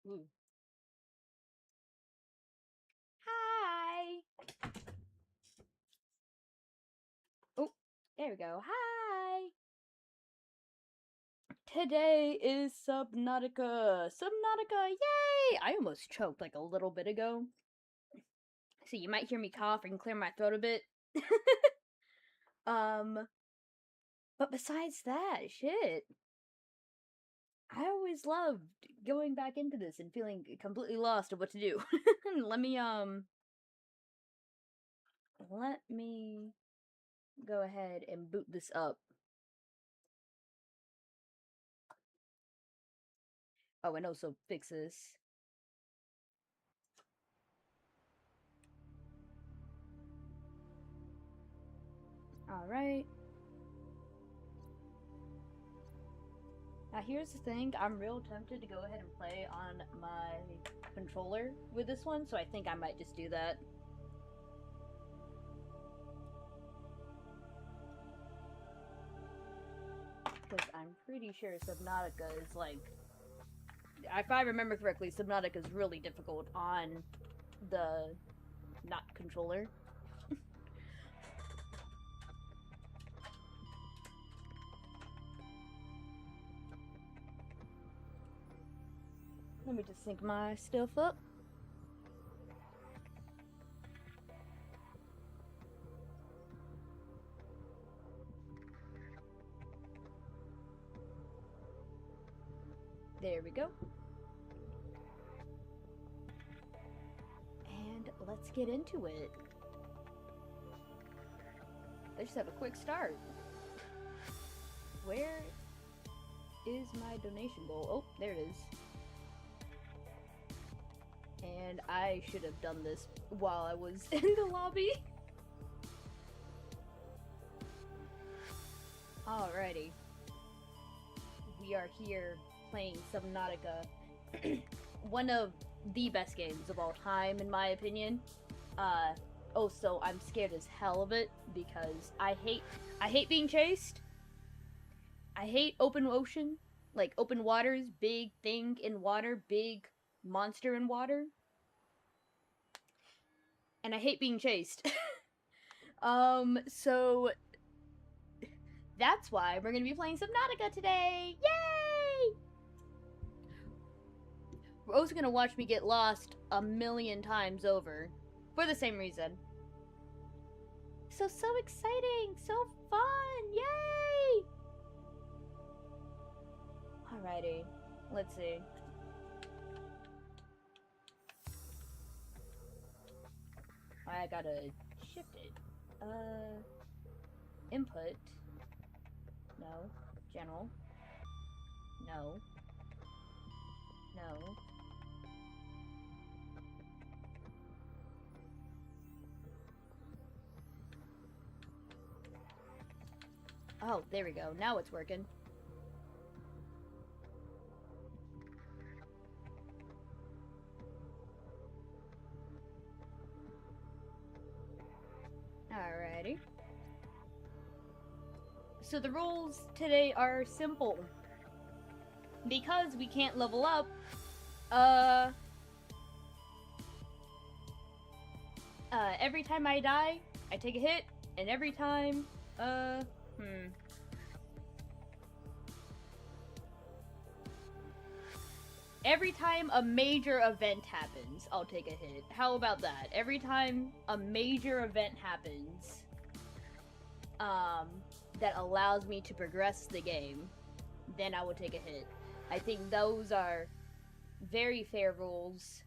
Ooh. Hi! Oh, there we go. Hi! Today is Subnautica! Subnautica! Yay! I almost choked like a little bit ago. So you might hear me cough and clear my throat a bit. But besides that, shit. I always loved going back into this and feeling completely lost of what to do. Let me go ahead and boot this up. Oh, and also fix this. Alright. Now here's the thing, I'm real tempted to go ahead and play on my controller with this one, so I think I might just do that. Because I'm pretty sure Subnautica is like... If I remember correctly, Subnautica is really difficult on the not controller. Let me just sync my stuff up. There we go. And let's get into it. Let's just have a quick start. Where is my donation goal? Oh, there it is. And I should have done this while I was in the lobby. Alrighty. We are here playing Subnautica. One of the best games of all time, in my opinion. Also, I'm scared as hell of it because I hate being chased. I hate open ocean, like open waters, big thing in water, big monster in water. And I hate being chased. So that's why we're gonna be playing Subnautica today! Yay! We're also gonna watch me get lost a million times over. For the same reason. So exciting! So fun! Yay! Alrighty. Let's see. I gotta shift it. Input. No. General. No. No. Oh, there we go. Now it's working. Alrighty. So the rules today are simple. Because we can't level up, every time I die, I take a hit, and every time, every time a major event happens, I'll take a hit. How about that? Every time a major event happens, that allows me to progress the game, then I will take a hit. I think those are very fair rules.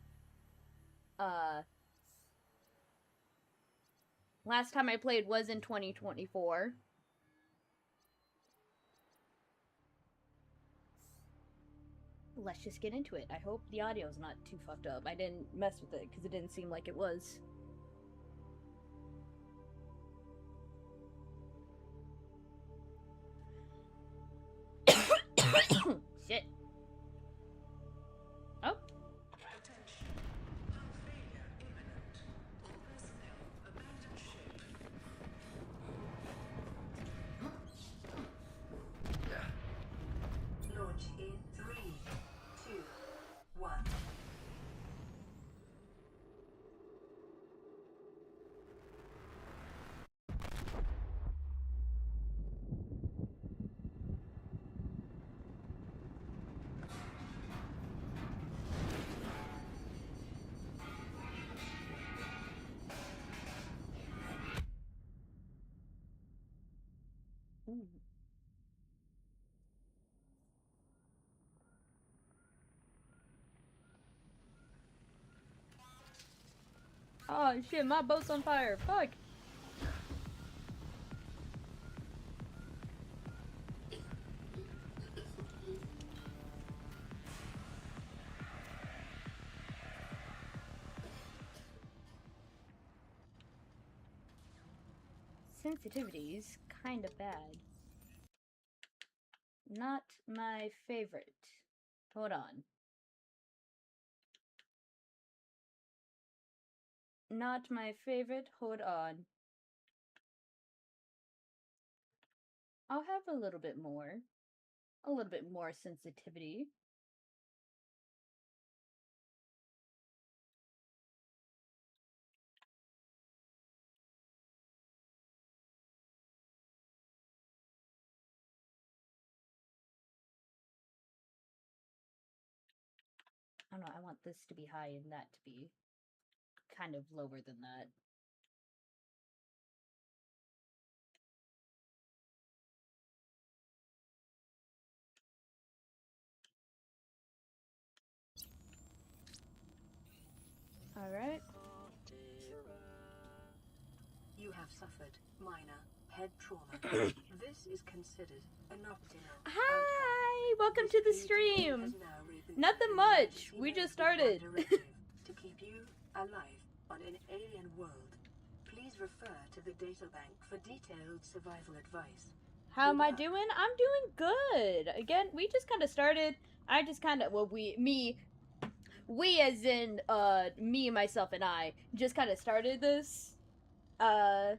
Last time I played was in 2024. Let's just get into it. I hope the audio's not too fucked up. I didn't mess with it because it didn't seem like it was. Shit. Oh. Launch in 3, 2, 1. Oh shit, my boat's on fire. Fuck. Sensitivity's kind of bad. Not my favorite. Hold on. Not my favorite. Hold on. I'll have a little bit more. A little bit more sensitivity. I don't know, I want this to be high and that to be kind of lower than that. Alright. You have suffered minor head trauma. This is considered an optimal. Hi! Welcome to the stream! Nothing much! We just started. To keep you alive on an alien world, please refer to the databank for detailed survival advice. How am I doing? I'm doing good! Again, we just kind of started. I just kind of, well, we as in, me, myself, and I, just kind of started this. But...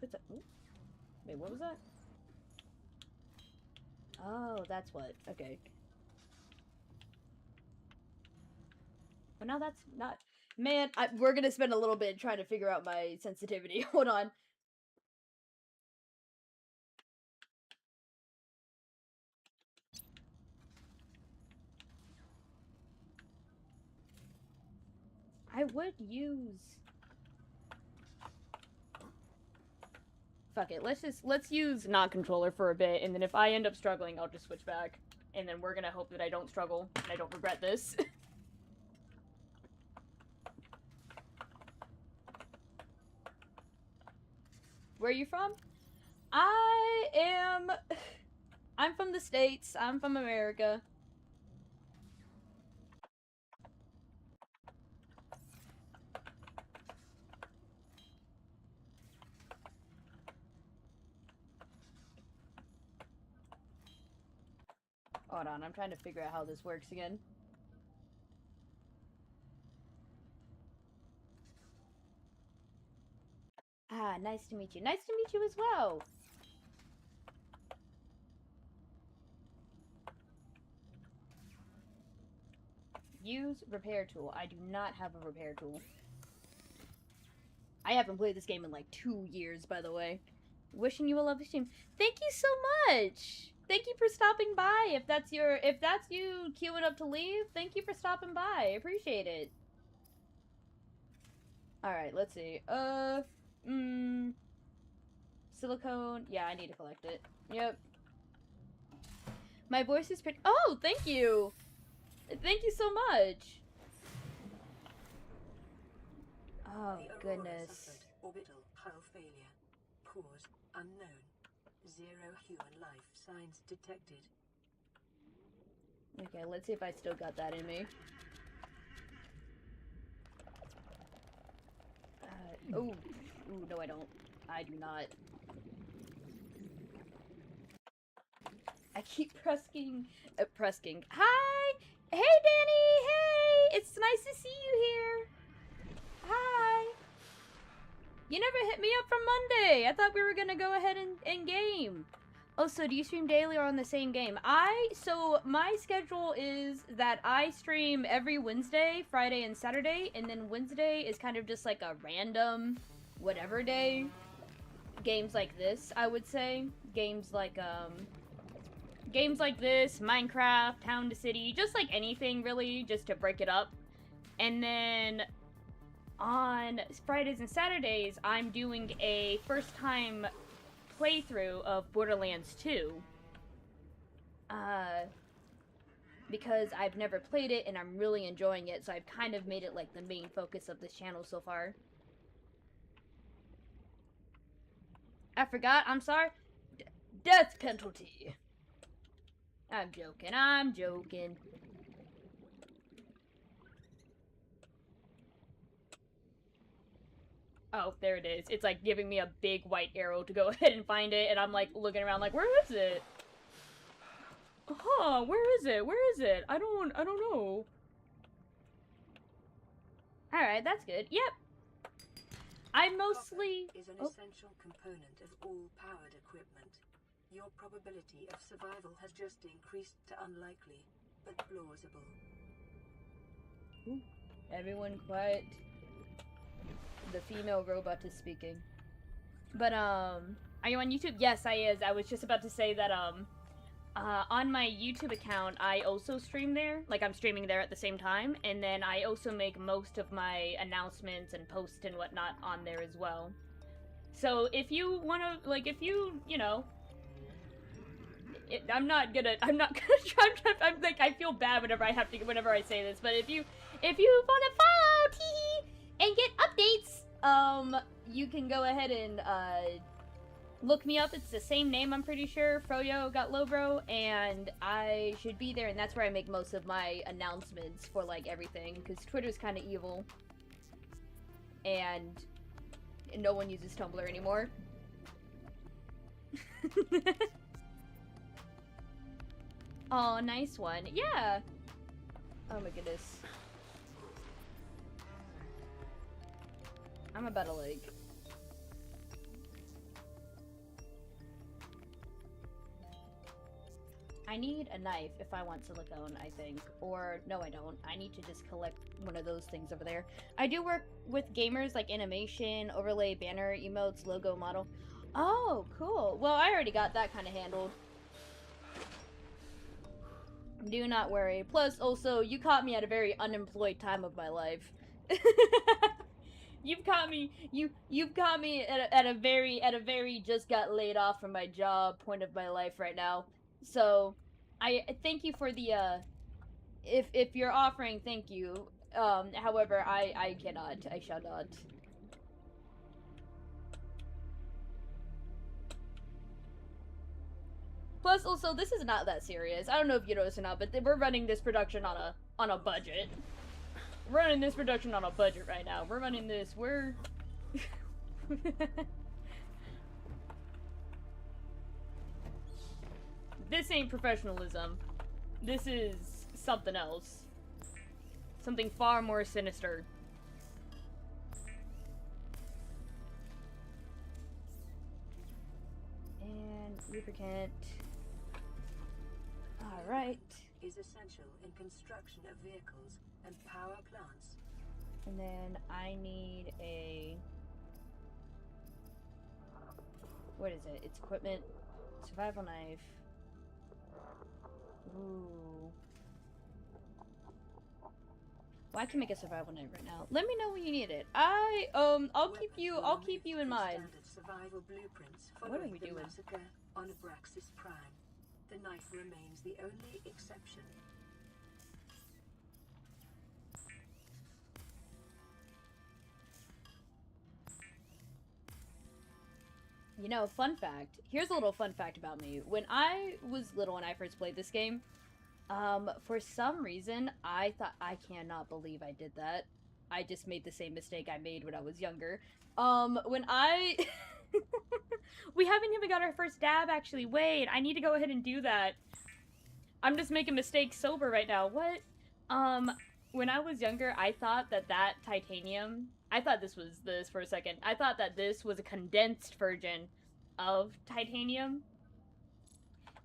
What's that? Wait, what was that? Oh, that's what. Okay. But now that's not... Man, we're gonna spend a little bit trying to figure out my sensitivity. Hold on. I would use... Fuck it, let's use non-controller for a bit, and then if I end up struggling, I'll just switch back. And then we're gonna hope that I don't struggle, and I don't regret this. Where are you from? I'm from the States. I'm from America. Hold on, I'm trying to figure out how this works again. Ah, nice to meet you. Nice to meet you as well. Use repair tool. I do not have a repair tool. I haven't played this game in like 2 years, by the way. Wishing you a lovely stream. Thank you so much! Thank you for stopping by. If that's you queuing up to leave, thank you for stopping by. I appreciate it. Alright, let's see. Silicone. Yeah, I need to collect it. Yep. My voice is pretty. Oh, thank you! Thank you so much! Oh, goodness. Orbital hull failure. Cause unknown. 0 human life signs detected. Okay, let's see if I still got that in me. Ooh, no I don't. I do not. I keep pressing. Hi! Hey, Danny! Hey! It's nice to see you here! Hi! You never hit me up from Monday! I thought we were gonna go ahead and game. Oh, so do you stream daily or on the same game? So my schedule is that I stream every Wednesday, Friday, and Saturday, and then Wednesday is kind of just like a random whatever day. Games like this, I would say. Games like this, Minecraft, Town to City, just like anything really, just to break it up. And then on Fridays and Saturdays, I'm doing a first time playthrough of Borderlands 2. because I've never played it and I'm really enjoying it, so I've kind of made it like the main focus of this channel so far. I forgot, I'm sorry. Death penalty. I'm joking, I'm joking. Oh, there it is. It's like giving me a big white arrow to go ahead and find it, and I'm like looking around like, where is it? Huh, where is it? Where is it? I don't know. Alright, that's good. Yep. I mostly... Copper is an essential component of all powered equipment. Your probability of survival has just increased to unlikely, but plausible. Ooh. Everyone quiet. The female robot is speaking. But, are you on YouTube? Yes, I is. I was just about to say that, on my YouTube account, I also stream there. Like, I'm streaming there at the same time. And then I also make most of my announcements and posts and whatnot on there as well. So, if you wanna, like, if you know... I'm not gonna try, I'm like, I feel bad whenever I say this, but if you wanna follow Teehee and get updates, you can go ahead and, look me up. It's the same name, I'm pretty sure. Froyo got Lowbro, and I should be there, and that's where I make most of my announcements for, like, everything, because Twitter's kind of evil. And no one uses Tumblr anymore. Oh, nice one. Yeah! Oh my goodness. I'm about to, like... I need a knife if I want silicone, I think. Or, no I don't. I need to just collect one of those things over there. I do work with gamers, like animation, overlay, banner, emotes, logo, model. Oh, cool. Well, I already got that kind of handled. Do not worry. Plus, also, you caught me at a very unemployed time of my life. You've caught me at a very just got laid off from my job point of my life right now. So, I thank you for the, if you're offering, thank you. However, I cannot. I shall not. Plus, also, this is not that serious. I don't know if you noticed or not, but we're running this production on a budget. We're running this production on a budget right now. We're running this, we're... This ain't professionalism. This is something else. Something far more sinister. And lubricant. Alright. Is essential in construction of vehicles and power plants. And then I need a... What is it? It's equipment. Survival knife. Ooh. Well, I can make a survival knife right now. Let me know when you need it. I'll keep you in mind. Survival blueprints What are we doing? Massacre on Abraxas Prime. The knife remains the only exception. You know, fun fact. Here's a little fun fact about me. When I was little and I first played this game, for some reason, I thought, I cannot believe I did that. I just made the same mistake I made when I was younger. When I... We haven't even got our first dab, actually. Wait, I need to go ahead and do that. I'm just making mistakes sober right now. What? When I was younger, I thought that titanium... I thought this was this for a second. I thought that this was a condensed version of titanium.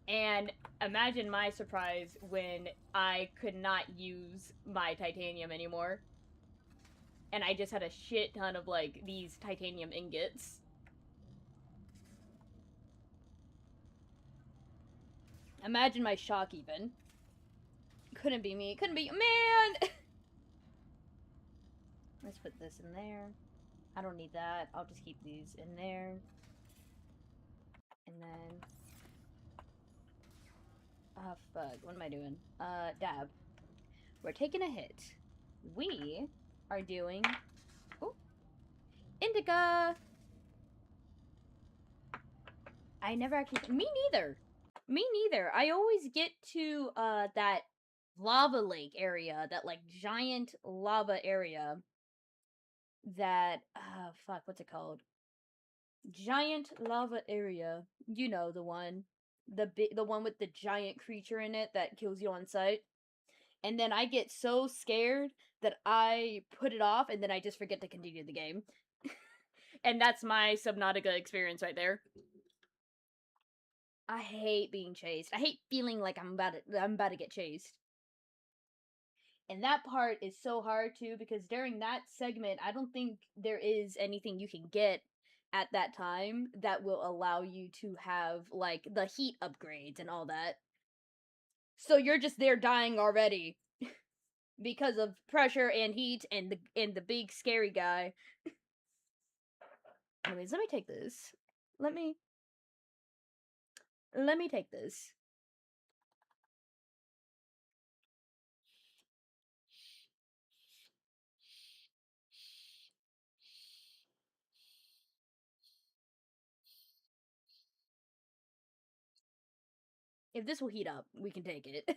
And imagine my surprise when I could not use my titanium anymore. And I just had a shit ton of, like, these titanium ingots. Imagine my shock, even. Couldn't be me. Couldn't be... Man! Let's put this in there. I don't need that. I'll just keep these in there. And then... Oh, fuck. What am I doing? Dab. We're taking a hit. We are doing... Oh. Indica! I never actually... Me neither! Me neither. I always get to, that lava lake area. That, like, giant lava area. That... fuck. What's it called? Giant lava area. You know the one. The one with the giant creature in it that kills you on sight. And then I get so scared that I put it off and then I just forget to continue the game. And that's my Subnautica experience right there. I hate being chased. I hate feeling like I'm about to get chased. And that part is so hard too because during that segment, I don't think there is anything you can get at that time that will allow you to have like the heat upgrades and all that. So you're just there dying already because of pressure and heat and the big scary guy. Anyways, let me take this. Let me take this. If this will heat up, we can take it.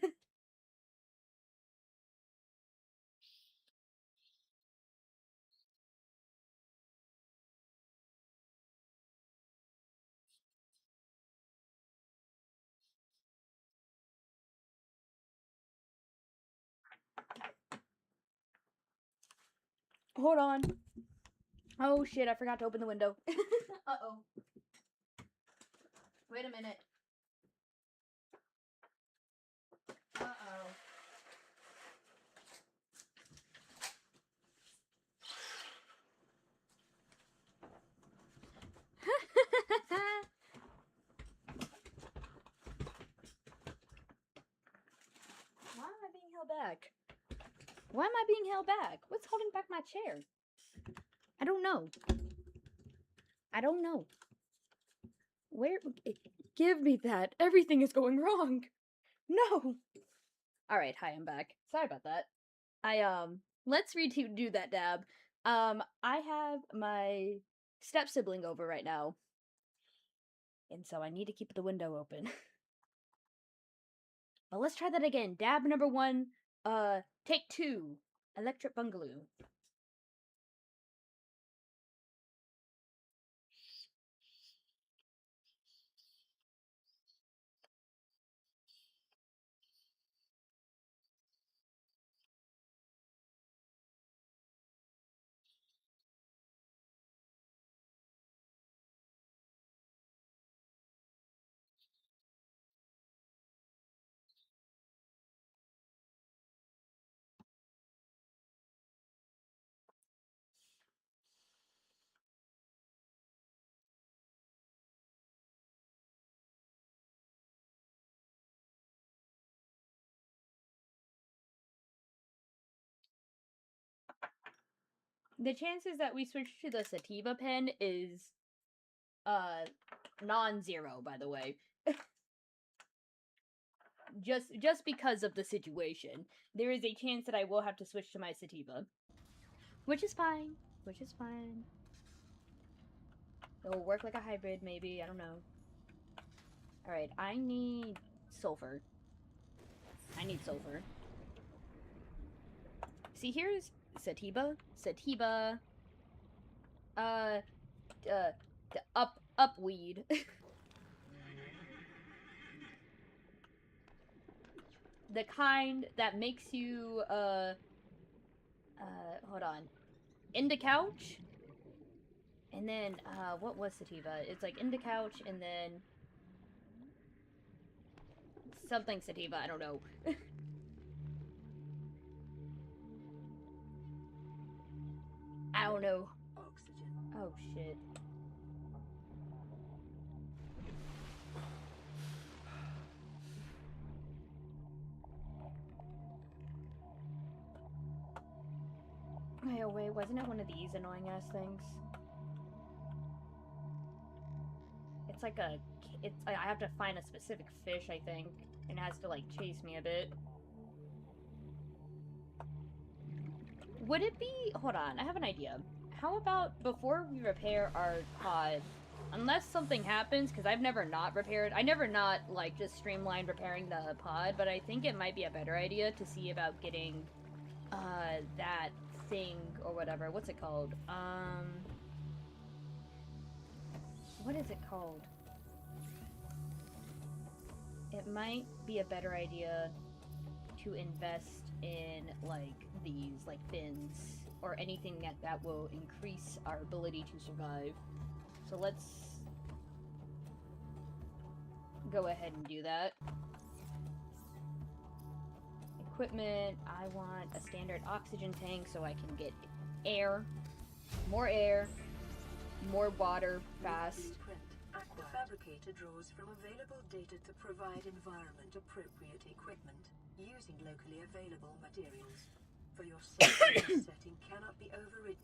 Hold on. Oh shit, I forgot to open the window. Uh-oh. Wait a minute. Uh-oh. Why am I being held back? Why am I being held back? What's holding back my chair? I don't know. I don't know. Where? Give me that. Everything is going wrong. No. Alright, hi, I'm back. Sorry about that. Let's redo that dab. I have my step-sibling over right now. And so I need to keep the window open. But let's try that again. Dab number 1, take 2. Electric Bungalow. The chances that we switch to the sativa pen is non-zero, by the way. just because of the situation. There is a chance that I will have to switch to my sativa. Which is fine. Which is fine. It'll work like a hybrid, maybe. I don't know. Alright, I need sulfur. I need sulfur. See, here's sativa. Sativa. Up weed. The kind that makes you, hold on. Indicouch? And then, what was sativa? It's like Indicouch and then something sativa, I don't know. I don't know. Oxygen. Oh, shit. Oh, wait, wasn't it one of these annoying-ass things? It's like a... I have to find a specific fish, I think. and has to, like, chase me a bit. Would it be... Hold on, I have an idea. How about before we repair our pod, unless something happens, because I've never not repaired... I never not, like, just streamlined repairing the pod, but I think it might be a better idea to see about getting, that thing, or whatever. What's it called? What is it called? It might be a better idea to invest in, like, these, like, fins, or anything that will increase our ability to survive. So let's go ahead and do that. Equipment, I want a standard oxygen tank so I can get air, more water, fast. The fabricator draws from available data to provide environment-appropriate equipment using locally available materials. For your safety, setting cannot be overridden.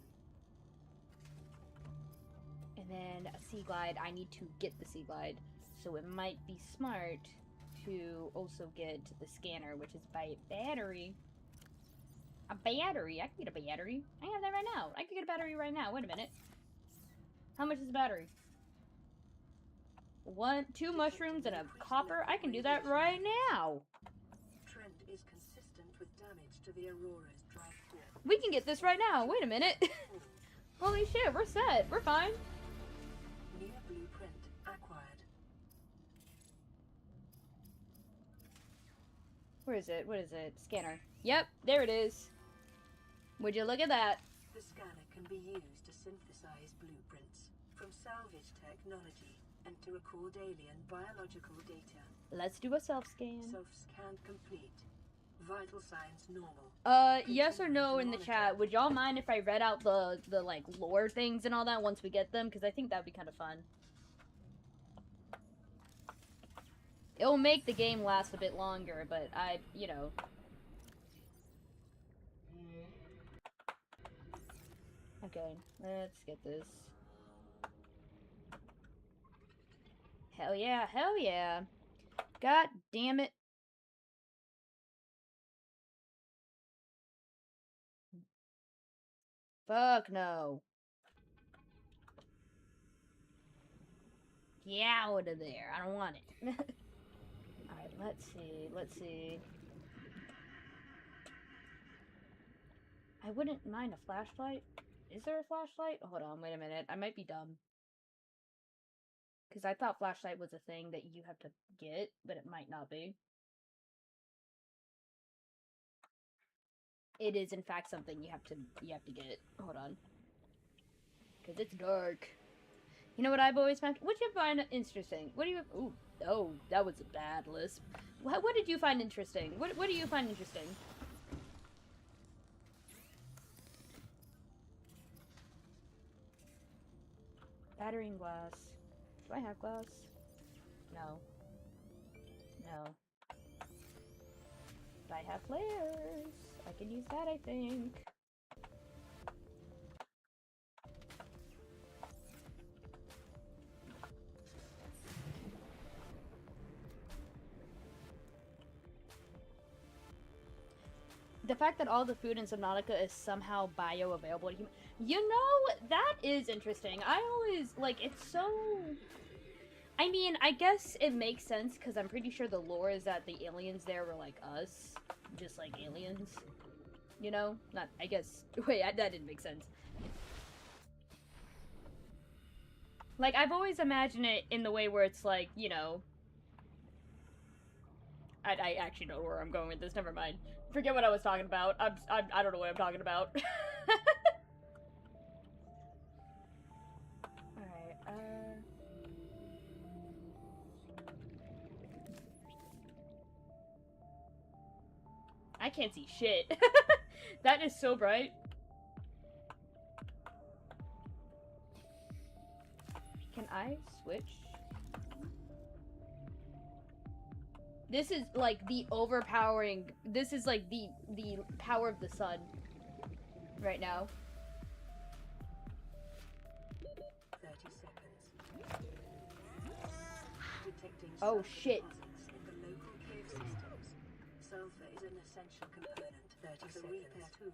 And then a sea glide, I need to get the sea glide, so it might be smart to also get the scanner, which is by battery. A battery? I can get a battery. I have that right now. I can get a battery right now. Wait a minute. How much is a battery? 2 mushrooms and a copper? I can do that right now. Trend is consistent with damage to the Aurora's drive core. We can get this right now. Wait a minute. Holy shit, we're set. We're fine. New blueprint acquired. Where is it? What is it? Scanner. Yep, there it is. Would you look at that? The scanner can be used to synthesize blueprints from salvage technology and to record alien biological data. Let's do a self-scan. Self-scan complete. Vital signs normal. Yes or no in the chat. Would y'all mind if I read out the like, lore things and all that once we get them? Because I think that would be kind of fun. It'll make the game last a bit longer, but you know. Okay, let's get this. Hell yeah, hell yeah. God damn it. Fuck no. Get out of there. I don't want it. Alright, let's see. I wouldn't mind a flashlight. Is there a flashlight? Hold on, wait a minute. I might be dumb. Because I thought flashlight was a thing that you have to get, but it might not be. It is, in fact, something you have to get. Hold on. Because it's dark. You know what I've always found? What do you find interesting? What do you... Ooh, oh, that was a bad lisp. What did you find interesting? What do you find interesting? Battery and glass. Do I have glass? No. No. But I have flares. I can use that, I think. The fact that all the food in Subnautica is somehow bioavailable to human... You know, that is interesting. I always, like, it's so... I mean, I guess it makes sense, because I'm pretty sure the lore is that the aliens there were like us. Just like aliens. You know? Not, I guess... Wait, that didn't make sense. Like, I've always imagined it in the way where it's like, you know... I actually know where I'm going with this, never mind. Forget what I was talking about. I don't know what I'm talking about. Alright, I can't see shit. That is so bright. Can I switch? This is like the overpowering. This is like the power of the sun right now. 30 seconds. Detecting Oh shit. deposits in the local cave system. essential component. 30 seconds. Repair tool.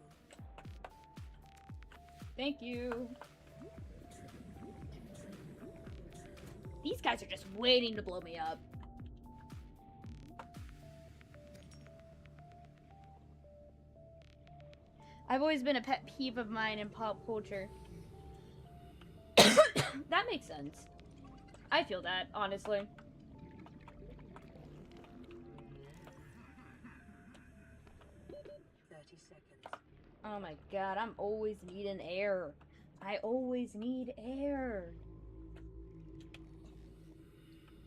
Thank you. These guys are just waiting to blow me up. I've always been a pet peeve of mine in pop culture. That makes sense. I feel that, honestly. 30 seconds. Oh my god, I'm always needing air. I always need air.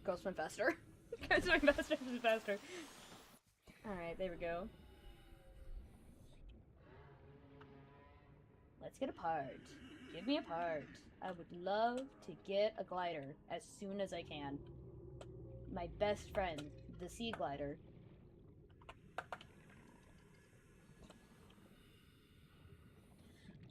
Go swim faster. Go swim faster, swim faster. Alright, there we go. Let's get a part. Give me a part. I would love to get a glider as soon as I can. My best friend, the sea glider.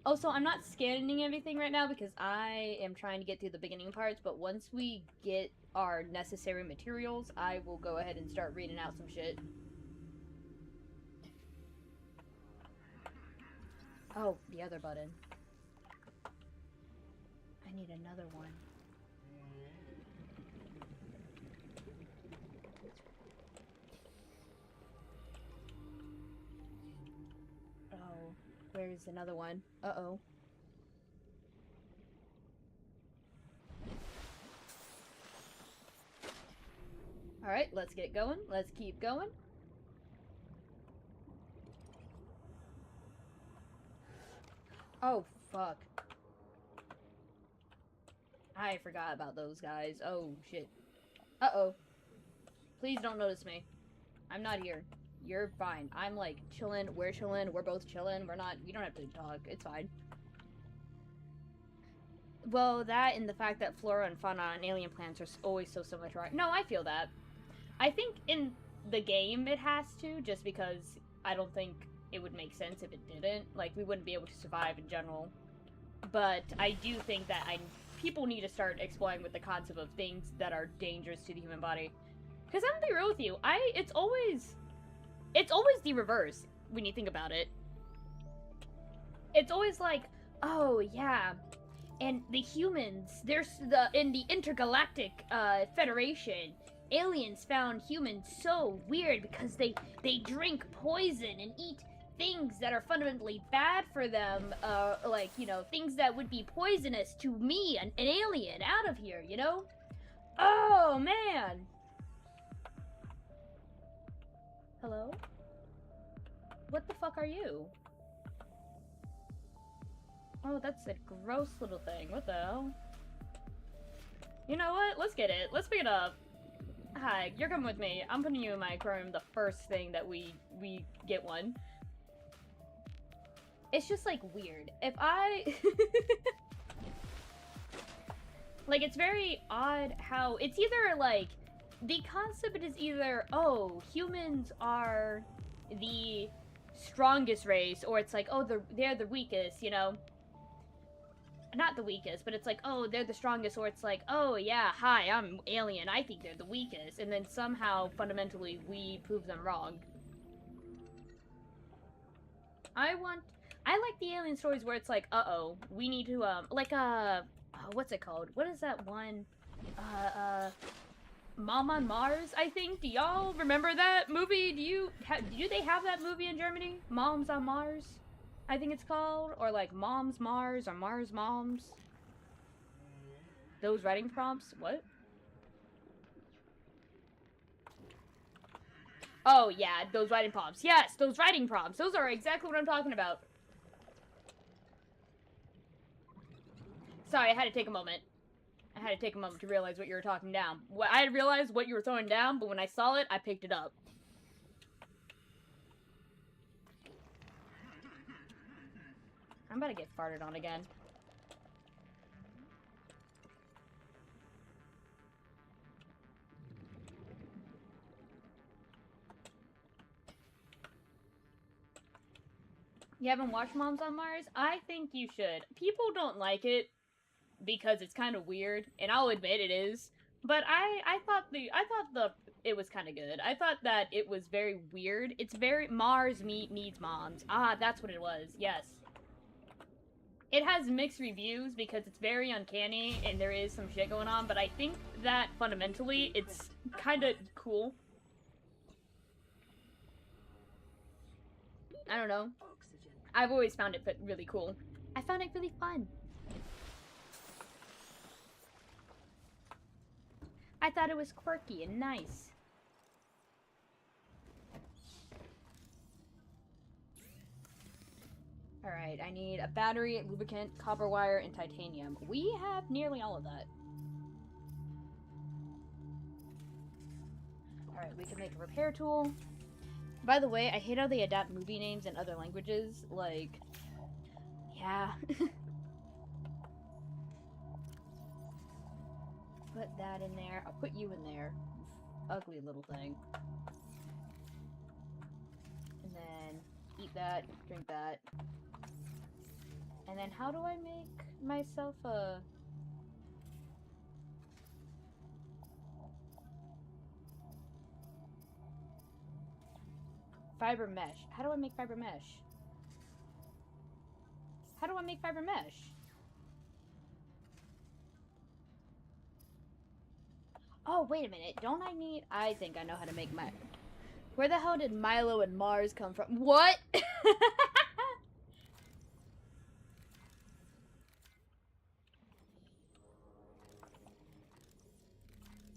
Also, I'm not scanning everything right now because I am trying to get through the beginning parts, but once we get our necessary materials, I will go ahead and start reading out some shit. Oh, the other button. I need another one. Oh, where's another one? Uh-oh. Alright, let's get going. Let's keep going. Oh, fuck. I forgot about those guys. Oh, shit. Uh-oh. Please don't notice me. I'm not here. You're fine. I'm, like, chilling. We're chilling. We're both chilling. We don't have to talk. It's fine. Well, that and the fact that flora and fauna on alien planets are always so much right. No, I feel that. I think in the game it has to, just because I don't think it would make sense if it didn't. Like, we wouldn't be able to survive in general. But I do think that people need to start exploring with the concept of things that are dangerous to the human body. Because I'm gonna be real with you, it's always the reverse when you think about it. It's always like, oh yeah, and the humans, in the intergalactic federation, aliens found humans so weird because they drink poison and eat things that are fundamentally bad for them, like, you know, things that would be poisonous to me, an alien, out of here, you know? Oh, man! Hello? What the fuck are you? Oh, that's a gross little thing. What the hell? You know what? Let's get it. Let's pick it up. Hi, you're coming with me. I'm putting you in my aquarium the first thing that we get one. It's just, like, weird. If I... like, it's very odd how... It's either, like... The concept is either, oh, humans are the strongest race, or it's like, oh, they're the weakest, you know? Not the weakest, but it's like, oh, they're the strongest, or it's like, oh, yeah, hi, I'm alien, I think they're the weakest, and then somehow, fundamentally, we prove them wrong. I like the alien stories where it's like, uh-oh, we need to, like, what's it called? What is that one? Mom on Mars, I think. Do y'all remember that movie? Do they have that movie in Germany? Moms on Mars, I think it's called, or like Mom's Mars or Mars Moms. Those writing prompts? What? Oh yeah, those writing prompts. Yes, those writing prompts. Those are exactly what I'm talking about. Sorry, I had to take a moment. I had to take a moment to realize what you were talking down. I realized what you were throwing down, but when I saw it, I picked it up. I'm about to get farted on again. You haven't watched Moms on Mars? I think you should. People don't like it because it's kind of weird, and I'll admit it is. But I thought the it was kind of good. I thought that it was very weird. It's very Mars needs moms. Ah, that's what it was. Yes. It has mixed reviews because it's very uncanny and there is some shit going on, but I think that fundamentally it's kind of cool. I don't know. Oxygen. I've always found it really cool. I found it really fun. I thought it was quirky and nice. Alright, I need a battery, lubricant, copper wire, and titanium. We have nearly all of that. Alright, we can make a repair tool. By the way, I hate how they adapt movie names in other languages. Like, yeah. Put that in there. I'll put you in there. Ugly little thing. And then eat that, drink that. And then how do I make myself a... fiber mesh? How do I make fiber mesh? How do I make fiber mesh? Oh, wait a minute. Don't I need... I think I know how to make my... Where the hell did Milo and Mars come from? What?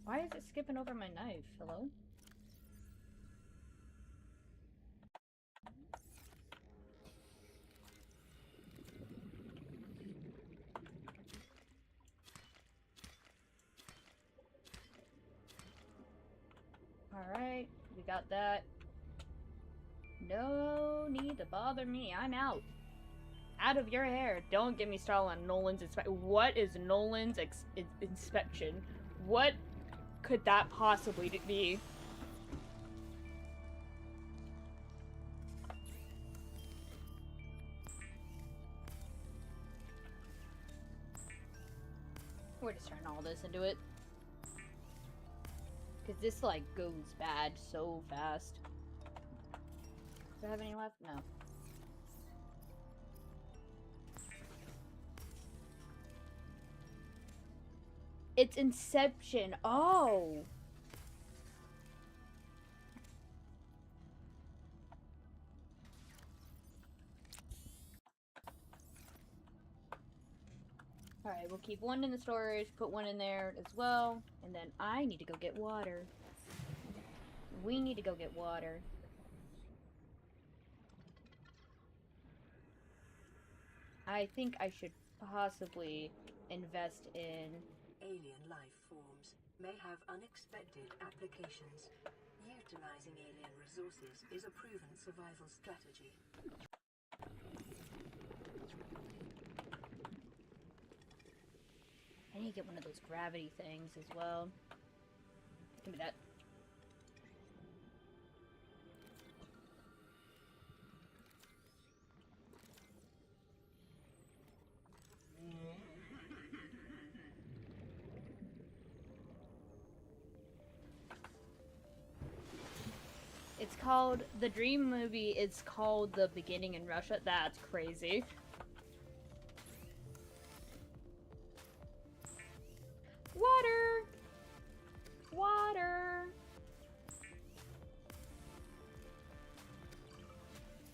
Why is it skipping over my knife? Hello? Alright, we got that. No need to bother me. I'm out. Out of your hair. Don't get me started on Nolan's inspection. What is Nolan's inspection? What could that possibly be? We're just turning all this into it. Because this, like, goes bad so fast. Do I have any left? No. It's Inception. Oh! Alright, we'll keep one in the storage, put one in there as well, and then I need to go get water. We need to go get water. I think I should possibly invest in... Alien life forms may have unexpected applications. Utilizing alien resources is a proven survival strategy. I need to get one of those gravity things as well. Give me that. It's called, the Dream movie is called The Beginning in Russia. That's crazy. Water! Water!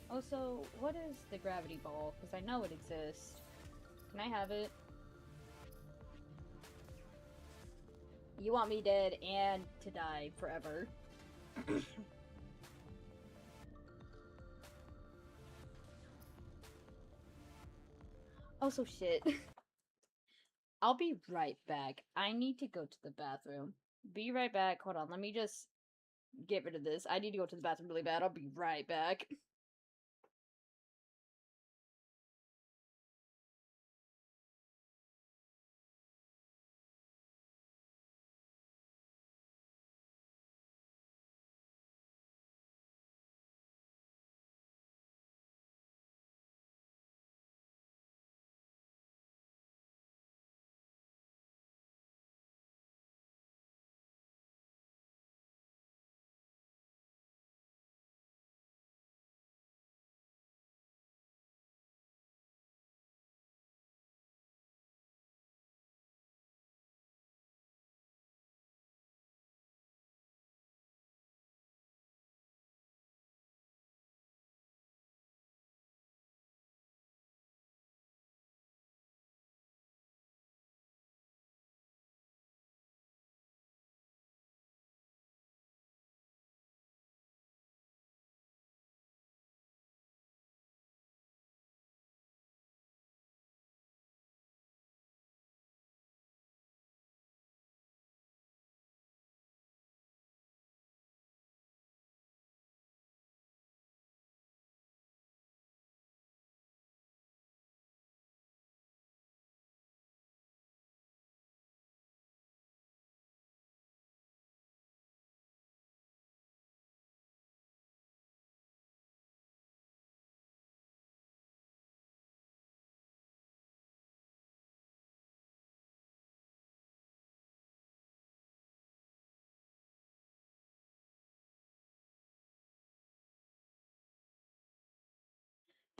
Also, what is the gravity ball? Because I know it exists. Can I have it? You want me dead and to die forever. Also, shit. I'll be right back. I need to go to the bathroom. Be right back. Hold on, let me just get rid of this. I need to go to the bathroom really bad. I'll be right back.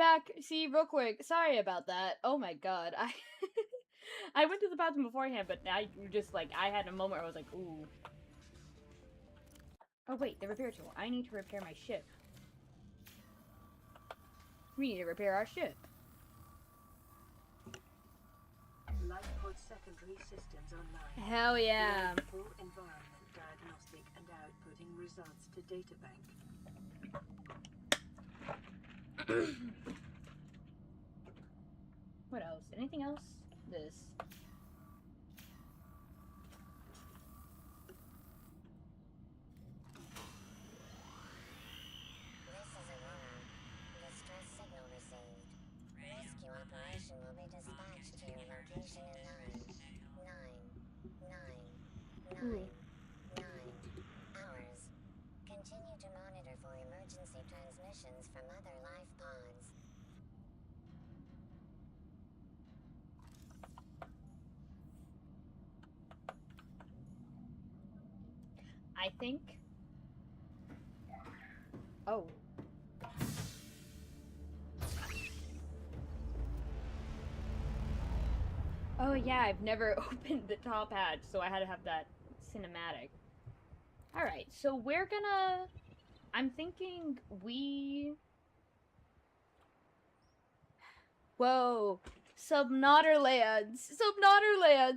back. See, real quick. Sorry about that. Oh my god. I went to the bathroom beforehand, but I just, like, I had a moment where I was like, ooh. Oh wait, the repair tool. I need to repair my ship. We need to repair our ship. Lifepod secondary systems online. Hell yeah. Full environment diagnostic and outputting results to databank. What else? Anything else? This. This is Aurora. Distress signal received. Rescue operation will be dispatched to your location in 9 hours. Continue to monitor for emergency transmissions from other life pods. I think. Oh. Oh yeah, I've never opened the top hatch, so I had to have that cinematic. Alright, so we're gonna... I'm thinking we... Whoa! Subnautica! Subnautica!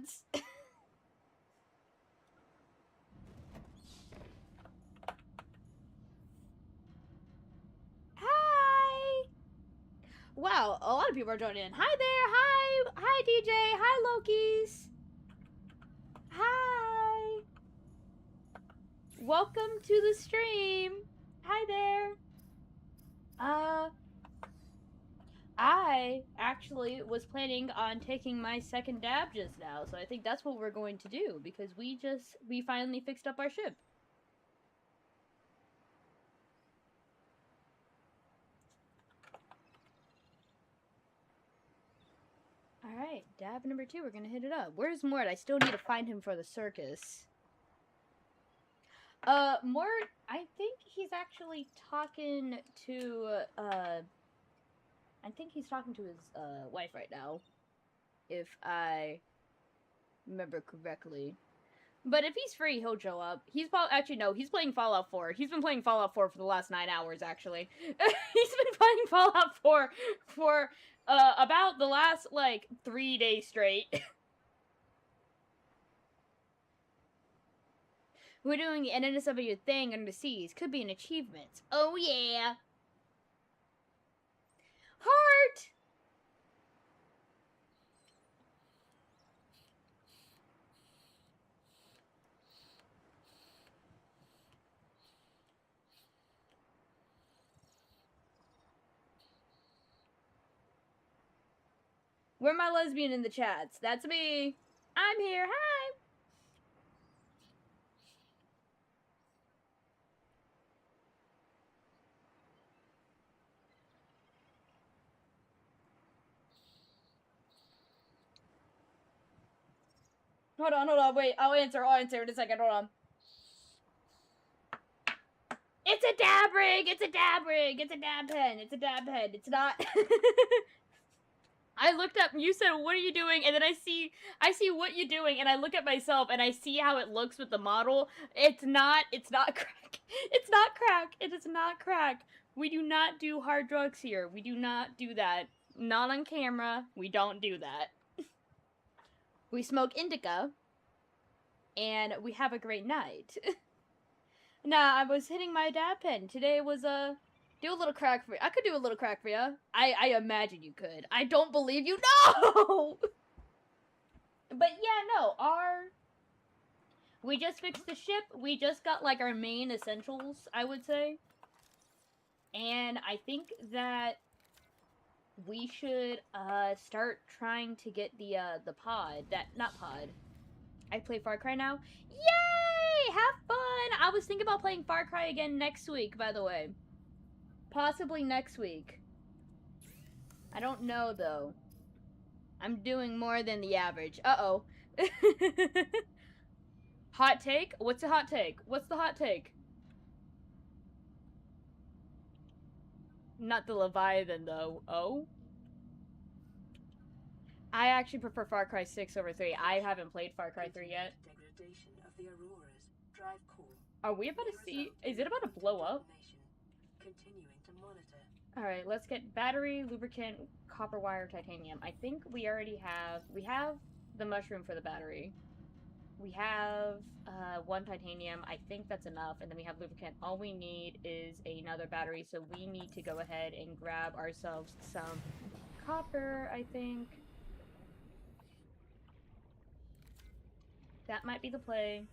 Hi! Wow, a lot of people are joining in. Hi there! Hi DJ! Hi Lokis! Hi! Welcome to the stream! Hi there! I actually was planning on taking my second dab just now, so I think that's what we're going to do, because we finally fixed up our ship. Alright, dab number 2, we're gonna hit it up. Where's Mort? I still need to find him for the circus. Mort, I think he's actually talking to, I think he's talking to his, wife right now. If I remember correctly. But if he's free, he'll show up. He's actually, no, he's playing Fallout 4. He's been playing Fallout 4 for the last 9 hours, actually. He's been playing Fallout 4 for, about the last, like, 3 days straight. We're doing the NSW thing under the seas. Could be an achievement. Oh, yeah. Heart! Where my lesbian in the chats? That's me. I'm here. Hi. Hold on, wait, I'll answer in a second, hold on. It's a dab rig, it's a dab pen, it's not... I looked up, and you said, what are you doing? And then I see what you're doing, and I look at myself, and I see how it looks with the model. It's not crack. It's not crack. It is not crack. We do not do hard drugs here. We do not do that. Not on camera. We don't do that. We smoke indica, and we have a great night. Nah, I was hitting my dab pen. Today was, do a little crack for you. I could do a little crack for you. I imagine you could. I don't believe you. No! But yeah, no, we just fixed the ship. We just got, like, our main essentials, I would say. And I think that we should, start trying to get the pod. Not pod. I play Far Cry now. Yay! Have fun! I was thinking about playing Far Cry again next week, by the way. Possibly next week. I don't know, though. I'm doing more than the average. Uh-oh. Hot take? What's a hot take? What's the hot take? Not the Leviathan, though. Oh? I actually prefer Far Cry 6 over 3. I haven't played Far Cry 3 yet. Degradation of the Aurora's drive core Are we about to see... Is it about to blow up? Continuing to monitor. Alright, let's get battery, lubricant, copper wire, titanium. I think we already have... We have the mushroom for the battery. We have 1 titanium. I think that's enough. And then we have lubricant. All we need is another battery. So we need to go ahead and grab ourselves some copper, I think. That might be the play.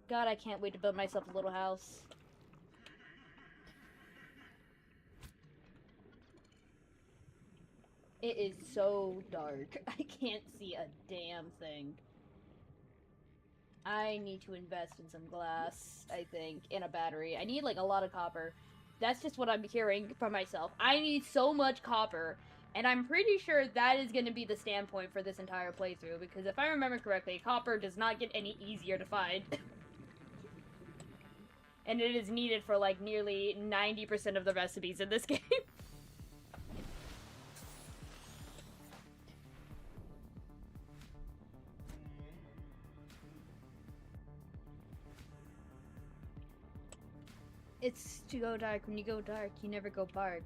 God, I can't wait to build myself a little house. It is so dark. I can't see a damn thing. I need to invest in some glass, I think, and a battery. I need, like, a lot of copper. That's just what I'm hearing from myself. I need so much copper, and I'm pretty sure that is going to be the standpoint for this entire playthrough, because if I remember correctly, copper does not get any easier to find. And it is needed for, like, nearly 90% of the recipes in this game. It's to go dark. When you go dark, you never go bark.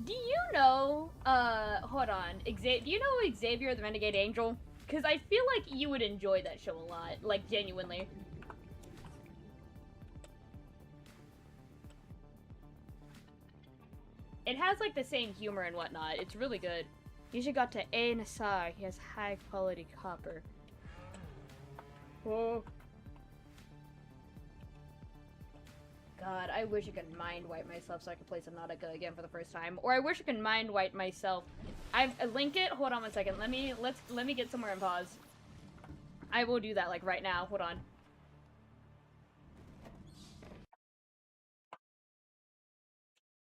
Do you know, hold on, do you know Xavier the Renegade Angel? Because I feel like you would enjoy that show a lot, like, genuinely. It has, like, the same humor and whatnot. It's really good. You should go to A. Nassar. He has high-quality copper. Whoa. God, I wish I could mind wipe myself so I could play Subnautica again for the first time. Or I wish I could mind wipe myself. Link it. Hold on one second. Let me get somewhere and pause. I will do that, like, right now. Hold on.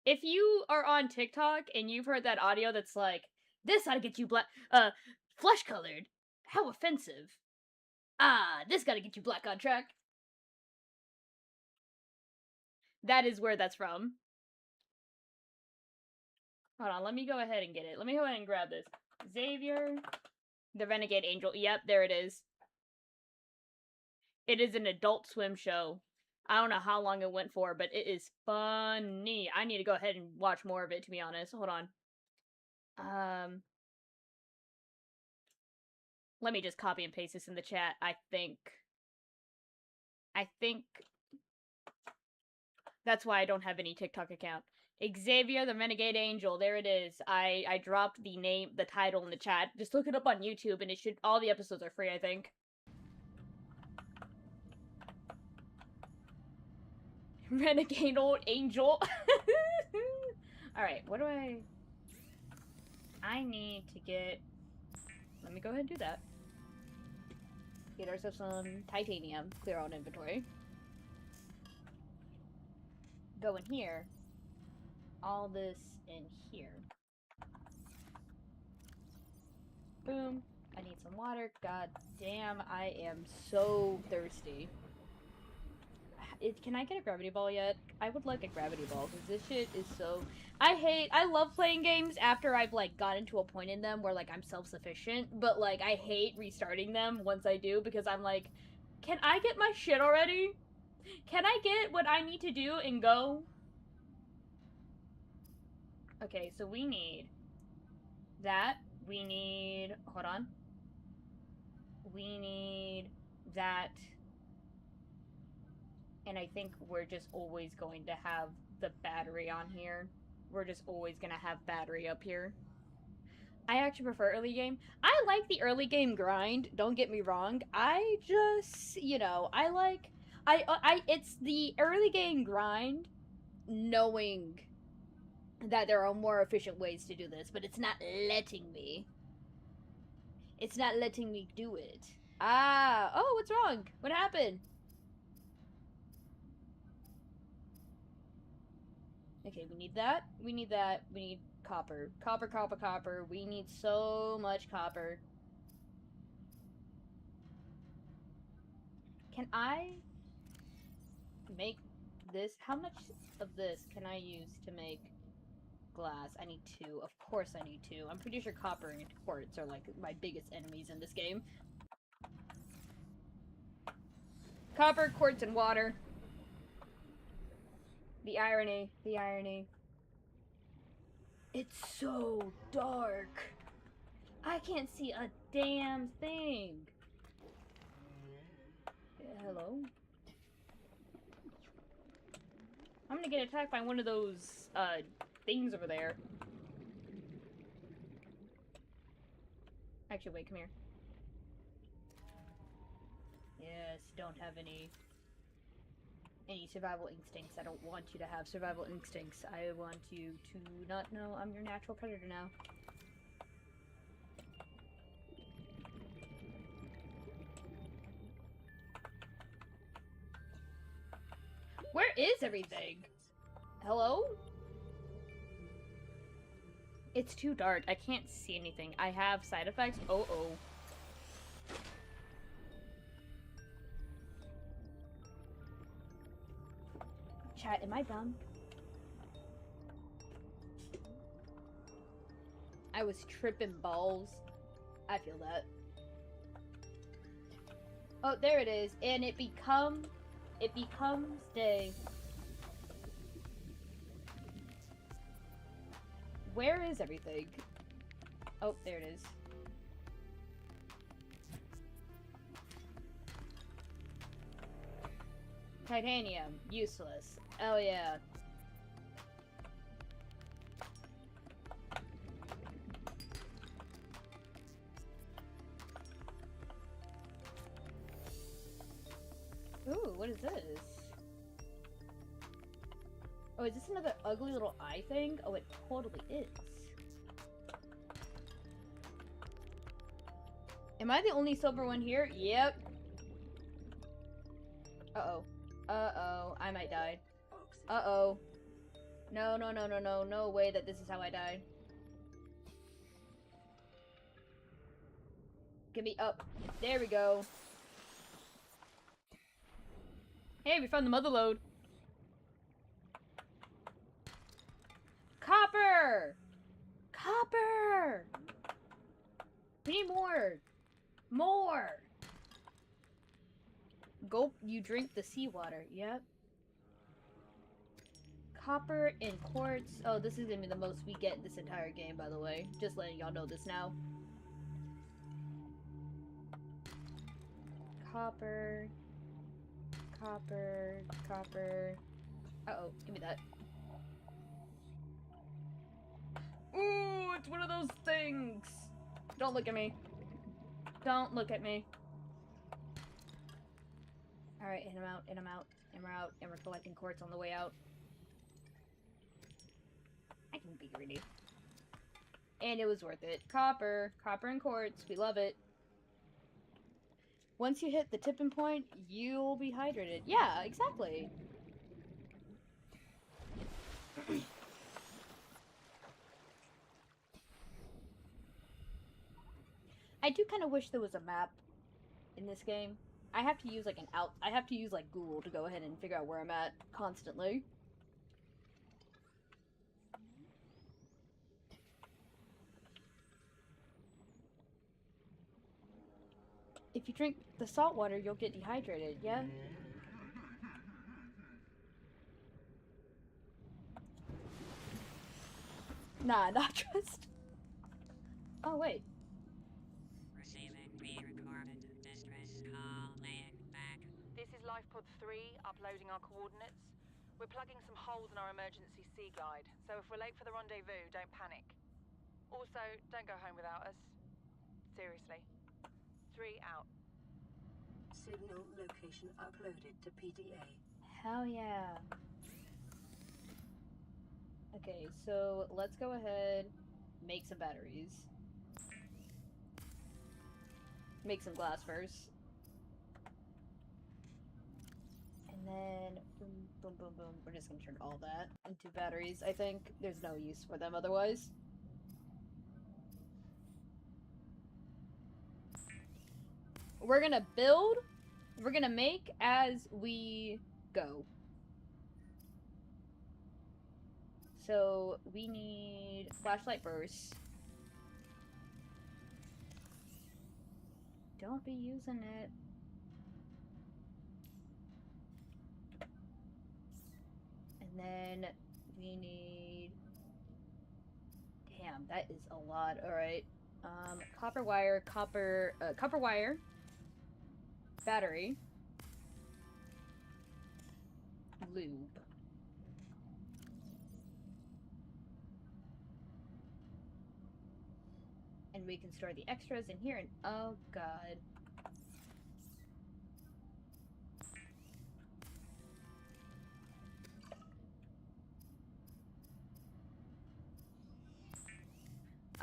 If you are on TikTok and you've heard that audio that's like, this ought to get you flesh colored. How offensive. Ah, this gotta get you black on track. That is where that's from. Hold on, let me go ahead and get it. Let me go ahead and grab this. Xavier, the Renegade Angel. Yep, there it is. It is an Adult Swim show. I don't know how long it went for, but it is funny. I need to go ahead and watch more of it, to be honest. Hold on. Let me just copy and paste this in the chat, I think. That's why I don't have any TikTok account. Xavier the Renegade Angel, there it is. I dropped the title in the chat. Just look it up on YouTube and all the episodes are free, I think. Renegade old angel. Alright, what do I need to get... Let me go ahead and do that. Get ourselves some titanium. Clear out inventory. Go in here. All this in here. Boom. I need some water. God damn, I am so thirsty. Can I get a gravity ball yet? I would like a gravity ball, because this shit is so... I love playing games after I've, like, gotten to a point in them where, like, I'm self-sufficient, but, like, I hate restarting them once I do, because I'm like, can I get my shit already? Can I get what I need to do and go? Okay, so we need that. We need... Hold on. We need that. And I think we're just always going to have the battery on here. We're just always going to have battery up here. I actually prefer early game. I like the early game grind, don't get me wrong. I just, you know, it's the early game grind knowing that there are more efficient ways to do this, but it's not letting me. It's not letting me do it. Ah, oh, what's wrong? What happened? Okay, we need that. We need that. We need copper. Copper, copper, copper. We need so much copper. Can I make this? How much of this can I use to make glass? I need 2. Of course I need 2. I'm pretty sure copper and quartz are like my biggest enemies in this game. Copper, quartz, and water. The irony. The irony. It's so dark. I can't see a damn thing. Hello? I'm gonna get attacked by one of those, things over there. Actually, wait, come here. Yes, don't have any survival instincts. I don't want you to have survival instincts. I want you to not know I'm your natural predator now. Where is everything? Hello? It's too dark. I can't see anything. I have side effects. Oh. Chat, am I dumb? I was tripping balls. I feel that. Oh, there it is. And it becomes day. Where is everything? Oh, there it is. Titanium. Useless. Oh yeah. Ooh, what is this? Oh, is this another ugly little eye thing? Oh, it totally is. Am I the only silver one here? Yep. Uh-oh. Uh-oh. I might die. Uh-oh. No, no, no, no, no. No way that this is how I die. Get me up. There we go. Hey, we found the mother lode. Copper! Copper! We need more. More! Gulp, you drink the seawater. Yep. Copper and quartz. Oh, this is gonna be the most we get this entire game, by the way. Just letting y'all know this now. Copper. Copper. Copper. Uh-oh, give me that. Ooh, it's one of those things! Don't look at me. Don't look at me. Alright, and I'm out, and I'm out, and we're out, and we're collecting quartz on the way out. I can be greedy. And it was worth it. Copper. Copper and quartz. We love it. Once you hit the tipping point, you'll be hydrated. Yeah, exactly. I do kind of wish there was a map in this game. I have to use like I have to use like Google to go ahead and figure out where I'm at constantly. If you drink the salt water, you'll get dehydrated, yeah? Nah, not trust. Oh, wait. Receiving pre-recorded distress call, laying back. This is LifePod 3, uploading our coordinates. We're plugging some holes in our emergency sea guide, so if we're late for the rendezvous, don't panic. Also, don't go home without us. Seriously. 3 out. Signal location uploaded to PDA. Hell yeah. Okay, so let's go ahead, make some batteries. Make some glass first. And then, boom, boom, boom, boom. We're just gonna turn all that into batteries, I think. There's no use for them otherwise. We're gonna build We're gonna make as we go. So we need flashlight burst. Don't be using it. And then we need... Damn, that is a lot. Alright. Copper wire, copper wire. Battery. Lube. And we can store the extras in here and oh god.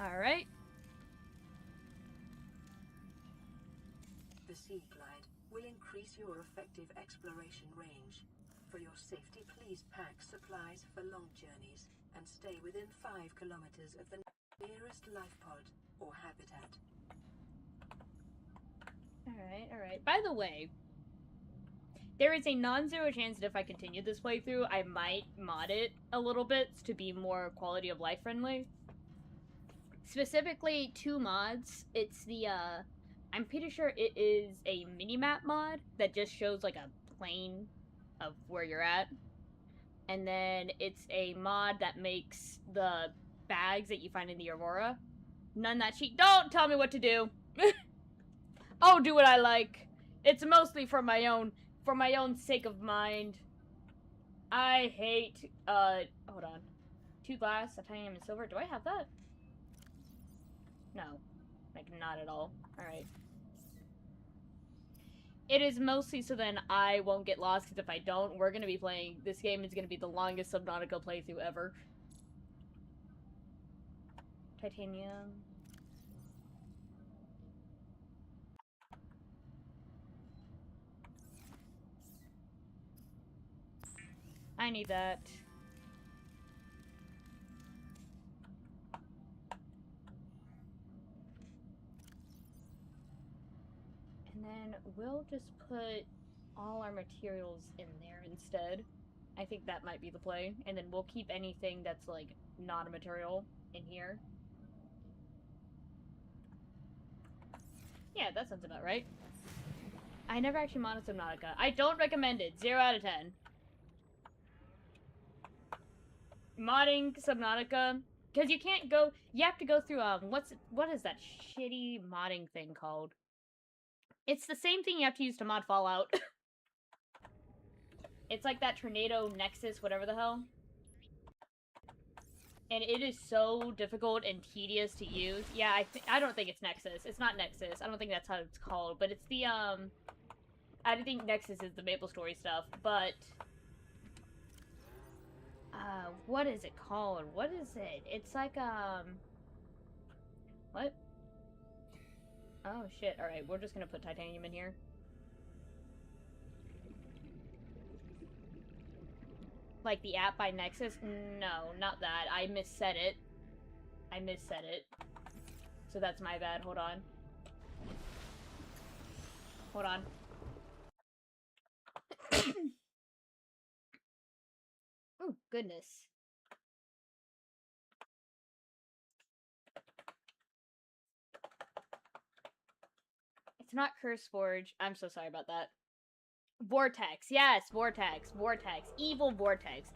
Alright. The Sea Glide will increase your effective exploration range. For your safety, please pack supplies for long journeys and stay within 5 kilometers of the nearest life pod or habitat. Alright. By the way, there is a non-zero chance that if I continue this playthrough, I might mod it a little bit to be more quality of life friendly. Specifically, 2 mods. It's the, I'm pretty sure it is a minimap mod that just shows, like, a plane of where you're at. And then it's a mod that makes the bags that you find in the Aurora. None that cheap. Don't tell me what to do! I'll do what I like. It's mostly for my own sake of mind. I hate, hold on. 2 glass, titanium, and silver. Do I have that? No. Like, not at all. Alright. It is mostly so then I won't get lost, because if I don't, we're gonna be playing... This game is gonna be the longest Subnautica playthrough ever. Titanium. I need that. And then we'll just put all our materials in there instead. I think that might be the play. And then we'll keep anything that's, like, not a material in here. Yeah, that sounds about right. I never actually modded Subnautica. I don't recommend it. 0 out of 10. Modding Subnautica, because you can't go... You have to go through, what is that shitty modding thing called? It's the same thing you have to use to mod Fallout. It's like that Tornado Nexus, whatever the hell. And it is so difficult and tedious to use. Yeah, I don't think it's Nexus. It's not Nexus. I don't think that's how it's called. But it's the, I don't think Nexus is the MapleStory stuff, but... what is it called? What is it? It's like, what? Oh, shit. Alright, we're just gonna put titanium in here. Like the app by Nexus? No, not that. I missaid it. So that's my bad. Hold on. Oh, goodness. It's not CurseForge. I'm so sorry about that. Vortex. Yes, Vortex. Evil Vortex.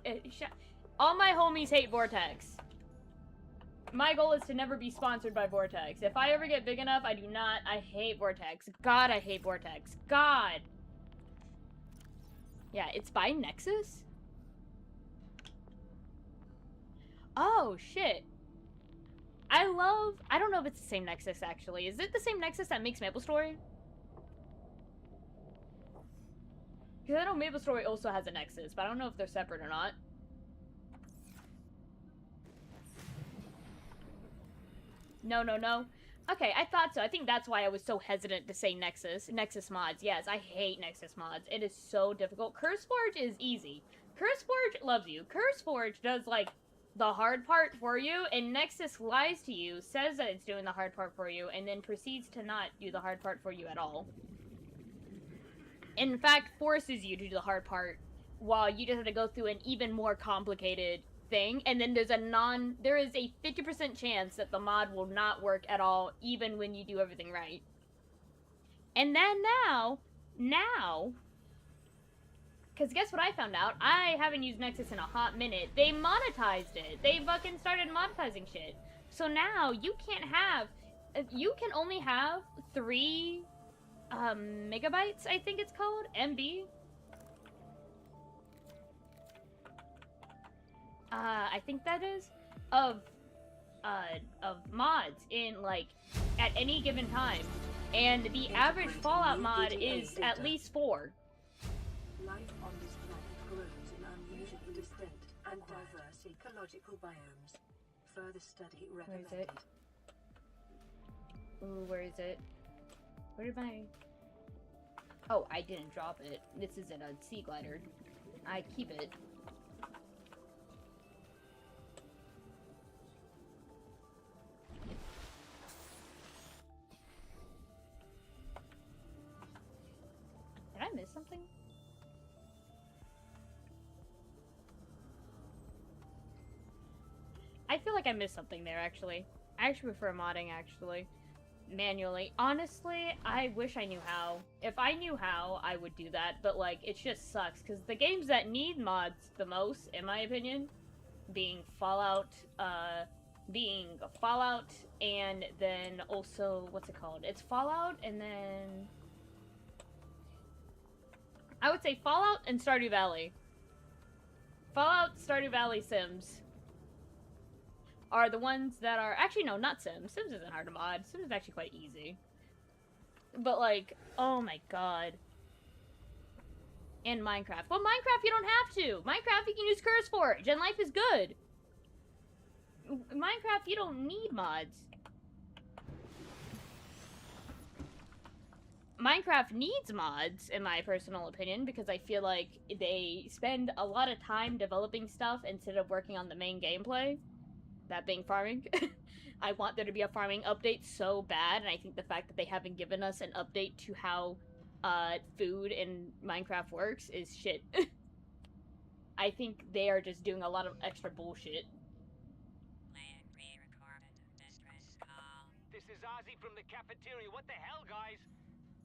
All my homies hate Vortex. My goal is to never be sponsored by Vortex. If I ever get big enough, I do not. I hate Vortex. God, I hate Vortex. God. Yeah, it's by Nexus? Oh, shit. I don't know if it's the same Nexus, actually. Is it the same Nexus that makes MapleStory? Because I know MapleStory also has a Nexus, but I don't know if they're separate or not. No. Okay, I thought so. I think that's why I was so hesitant to say Nexus. Nexus mods. Yes, I hate Nexus mods. It is so difficult. CurseForge is easy. CurseForge loves you. CurseForge does, like, the hard part for you, and Nexus lies to you, says that it's doing the hard part for you, and then proceeds to not do the hard part for you at all. in fact forces you to do the hard part, while you just have to go through an even more complicated thing. And then there is a 50% chance that the mod will not work at all, even when you do everything right. And then now, because guess what I found out? I haven't used Nexus in a hot minute. They monetized it. They fucking started monetizing shit. So now you can't have, you can only have 3 megabytes, I think it's called, MB. I think that is, of mods in, like, at any given time. And the average Fallout mod is at least 4. Life on this planet grows in unusually distinct and diverse ecological biomes. Further study recommended. Where is it? Ooh, where is it? Where did my... Oh, I didn't drop it. This isn't a sea glider. I keep it. Did I miss something? I feel like I missed something there, actually. I actually prefer modding, actually. Manually. Honestly, I wish I knew how. If I knew how, I would do that, but, like, it just sucks, because the games that need mods the most, in my opinion, being Fallout, and then also, what's it called? It's Fallout, and then... I would say Fallout and Stardew Valley. Fallout, Stardew Valley, Sims are the ones that are... Actually, no, not Sims. Sims isn't hard to mod. Sims is actually quite easy. But, like, oh my god. And Minecraft. Well, Minecraft, you don't have to. Minecraft, you can use CurseForge, and life is good. Minecraft, you don't need mods. Minecraft needs mods, in my personal opinion, because I feel like they spend a lot of time developing stuff instead of working on the main gameplay. That being farming. I want there to be a farming update so bad, and I think the fact that they haven't given us an update to how food in Minecraft works is shit. I think they are just doing a lot of extra bullshit. This is Ozzy from the cafeteria. What the hell, guys?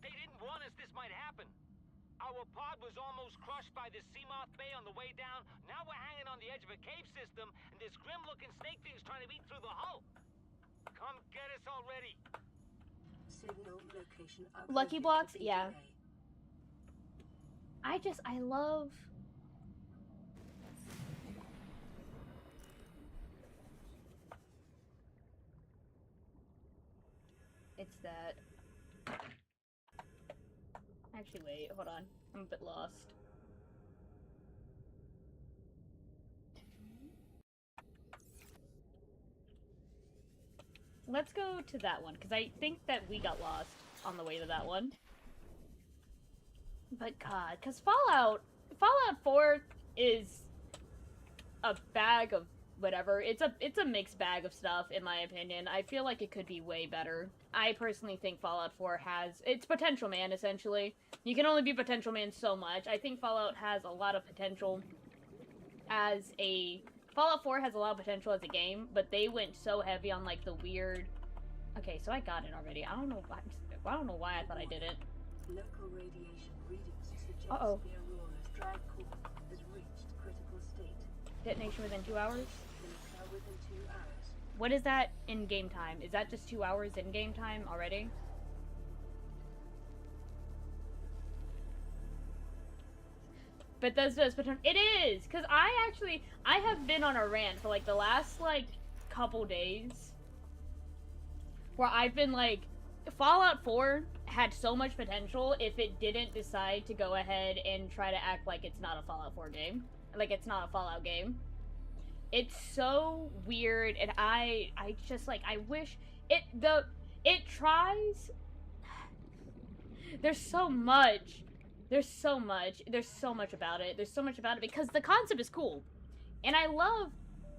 They didn't warn us this might happen. Our pod was almost crushed by the Seamoth Bay on the way down. Now we're hanging on the edge of a cave system, and this grim-looking snake thing's trying to eat through the hull. Come get us already. Signal location uploaded Lucky to Blocks? PDA. Yeah. I love... It's that... Actually, wait, hold on. I'm a bit lost. Let's go to that one, because I think that we got lost on the way to that one. But god, because Fallout 4 is a bag of whatever. It's a mixed bag of stuff, in my opinion. I feel like it could be way better. I personally think Fallout 4 has... It's Potential Man, essentially. You can only be Potential Man so much. I think Fallout has a lot of potential as a... Fallout 4 has a lot of potential as a game, but they went so heavy on, like, the weird... Okay, so I got it already. I don't know why I thought I didn't. Local radiation readings suggest Uh-oh. the Aurora's drag core has reached critical state. Detonation within 2 hours? Will occur within 2 hours. What is that in game time? Is that just 2 hours in game time already? But that's potential. It is! Because I have been on a rant for, like, the last, like, couple days. Where I've been, like, Fallout 4 had so much potential if it didn't decide to go ahead and try to act like it's not a Fallout 4 game. Like, it's not a Fallout game. It's so weird, and I just, like, I wish... It tries... There's so much about it. There's so much about it because the concept is cool. And I love,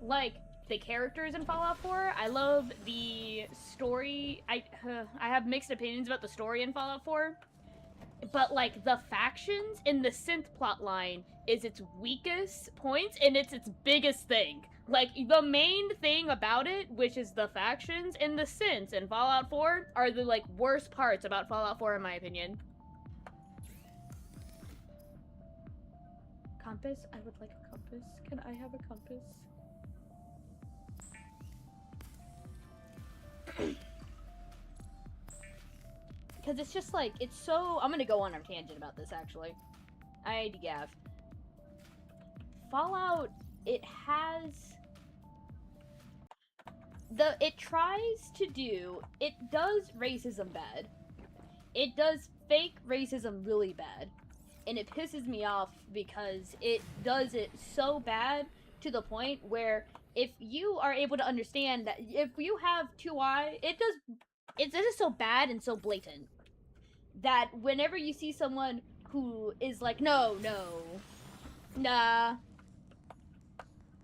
like, the characters in Fallout 4. I love the story. I have mixed opinions about the story in Fallout 4. but like the factions in the synth plotline is its weakest points and it's its biggest thing. Like the main thing about it, which is the factions and the synths in Fallout 4, are the like worst parts about Fallout 4 in my opinion. Compass? I would like a compass. Can I have a compass? Because it's just like, it's so... I'm gonna go on a tangent about this, actually. I gaff. Fallout, it has... It tries to do... It does racism bad. It does fake racism really bad. And it pisses me off because it does it so bad to the point where if you are able to understand that if you have 2i, it's just so bad and so blatant that whenever you see someone who is like, no, nah,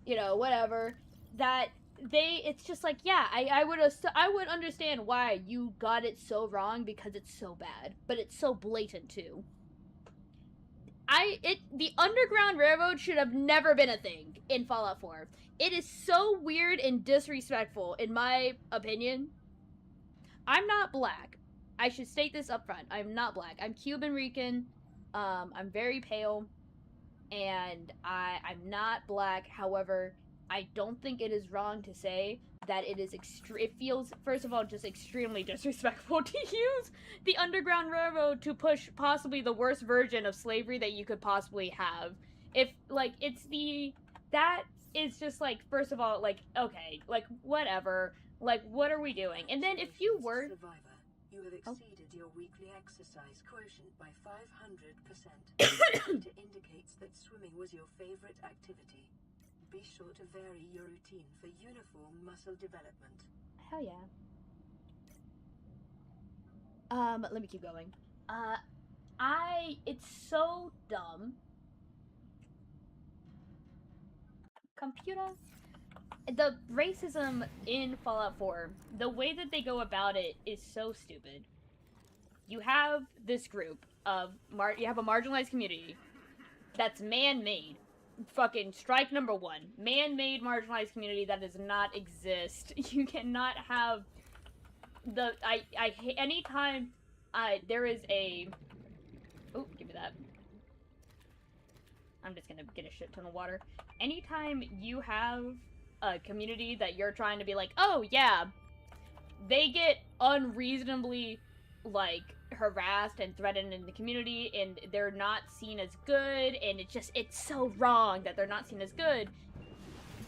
you know, whatever, that it's just like, yeah, I would understand why you got it so wrong because it's so bad, but it's so blatant too. The Underground Railroad should have never been a thing in Fallout 4. It is so weird and disrespectful, in my opinion. I'm not black. I should state this up front. I'm not black. I'm Cuban Rican. I'm very pale. And I'm not black. However, I don't think it is wrong to say that it is it feels, first of all, just extremely disrespectful to use the Underground Railroad to push possibly the worst version of slavery that you could possibly have. If, like, that is just, like, first of all, like, okay, like, whatever. Like, what are we doing? And then if you were... Survivor, you have exceeded your weekly exercise quotient by 500%. Data indicates that swimming was your favorite activity. Be sure to vary your routine for uniform muscle development. Hell yeah. Let me keep going. It's so dumb. Computer? The racism in Fallout 4, the way that they go about it is so stupid. You have this group of, you have a marginalized community that's man-made. Fucking strike number one. Man-made marginalized community that does not exist. You cannot have anytime there is a... Oh, give me that. I'm just gonna get a shit ton of water. Anytime you have a community that you're trying to be like, oh yeah, they get unreasonably, like, harassed and threatened in the community, and they're not seen as good, and it's so wrong that they're not seen as good.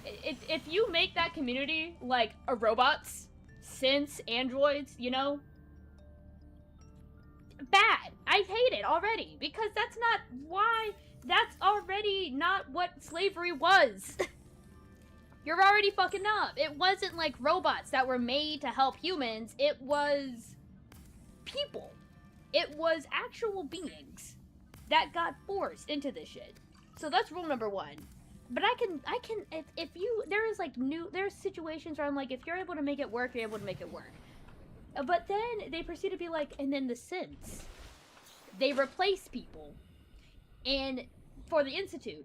If you make that community, like, a robots, synths, androids, you know, bad. I hate it already, because that's already not what slavery was. You're already fucking up. It wasn't like robots that were made to help humans. It was people. It was actual beings that got forced into this shit. So that's rule number one. But there's situations where I'm like, if you're able to make it work, you're able to make it work. But then they proceed to be like, and then the synths. They replace people. And for the Institute.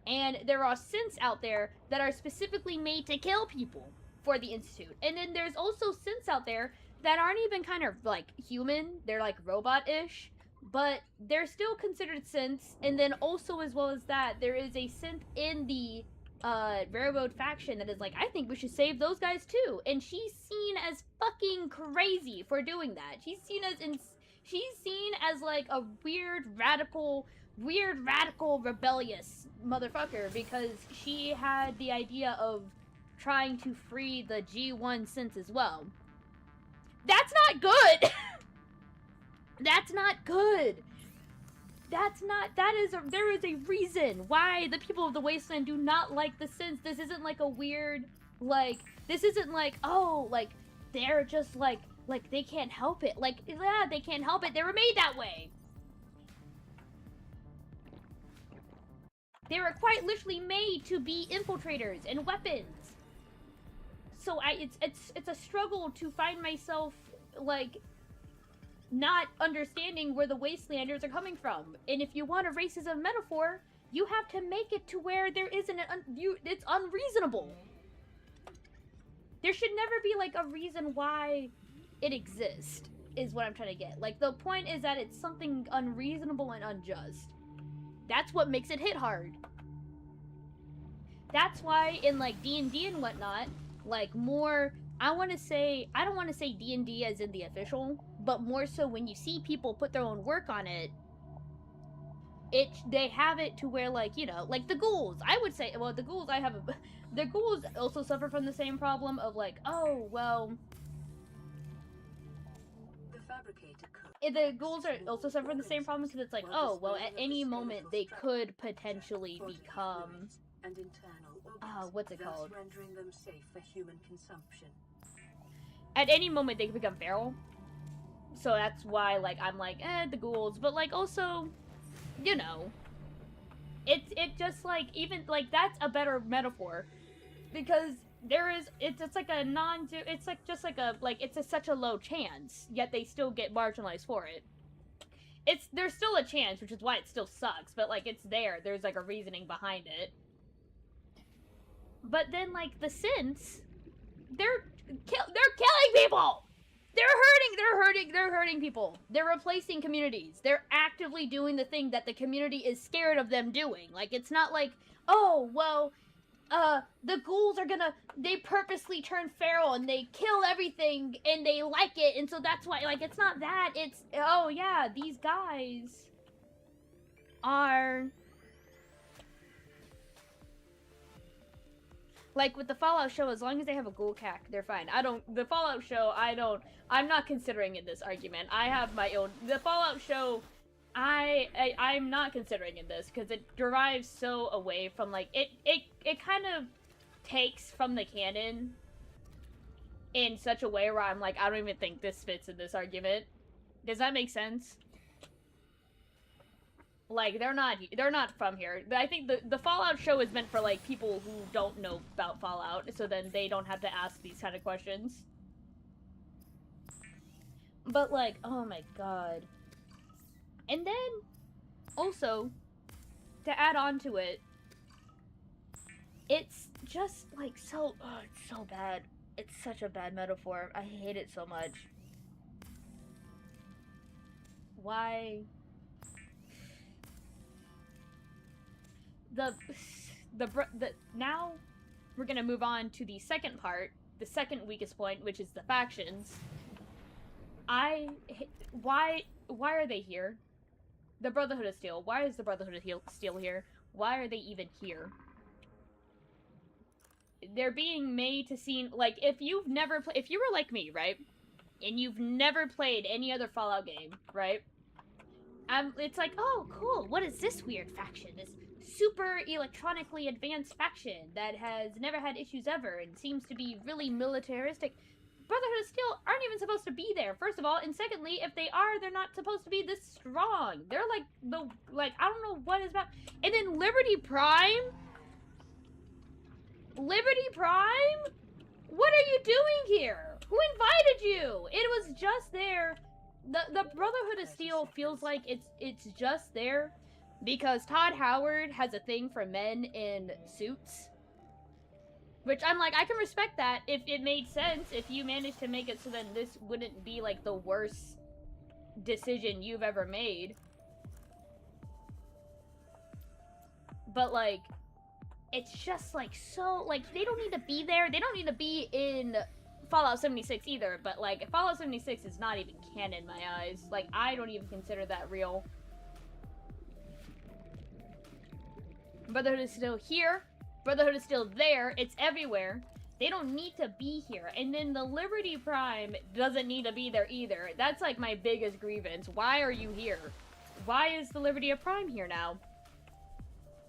And there are synths out there that are specifically made to kill people for the Institute. And then there's also synths out there that aren't even kind of, like, human. They're, like, robot-ish. But they're still considered synths. And then also, as well as that, there is a synth in the Railroad faction that is like, I think we should save those guys too. And she's seen as fucking crazy for doing that. She's seen as like a weird, radical, rebellious motherfucker because she had the idea of trying to free the G1 synths as well. That's not good! That's not good! There is a reason why the people of the Wasteland do not like the synths. This isn't like a weird, like, this isn't like, oh, like, they're just like they can't help it. Like, yeah, they can't help it. They were made that way. They were quite literally made to be infiltrators and weapons. So it's a struggle to find myself, like, not understanding where the wastelanders are coming from. And if you want a racism metaphor, you have to make it to where there isn't it's unreasonable. There should never be, like, a reason why it exists, is what I'm trying to get. Like, the point is that it's something unreasonable and unjust. That's what makes it hit hard. That's why in, like, D&D and whatnot, like, more, I don't want to say D&D as in the official, but more so when you see people put their own work on it, they have it to where, like, you know, like the ghouls. I would say, well, the ghouls the ghouls also suffer from the same problem of, like, oh, well, The fabricator could the ghouls are also suffering from the same problem because it's like, oh, well, at any moment they could potentially become, and internal organs, what's it thus called? rendering them safe for human consumption. At any moment they could become feral. So that's why, like, I'm like, the ghouls, but, like, also, you know, it just, like, even, like, that's a better metaphor, because it's like a it's like, just like a, like, it's such a low chance, yet they still get marginalized for it. There's still a chance, which is why it still sucks, but, like, it's there's, like, a reasoning behind it. But then, like, the synths, they're killing people! They're hurting people. They're replacing communities. They're actively doing the thing that the community is scared of them doing. Like, it's not like, oh, well, the ghouls they purposely turn feral and they kill everything and they like it, and so that's why, like, it's not that. It's, oh, yeah, these guys are... Like, with the Fallout show, as long as they have a ghoul cack, they're fine. The Fallout show, I'm not considering in this argument. I have my own, the Fallout show, I'm not considering in this, because it derives so away from, like, it kind of takes from the canon in such a way where I'm like, I don't even think this fits in this argument. Does that make sense? Like, they're not from here. I think the Fallout show is meant for, like, people who don't know about Fallout, so then they don't have to ask these kind of questions. But, like, oh my god. And then, also, to add on to it, it's just, like, it's so bad. It's such a bad metaphor. I hate it so much. Why... now we're gonna move on to the second part, the second weakest point, which is the factions. Why are they here? The Brotherhood of Steel. Why is the Brotherhood of Steel here? Why are they even here? They're being made to seem like, if you were like me, right? And you've never played any other Fallout game, right? It's like, oh, cool, what is this weird faction? This super electronically advanced faction that has never had issues ever and seems to be really militaristic. Brotherhood of Steel aren't even supposed to be there, first of all, and secondly, if they are, they're not supposed to be this strong. They're like, I don't know what is about. And then Liberty Prime? Liberty Prime? What are you doing here? Who invited you? It was just there. The Brotherhood of Steel feels like it's just there because Todd Howard has a thing for men in suits. Which I'm like, I can respect that if it made sense, if you managed to make it so then this wouldn't be like the worst decision you've ever made. But like, it's just like so, like, they don't need to be there. They don't need to be in Fallout 76 either, but like, Fallout 76 is not even canon in my eyes. Like, I don't even consider that real. Brotherhood is still here. Brotherhood is still there. It's everywhere. They don't need to be here. And then the Liberty Prime doesn't need to be there either. That's like my biggest grievance. Why are you here? Why is the Liberty of Prime here now?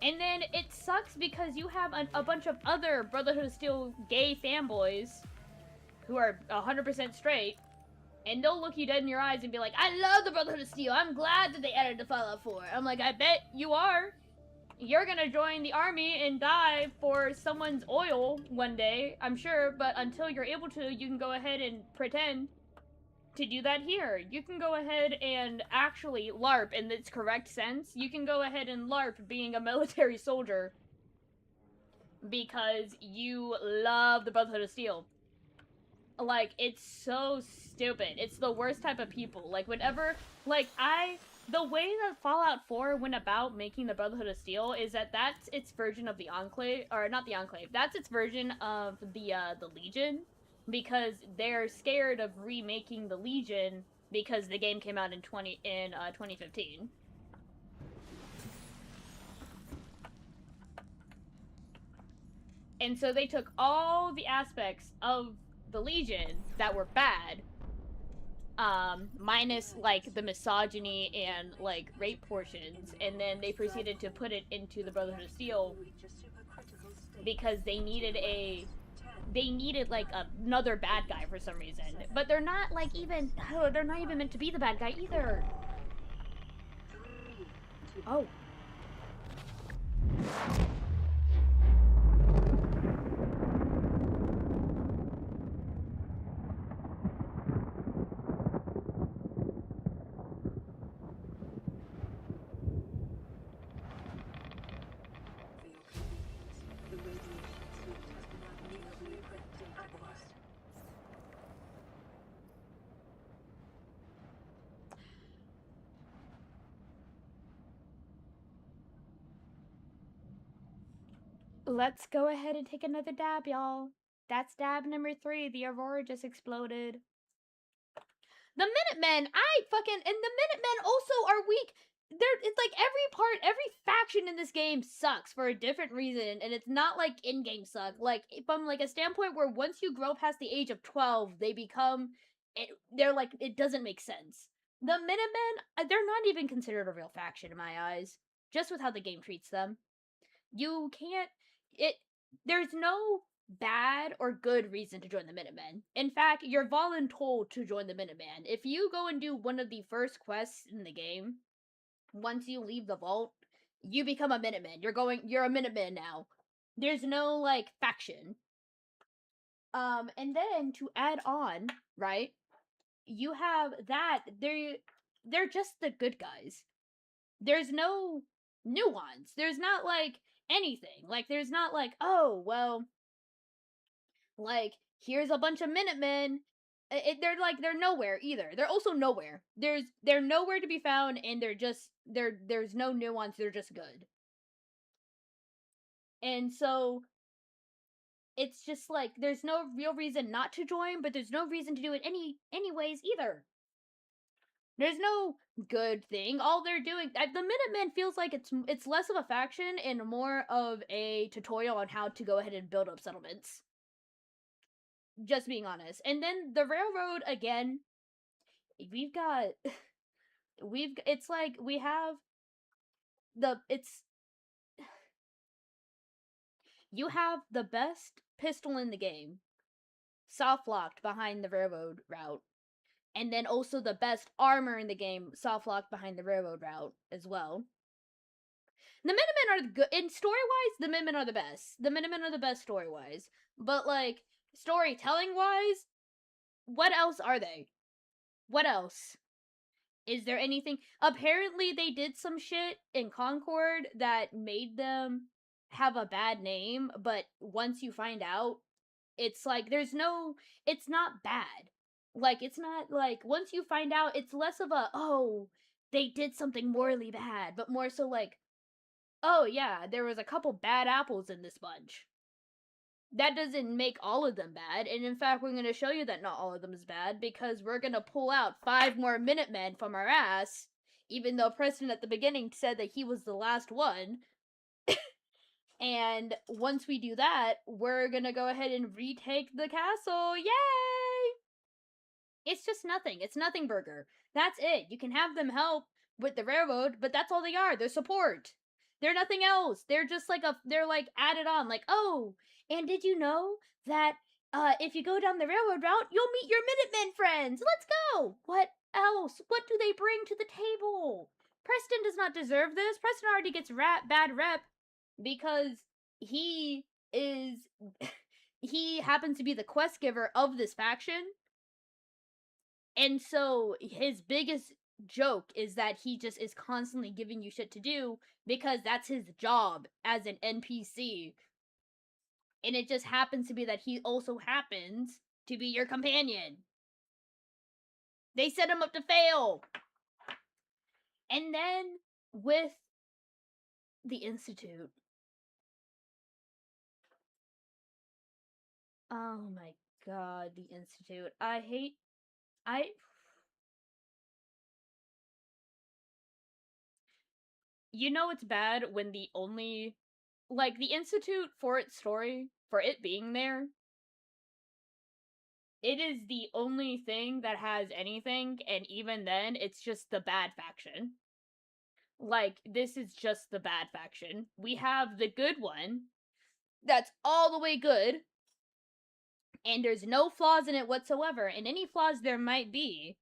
And then it sucks because you have a bunch of other Brotherhood of Steel gay fanboys who are 100% straight, and they'll look you dead in your eyes and be like, I love the Brotherhood of Steel. I'm glad that they added the Fallout 4. I'm like, I bet you are. You're gonna join the army and die for someone's oil one day, I'm sure, but until you're able to, you can go ahead and pretend. to do that here. You can go ahead and actually LARP in its correct sense. You can go ahead and LARP being a military soldier because you love the Brotherhood of Steel. Like, it's so stupid. It's the worst type of people. Like, whenever, like, the way that Fallout 4 went about making the Brotherhood of Steel is that that's its version of the Enclave, or not the Enclave, that's its version of the Legion, because they're scared of remaking the Legion because the game came out in 2015. And so they took all the aspects of the Legion that were bad, minus, like, the misogyny and, like, rape portions, and then they proceeded to put it into the Brotherhood of Steel because they needed like another bad guy for some reason. But they're not like even they're not even meant to be the bad guy either. Oh. Let's go ahead and take another dab, y'all. That's dab number 3. The Aurora just exploded. The Minutemen, and the Minutemen also are weak. It's like every faction in this game sucks for a different reason, and it's not like in-game suck. Like, from like a standpoint where once you grow past the age of 12, they're like, it doesn't make sense. The Minutemen, they're not even considered a real faction in my eyes, just with how the game treats them. You can't, there's no bad or good reason to join the Minutemen. In fact, you're voluntold to join the Minutemen. If you go and do one of the first quests in the game, once you leave the vault, you become a Minuteman. You're a Minuteman now. There's no, like, faction. And then to add on, right, you have that, they're just the good guys. There's no nuance. There's not, like, anything. Like, there's not like, oh, well, like, here's a bunch of Minutemen. They're nowhere either. They're also nowhere. They're nowhere to be found, and there's no nuance. They're just good. And so it's just like there's no real reason not to join, but there's no reason to do it anyways either. There's no good thing. All they're doing, the Minutemen feels like it's less of a faction and more of a tutorial on how to go ahead and build up settlements. Just being honest. And then the railroad, again, it's like we have you have the best pistol in the game, soft locked behind the railroad route, and then also the best armor in the game, soft locked behind the railroad route as well. The Minutemen are good in story-wise. The Minutemen are the best. The Minutemen are the best story-wise, but like storytelling-wise, what else are they? What else? Is there anything? Apparently, they did some shit in Concord that made them have a bad name, but once you find out, it's like it's not bad. Like, it's not like, once you find out, it's less of a, oh, they did something morally bad, but more so like, oh yeah, there was a couple bad apples in this bunch. That doesn't make all of them bad, and in fact, we're going to show you that not all of them is bad, because we're going to pull out 5 more Minutemen from our ass, even though Preston at the beginning said that he was the last one. And once we do that, we're going to go ahead and retake the castle. Yay! It's just nothing. It's nothing burger. That's it. You can have them help with the railroad, but that's all they are. They're support. They're nothing else. They're just like they're like added on, like, oh, and did you know that if you go down the railroad route, you'll meet your Minutemen friends. Let's go. What else? What do they bring to the table? Preston does not deserve this. Preston already gets bad rep because he happens to be the quest giver of this faction. And so his biggest joke is that he just is constantly giving you shit to do because that's his job as an NPC. And it just happens to be that he also happens to be your companion. They set him up to fail. And then with the Institute. Oh my god, the Institute. You know it's bad when the only, like, the Institute, for its story, for it being there, it is the only thing that has anything, and even then, it's just the bad faction. Like, this is just the bad faction. We have the good one, that's all the way good, and there's no flaws in it whatsoever, and any flaws there might be,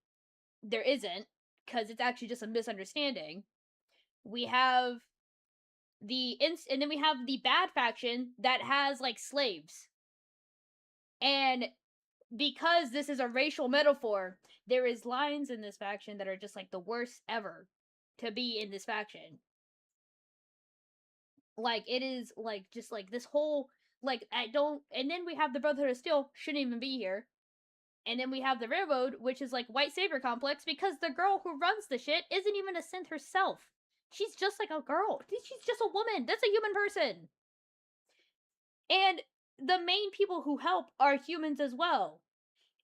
there isn't, because it's actually just a misunderstanding. We have and then we have the bad faction that has, like, slaves. And because this is a racial metaphor, there is lines in this faction that are just, like, the worst ever to be in this faction. Like, it is, like, just, like, this whole, like, I don't, and then we have the Brotherhood of Steel, shouldn't even be here. And then we have the Railroad, which is, like, white savior complex, because the girl who runs the shit isn't even a synth herself. She's just like a girl. She's just a woman. That's a human person. And the main people who help are humans as well.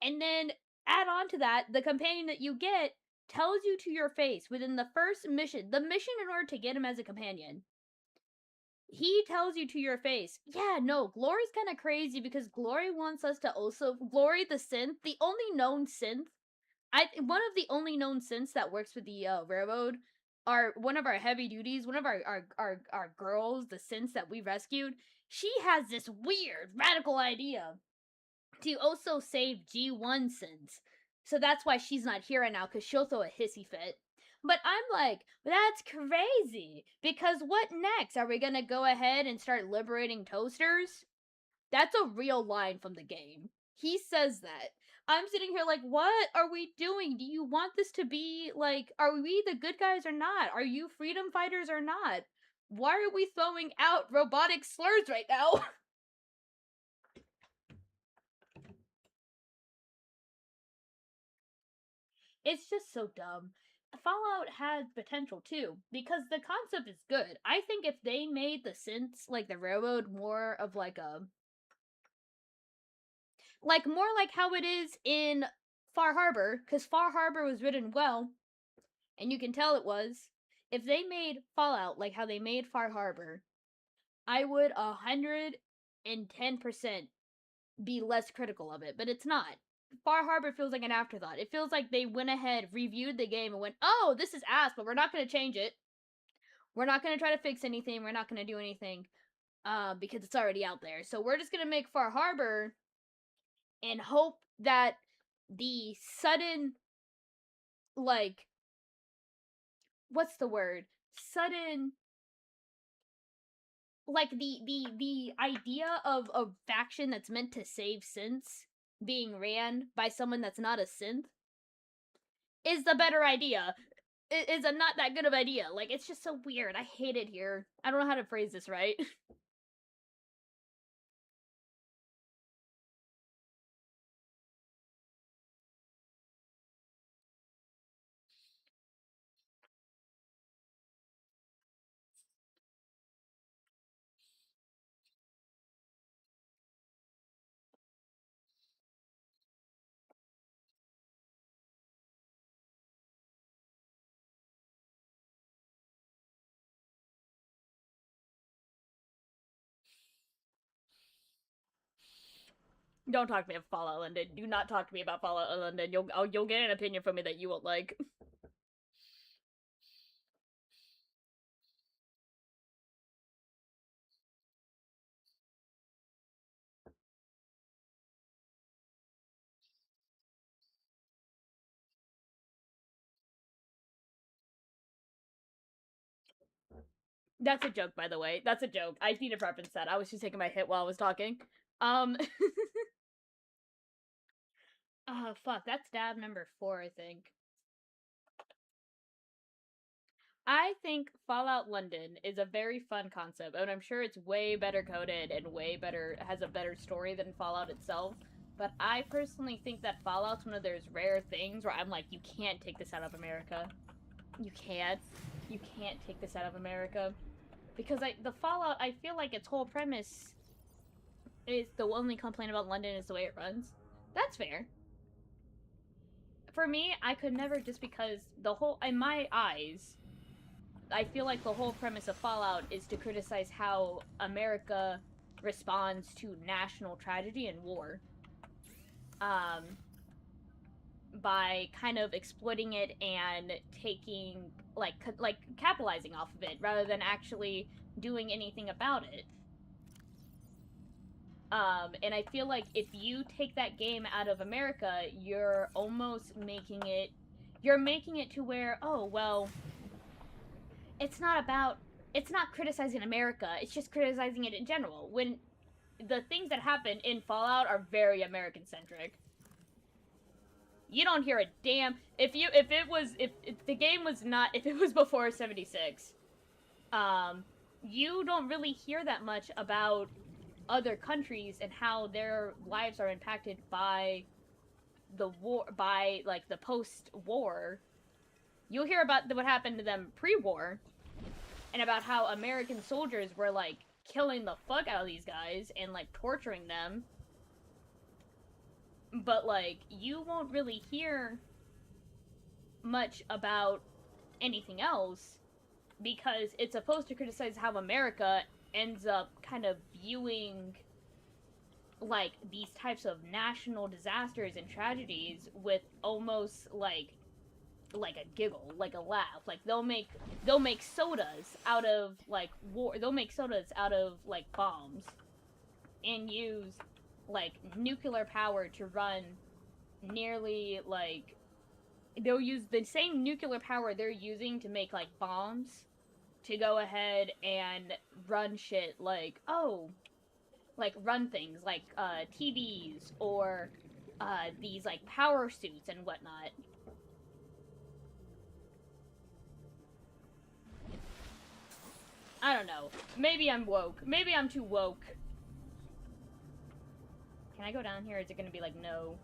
And then add on to that, the companion that you get tells you to your face within the first mission, the mission in order to get him as a companion. He tells you to your face, yeah, no, Glory's kind of crazy because Glory wants us to also, Glory the synth, the only known synth, one of the only known synths that works with the railroad, are one of our heavy duties, one of our girls, the synths that we rescued. She has this weird radical idea to also save G1 synths. So that's why she's not here right now, because she'll throw a hissy fit. But I'm like, that's crazy. Because what next? Are we gonna go ahead and start liberating toasters? That's a real line from the game. He says that. I'm sitting here like, what are we doing? Do you want this to be, like, are we the good guys or not? Are you freedom fighters or not? Why are we throwing out robotic slurs right now? It's just so dumb. Fallout has potential too, because the concept is good. I think if they made the synths, like the railroad, more of like a, like, more like how it is in Far Harbor, because Far Harbor was written well, and you can tell it was. If they made Fallout like how they made Far Harbor, I would 110% be less critical of it, but it's not. Far Harbor feels like an afterthought. It feels like they went ahead, reviewed the game, and went, oh, this is ass, but we're not going to change it. We're not going to try to fix anything. We're not going to do anything because it's already out there. So we're just going to make Far Harbor and hope that the sudden, like, what's the word? Sudden, like, the idea of a faction that's meant to save synths being ran by someone that's not a synth is the better idea. It is a not that good of idea. Like, it's just so weird. I hate it here. I don't know how to phrase this right. Don't talk to me about Fallout London. Do not talk to me about Fallout London. You'll get an opinion from me that you won't like. That's a joke, by the way. That's a joke. I need to preference that. I was just taking my hit while I was talking. Um, Oh, fuck. That's dab number 4, I think. I think Fallout London is a very fun concept, and I'm sure it's way better coded and way better, has a better story than Fallout itself. But I personally think that Fallout's one of those rare things where I'm like, you can't take this out of America. You can't. You can't take this out of America. Because the Fallout, I feel like its whole premise is the only complaint about London is the way it runs. That's fair. For me, I could never, just because the whole, in my eyes, I feel like the whole premise of Fallout is to criticize how America responds to national tragedy and war. By kind of exploiting it and taking, like capitalizing off of it, rather than actually doing anything about it. And I feel like if you take that game out of America, you're almost making it, to where, oh, well, it's not criticizing America, it's just criticizing it in general, when the things that happen in Fallout are very American-centric. You don't hear a damn, if the game was not, if it was before 76, you don't really hear that much about other countries and how their lives are impacted by the war, by, like, the post-war. You'll hear about what happened to them pre-war, and about how American soldiers were, like, killing the fuck out of these guys and, like, torturing them. But, like, you won't really hear much about anything else, because it's supposed to criticize how America ends up kind of viewing, like, these types of national disasters and tragedies with almost like a giggle, like a laugh. Like, they'll make sodas out of, like, war, they'll make sodas out of, like, bombs, and use, like, nuclear power to run nearly, like, they'll use the same nuclear power they're using to make, like, bombs, to go ahead and run shit like, oh, like, run things like TVs or these, like, power suits and whatnot. I don't know. Maybe I'm woke. Maybe I'm too woke. Can I go down here? Or is it gonna be like, no?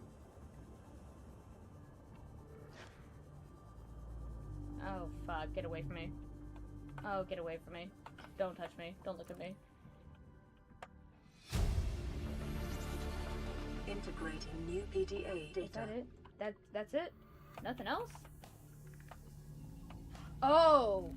Oh, fuck. Get away from me. Oh, get away from me. Don't touch me. Don't look at me. Integrating new PDA data. Is that it? That's it? Nothing else? Oh!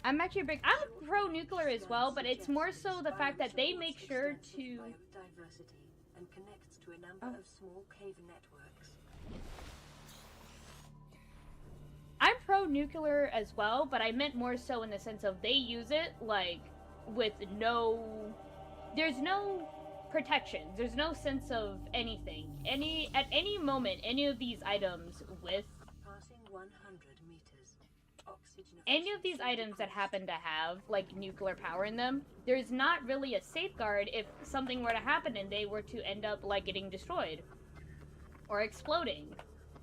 I'm actually I'm pro-nuclear as well, but it's more so the fact that they make sure to... biodiversity and connects to a number of small cave networks. I'm pro-nuclear as well, but I meant more so in the sense of they use it, like, with no... There's no protections. There's no sense of anything. At any moment, any of these items with... Passing 100 meters. Oxygen Any of these items that happen to have, like, nuclear power in them, there's not really a safeguard if something were to happen and they were to end up, like, getting destroyed. Or exploding.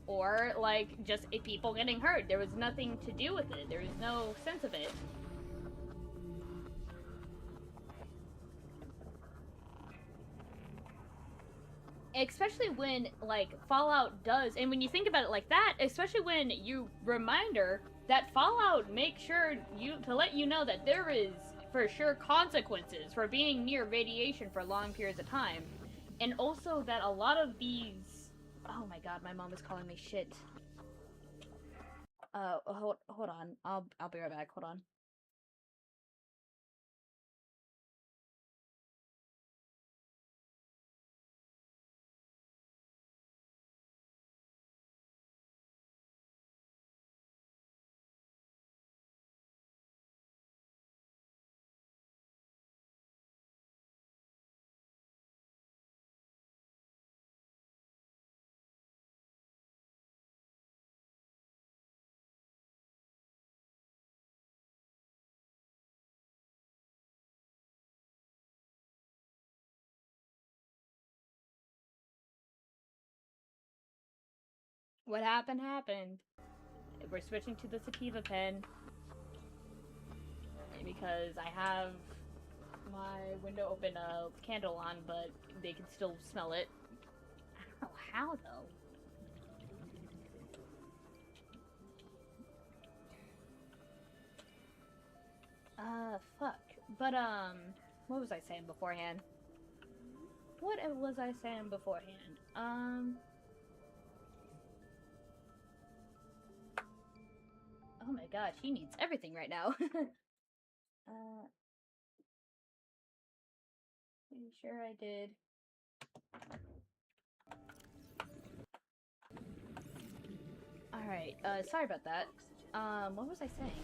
Or, like, just people getting hurt. There was nothing to do with it. There was no sense of it. Especially when, like, Fallout does, and when you think about it like that, especially when you reminder that Fallout makes sure to let you know that there is, for sure, consequences for being near radiation for long periods of time. And also that a lot of these... Oh my god, my mom is calling me shit. Hold on. I'll be right back. Hold on. What happened, happened. We're switching to the sativa pen. Because I have my window open, a candle on, but they can still smell it. I don't know how, though. Fuck. But, what was I saying beforehand? What was I saying beforehand? Oh my god, she needs everything right now. Pretty sure I did. Alright, sorry about that. What was I saying?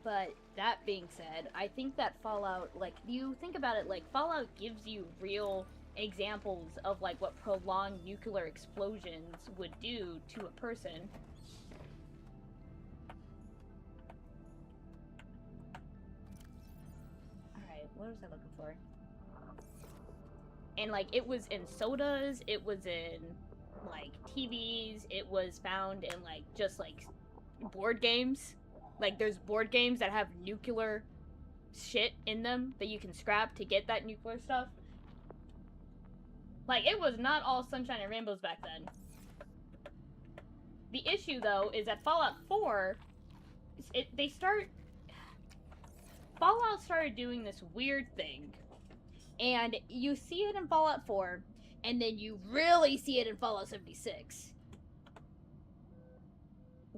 But that being said, I think that Fallout, like, you think about it, like, Fallout gives you real examples of, like, what prolonged nuclear explosions would do to a person. Alright, what was I looking for? And, like, it was in sodas, it was in, like, TVs, it was found in, like, just, like, board games. Like, there's board games that have nuclear shit in them that you can scrap to get that nuclear stuff. Like, it was not all sunshine and rainbows back then. The issue, though, is that Fallout 4, Fallout started doing this weird thing. And you see it in Fallout 4, and then you really see it in Fallout 76.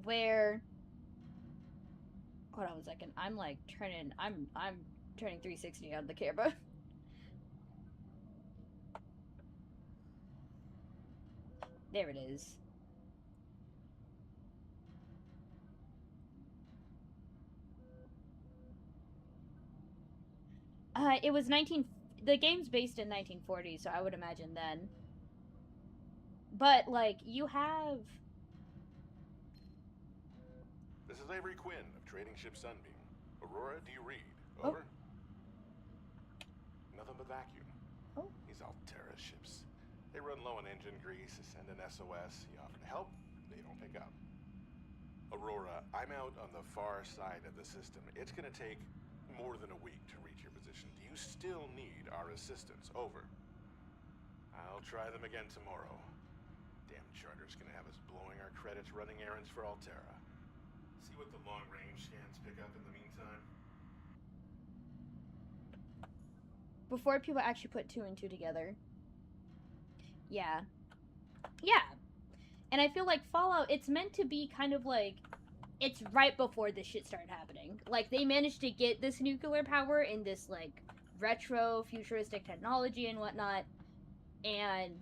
Where... Hold on a second. I'm like turning... I'm turning 360 on the camera. There it is. It was the game's based in 1940, so I would imagine then. But, like, you have... This is Avery Quinn of Trading Ship Sunbeam. Aurora, do you read? Over? Oh. Nothing but vacuum. Oh. These Altera ships. They run low on engine grease, send an SOS, you offer to help, they don't pick up. Aurora, I'm out on the far side of the system. It's gonna take more than a week to reach your position. Do you still need our assistance? Over. I'll try them again tomorrow. Damn charter's gonna have us blowing our credits running errands for Altera. See what the long-range scans pick up in the meantime. Before people actually put 2 and 2 together. Yeah. Yeah. And I feel like Fallout, it's meant to be kind of like... It's right before this shit started happening. Like, they managed to get this nuclear power in this, like, retro, futuristic technology and whatnot. And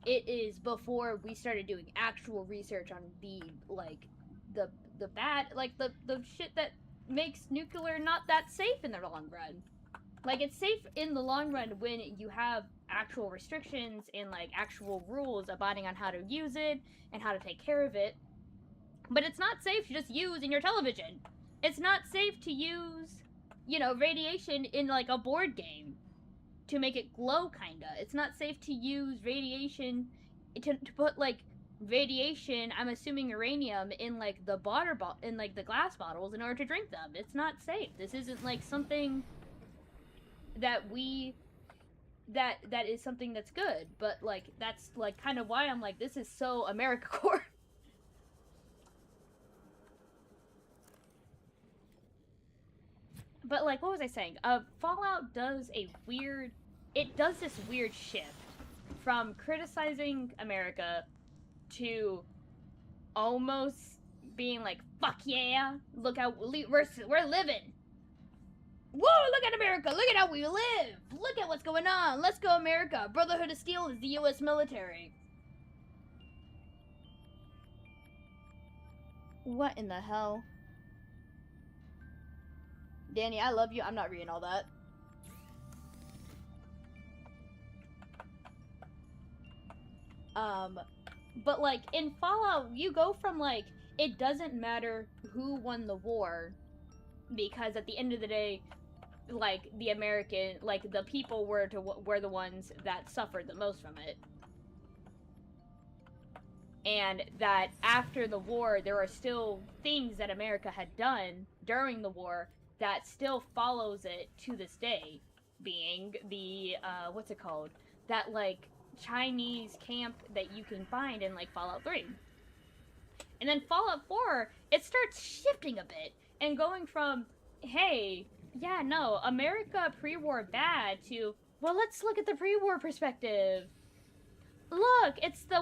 it is before we started doing actual research on the, like, the bad... Like, the shit that makes nuclear not that safe in the long run. Like, it's safe in the long run when you have actual restrictions and, like, actual rules abiding on how to use it and how to take care of it. But it's not safe to just use in your television. It's not safe to use, you know, radiation in, like, a board game to make it glow, kinda. It's not safe to use radiation to put, like, radiation, I'm assuming uranium, in, like, the in, like, the glass bottles in order to drink them. It's not safe. This isn't, like, something that that is something that's good, but, like, that's, like, kind of why I'm like, this is so AmeriCorps. But, like, what was I saying? Fallout does this weird shift from criticizing America to almost being like, fuck yeah, look how we're living. Whoa, look at America, look at how we live, look at what's going on, let's go America, Brotherhood of Steel is the US military. What in the hell? Danny, I love you, I'm not reading all that. But, like, in Fallout, you go from, like, it doesn't matter who won the war, because at the end of the day, like the American, like the people were the ones that suffered the most from it. And that after the war, there are still things that America had done during the war that still follows it to this day, being the, what's it called? That, like, Chinese camp that you can find in, like, Fallout 3. And then Fallout 4, it starts shifting a bit, and going from, hey, yeah, no, America pre-war bad, to, well, let's look at the pre-war perspective. Look, it's the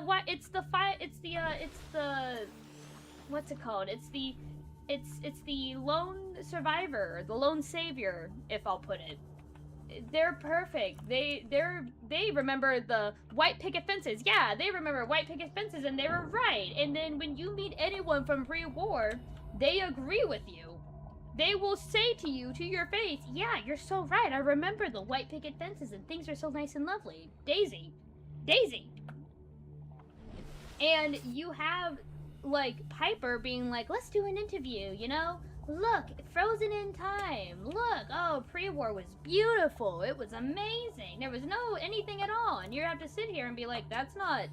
what's it called? It's the lone survivor, the lone savior, if I'll put it. They're perfect. They remember the white picket fences. Yeah, they remember white picket fences, and they were right. And then when you meet anyone from pre-war, they agree with you. They will say to you, to your face, yeah, you're so right. I remember the white picket fences, and things are so nice and lovely. Daisy. And you have, like, Piper being like, let's do an interview, you know? Look, frozen in time. Look, oh, pre-war was beautiful. It was amazing. There was no anything at all. And you have to sit here and be like, that's not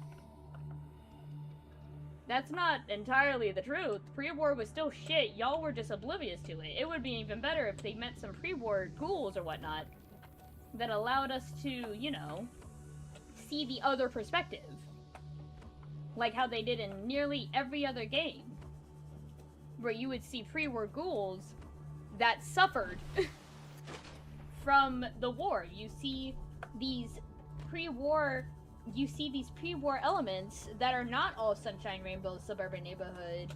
entirely the truth. Pre-war was still shit. Y'all were just oblivious to it. It would be even better if they met some pre-war ghouls or whatnot that allowed us to, you know, see the other perspective. Like how they did in nearly every other game. Where you would see pre-war ghouls that suffered from the war. You see these pre-war elements that are not all sunshine, rainbow, suburban neighborhood.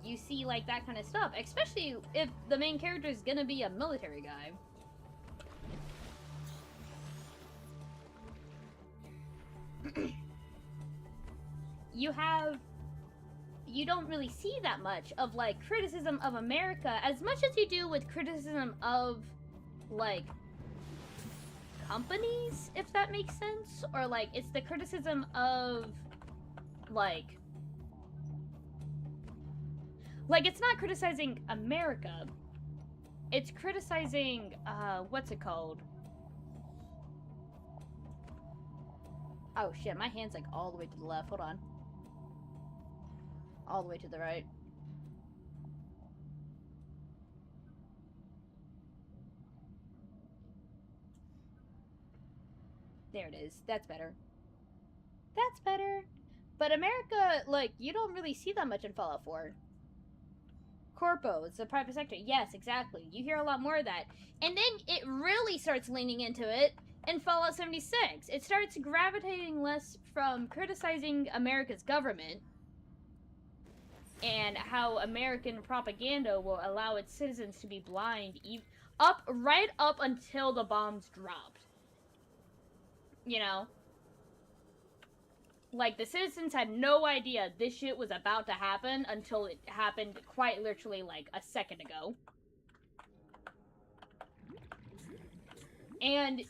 You see, like, that kind of stuff. Especially if the main character is gonna be a military guy. You don't really see that much of, like, criticism of America as much as you do with criticism of, like, companies, if that makes sense. Or, like, it's the criticism of, like, it's not criticizing America. It's criticizing, what's it called? Oh shit, my hand's, like, all the way to the left. Hold on. All the way to the right. There it is. That's better. That's better. But America, like, you don't really see that much in Fallout 4. Corpos, the private sector. Yes, exactly. You hear a lot more of that. And then it really starts leaning into it in Fallout 76. It starts gravitating less from criticizing America's government and how American propaganda will allow its citizens to be blind right up until the bombs dropped. You know? Like, the citizens had no idea this shit was about to happen until it happened quite literally, like, a second ago. And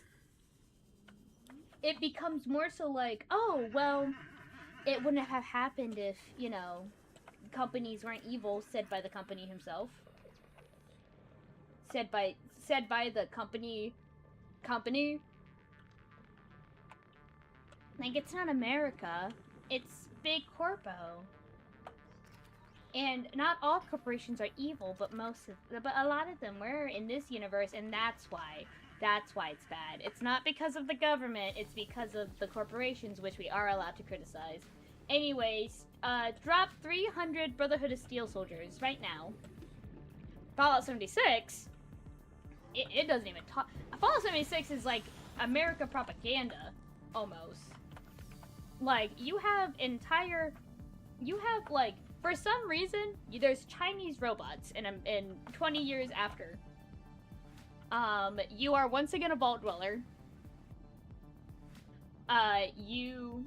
it becomes more so like, oh, well, it wouldn't have happened if, you know, companies weren't evil, said by the company himself. Said by the company. Like, it's not America. It's big corpo. And not all corporations are evil, but a lot of them were in this universe, and that's why it's bad. It's not because of the government, it's because of the corporations, which we are allowed to criticize. Anyways, drop 300 Brotherhood of Steel soldiers right now. Fallout 76, it doesn't even talk. Fallout 76 is like America propaganda, almost. Like, you have, like, for some reason, there's Chinese robots in 20 years after. You are once again a vault dweller. You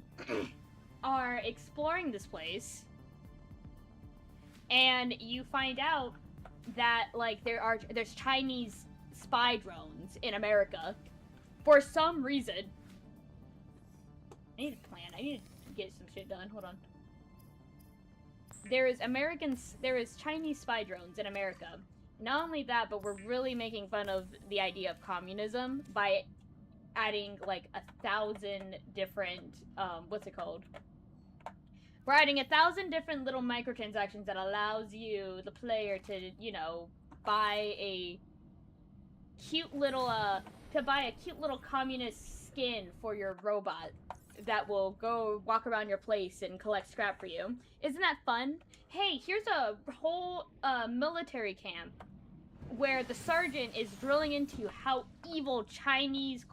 are exploring this place, and you find out that, like, there's Chinese spy drones in America for some reason. I need a plan. I need to get some shit done. Hold on. There is Chinese spy drones in America, Not only that, but we're really making fun of the idea of communism by adding like 1,000 different what's it called? We're adding 1,000 different little microtransactions that allows you, the player, to, you know, buy a cute little communist skin for your robot that will go walk around your place and collect scrap for you. Isn't that fun? Hey, here's a whole military camp where the sergeant is drilling into how evil the Chinese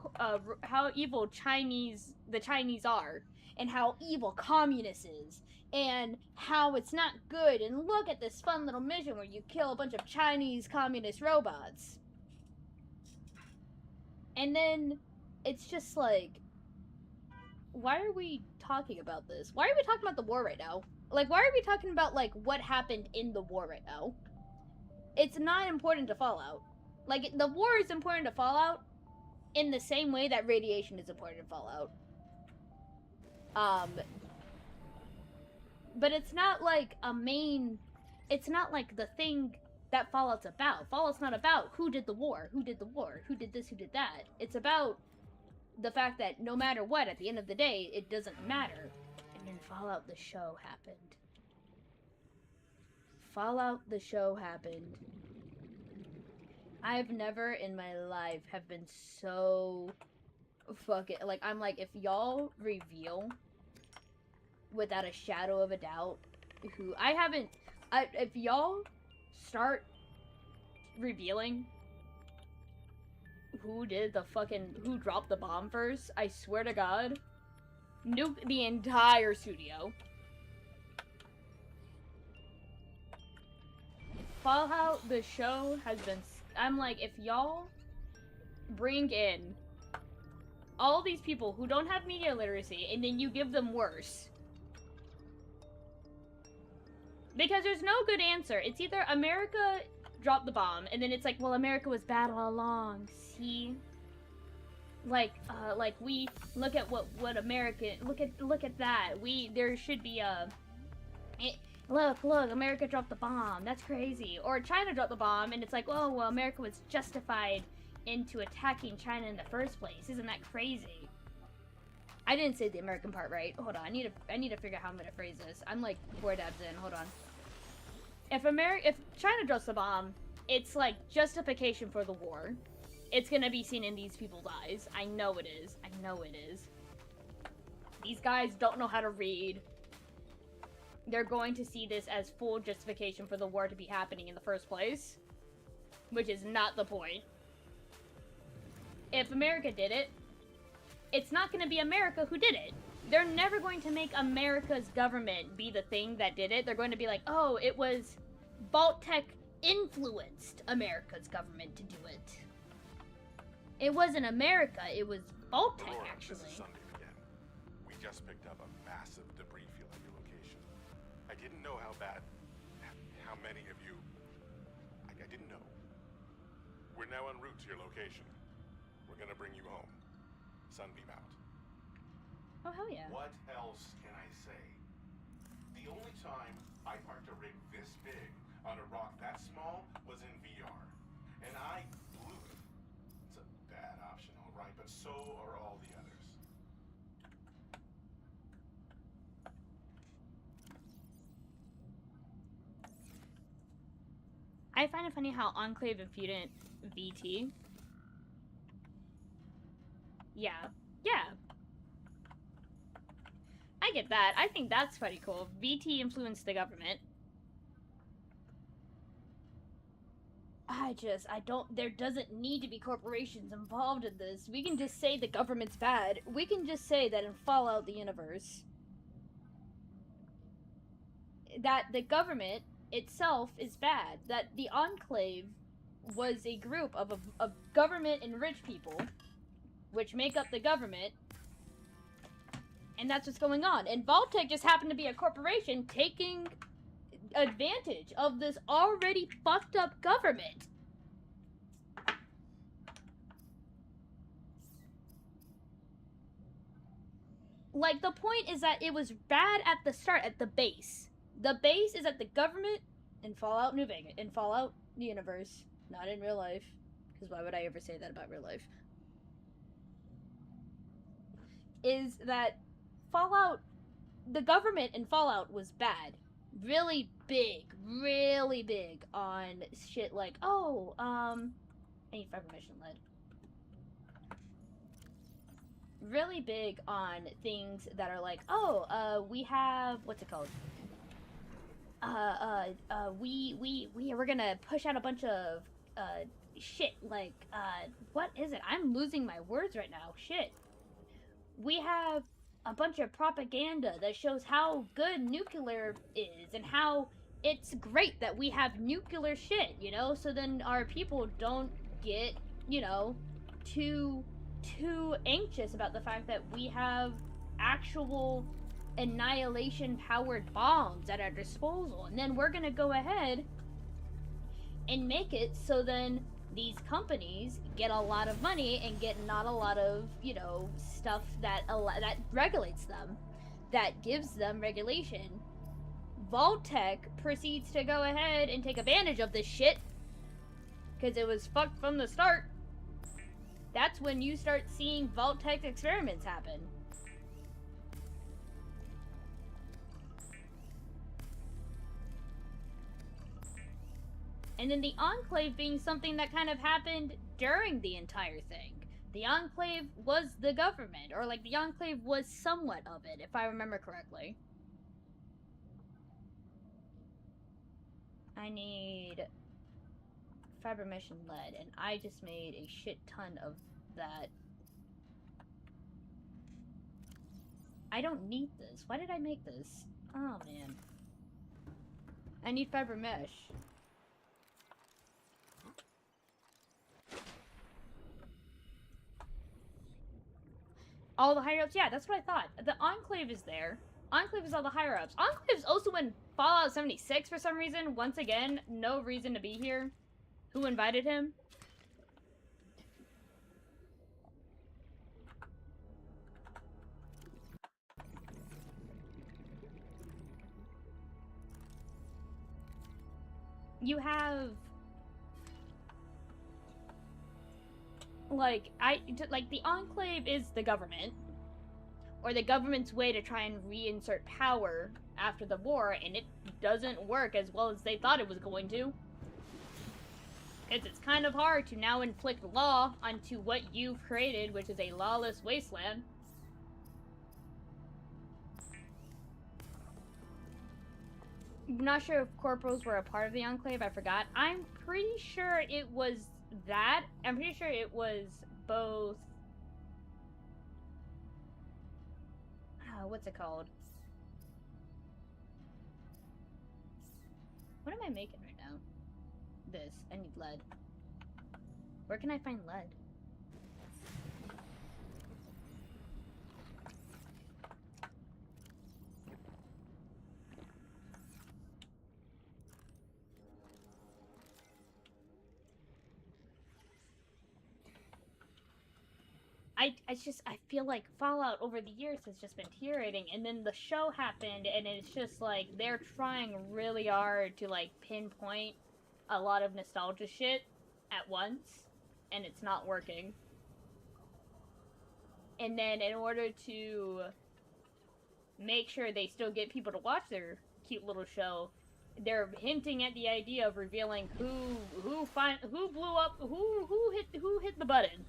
are, and how evil communist is, and how it's not good. And look at this fun little mission where you kill a bunch of Chinese communist robots. And then it's just like, why are we talking about this? Why are we talking about the war right now? Like, why are we talking about, like, what happened in the war right now? It's not important to Fallout. Like, the war is important to Fallout in the same way that radiation is important to Fallout. But it's not like a main... It's not like the thing that Fallout's about. Fallout's not about who did the war, who did this, who did that. It's about the fact that no matter what, at the end of the day, it doesn't matter. And then Fallout the show happened. Fallout the show happened. I've never in my life have been so fucking... Like, I'm like, if y'all reveal without a shadow of a doubt who... if y'all start revealing who dropped the bomb first, I swear to God, nuke the entire studio. Fallout, the show, has been... I'm like, if y'all bring in all these people who don't have media literacy, and then you give them worse. Because there's no good answer. It's either America dropped the bomb, and then it's like, well, America was bad all along. See? Like we look at what America, look at that. There should be a... Look, America dropped the bomb. That's crazy. Or China dropped the bomb, and it's like, oh, well, America was justified into attacking China in the first place. Isn't that crazy? I didn't say the American part right. Hold on, I need to figure out how I'm gonna phrase this. I'm like 4 dabs in. Hold on. If China drops the bomb, it's like justification for the war. It's gonna be seen in these people's eyes. I know it is. I know it is. These guys don't know how to read. They're going to see this as full justification for the war to be happening in the first place. Which is not the point. If America did it, it's not going to be America who did it. They're never going to make America's government be the thing that did it. They're going to be like, oh, it was Vault-Tec influenced America's government to do it. It wasn't America, it was Vault-Tec, actually. This is Sunday again. We just picked up a massive debris field at your location. I didn't know how many of you... I didn't know. We're now en route to your location. We're gonna bring you home. Sunbeam out. Oh, hell yeah. What else can I say? The only time I parked a rig this big on a rock that small was in VR. And I blew it. It's a bad option, alright, but so are all the others. I find it funny how Enclave impudent VT. Yeah. I get that. I think that's pretty cool. VT influenced the government. There doesn't need to be corporations involved in this. We can just say the government's bad. We can just say that in Fallout the universe, that the government itself is bad. That the Enclave was a group of government and rich people, which make up the government, and that's what's going on. And Vault-Tec just happened to be a corporation taking advantage of this already fucked up government. Like, the point is that it was bad at the start, at the base. The base is that the government in Fallout New Vegas, in Fallout universe, not in real life, because why would I ever say that about real life, is that Fallout, the government in Fallout was bad. Really big on shit like, oh, I need fiber mesh and lead. Really big on things that are like, oh, we have, what's it called? We're gonna push out a bunch of, shit, like, what is it? I'm losing my words right now. Shit. We have a bunch of propaganda that shows how good nuclear is and how it's great that we have nuclear shit, you know? So then our people don't get, you know, too anxious about the fact that we have actual annihilation powered bombs at our disposal. And then we're going to go ahead and make it so then these companies get a lot of money and get not a lot of, you know, stuff that that regulates them, that gives them regulation. Vault-Tec proceeds to go ahead and take advantage of this shit because it was fucked from the start. That's when you start seeing Vault-Tec experiments happen. And then the Enclave being something that kind of happened during the entire thing. The Enclave was the government, or like the Enclave was somewhat of it, if I remember correctly. I need fiber mesh and lead, and I just made a shit ton of that. I don't need this. Why did I make this? Oh man. I need fiber mesh. All the higher ups? Yeah, that's what I thought. The Enclave is there. Enclave is all the higher ups. Enclave is also in Fallout 76 for some reason. Once again, no reason to be here. Who invited him? You have... like the Enclave is the government, or the government's way to try and reinsert power after the war, and it doesn't work as well as they thought it was going to. Because it's kind of hard to now inflict law onto what you've created, which is a lawless wasteland. I'm not sure if corporals were a part of the Enclave, I forgot. I'm pretty sure it was that. I'm pretty sure it was both... what's it called? What am I making right now? This. I need lead. Where can I find lead? I feel like Fallout over the years has just been deteriorating, and then the show happened, and it's just like they're trying really hard to like pinpoint a lot of nostalgia shit at once, and it's not working. And then in order to make sure they still get people to watch their cute little show, they're hinting at the idea of revealing who hit the button.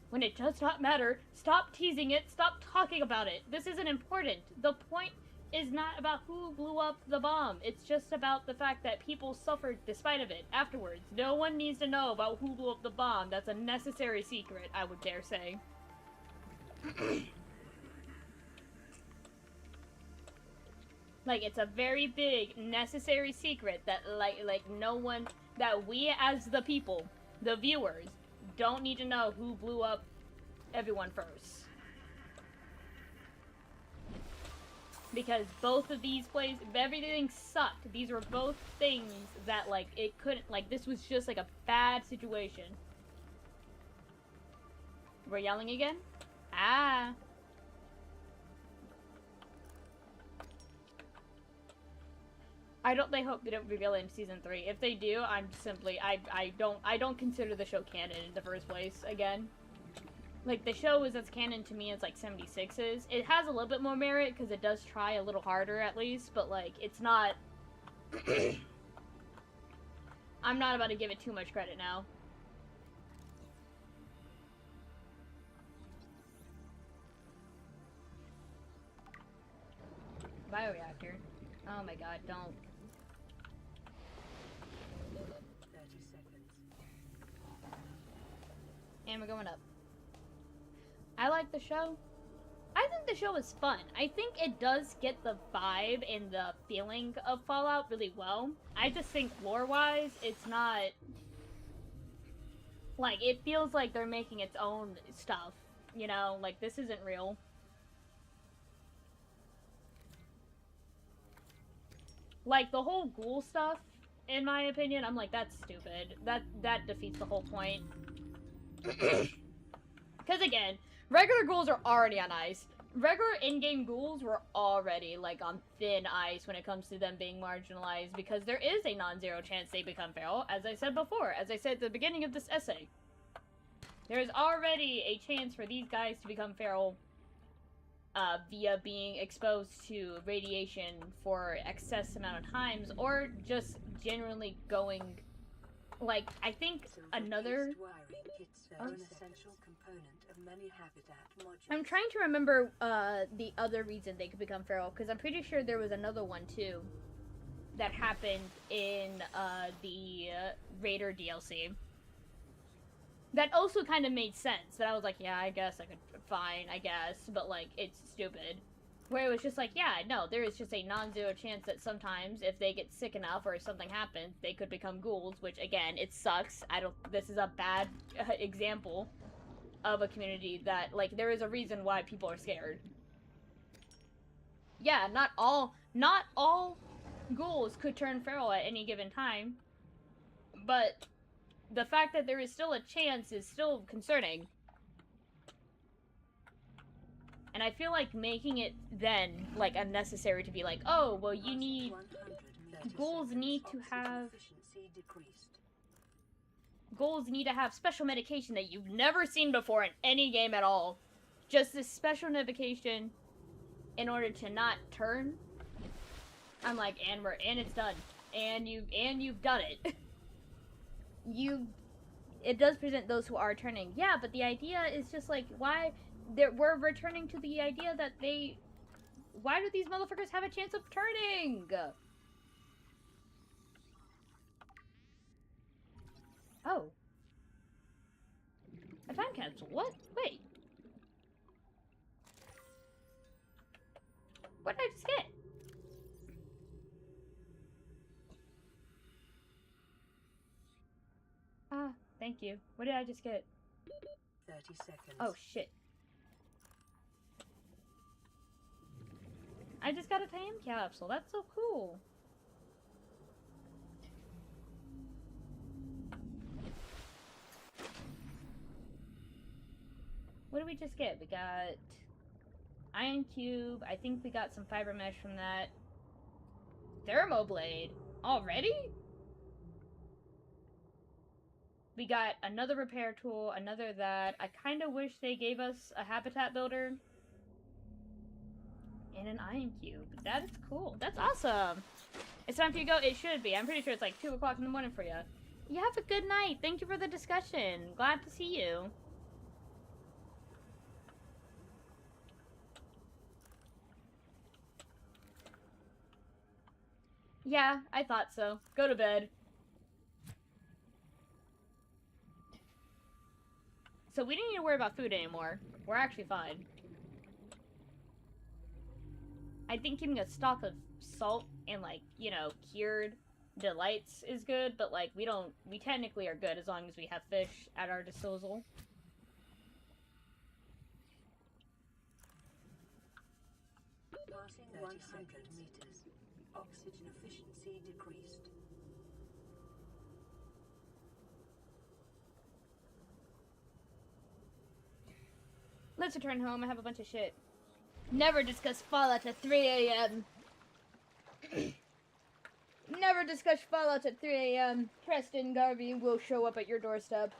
When it does not matter, stop teasing it, stop talking about it. This isn't important. The point is not about who blew up the bomb. It's just about the fact that people suffered despite of it afterwards. No one needs to know about who blew up the bomb. That's a necessary secret, I would dare say. Like, it's a very big, necessary secret that, like no one, that we as the people, the viewers, don't need to know who blew up everyone first. Because both of these plays, everything sucked. These were both things that, like, it couldn't, like, this was just, like, a bad situation. We're yelling again? Ah. I don't. They hope they don't reveal it in season 3. If they do, I'm simply I don't consider the show canon in the first place. Again, like the show is as canon to me as like 76 is. It has a little bit more merit because it does try a little harder at least, but like it's not. I'm not about to give it too much credit now. Bioreactor. Oh my god, don't. 30 seconds. And we're going up. I like the show. I think the show is fun. I think it does get the vibe and the feeling of Fallout really well. I just think lore-wise, it's not... Like, it feels like they're making its own stuff. You know? Like, this isn't real. Like, the whole ghoul stuff, in my opinion, I'm like, that's stupid. That defeats the whole point. Because, again, regular ghouls are already on ice. Regular in-game ghouls were already, like, on thin ice when it comes to them being marginalized, because there is a non-zero chance they become feral, as I said before, as I said at the beginning of this essay. There is already a chance for these guys to become feral via being exposed to radiation for excess amount of times, or just generally going, like, I think another... An essential component of many habitat modules. I'm trying to remember the other reason they could become feral, because I'm pretty sure there was another one too that happened in the Raider DLC that also kind of made sense. That I was like, yeah, I guess I could, fine, I guess, but like, it's stupid. Where it was just like, yeah, no, there is just a non-zero chance that sometimes if they get sick enough or something happens, they could become ghouls, which again, it sucks. This is a bad example of a community that, like, there is a reason why people are scared. Yeah, not all ghouls could turn feral at any given time, but the fact that there is still a chance is still concerning. And I feel like making it then, like, unnecessary to be like, oh, well, you need... Ghouls need to have... Ghouls need to have special medication that you've never seen before in any game at all. Just this special medication in order to not turn. I'm like, and it's done. And you've done it. It does present those who are turning. Yeah, but the idea is just like, why... We're returning to the idea that why do these motherfuckers have a chance of turning? Oh. A time capsule. What? Wait. What did I just get? Ah, thank you. What did I just get? 30 seconds. Oh, shit. I just got a time capsule. That's so cool. What did we just get? We got iron cube. I think we got some fiber mesh from that. Thermoblade. Already? We got another repair tool, another that. I kind of wish they gave us a habitat builder. And an iron cube. That is cool. That's awesome. It's time for you to go. It should be. I'm pretty sure it's like 2 o'clock in the morning for you. You have a good night. Thank you for the discussion. Glad to see you. Yeah, I thought so. Go to bed. So we didn't need to worry about food anymore. We're actually fine. I think keeping a stock of salt and, like, you know, cured delights is good, but, like, we technically are good as long as we have fish at our disposal. Passing 100 meters. Oxygen efficiency decreased. Let's return home. I have a bunch of shit. Never discuss Fallout at 3 a.m. Never discuss Fallout at 3 a.m. Preston Garvey will show up at your doorstep.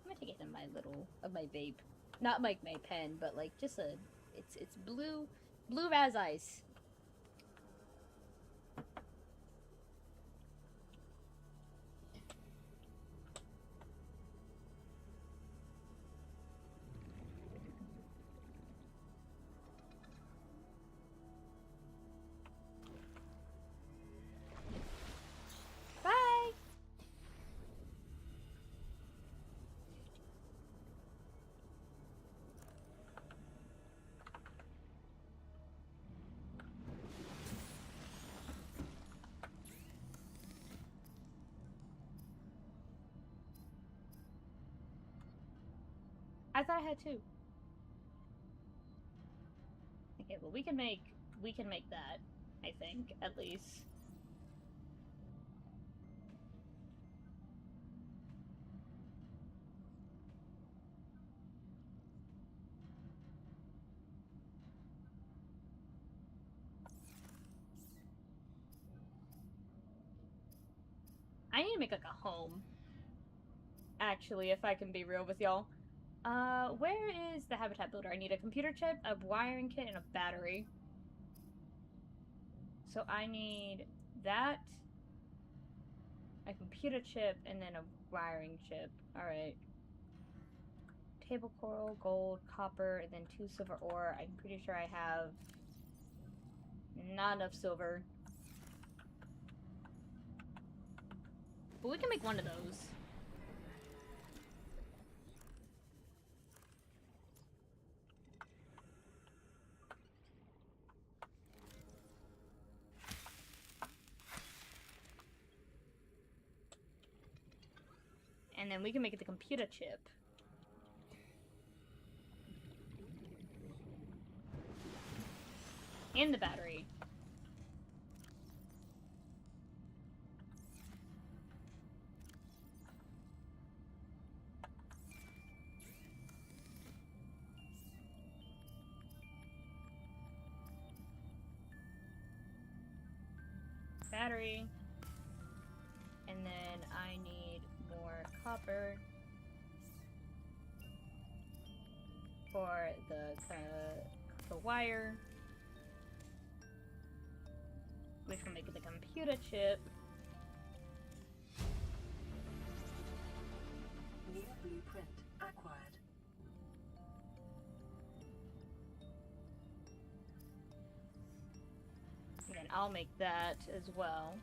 I'm gonna take it in my vape. Not like my pen, but like just a, it's blue as ice. Bye! I thought I had two. Okay, well we can make that, I think, at least. I need to make like a home. Actually, if I can be real with y'all. Where is the habitat builder? I need a computer chip, a wiring kit, and a battery. So I need that, a computer chip, and then a wiring chip. Alright. Table coral, gold, copper, and then 2 silver ore. I'm pretty sure I have not enough silver. But we can make one of those. And then we can make it the computer chip. And the battery. Battery. And then I need more copper for the wire, which will make it the computer chip. New blueprint acquired. And then I'll make that as well.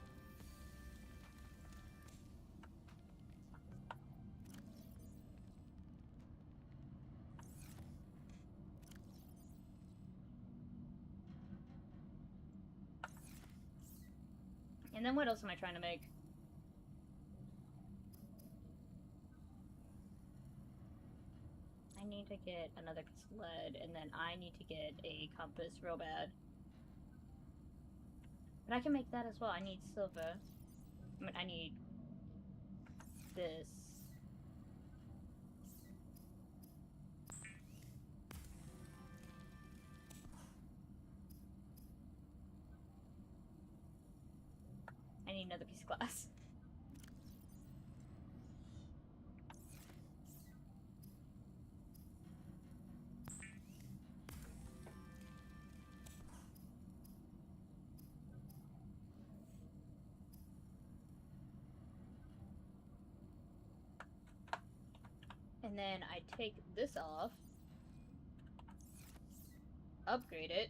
And then what else am I trying to make? I need to get another piece of lead, and then I need to get a compass real bad. But I can make that as well. I need silver. I mean, I need this. I need another piece of glass. And then I take this off, upgrade it,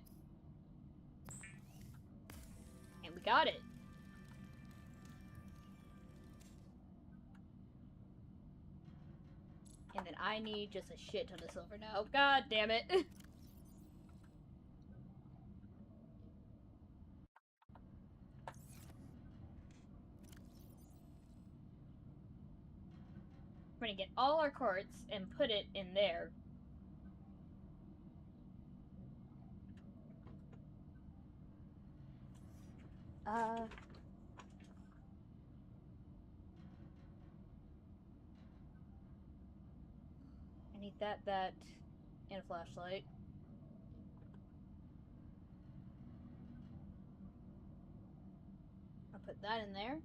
and we got it. And then I need just a shit ton of silver now. God damn it. We're gonna get all our quartz and put it in there. I need that, and a flashlight. put that in there.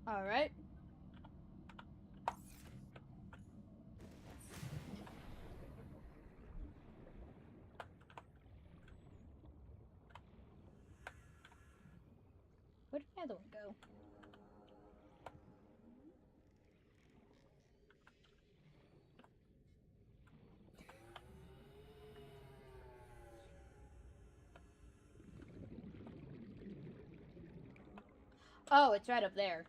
Alright. Where did the other one go? Oh, it's right up there.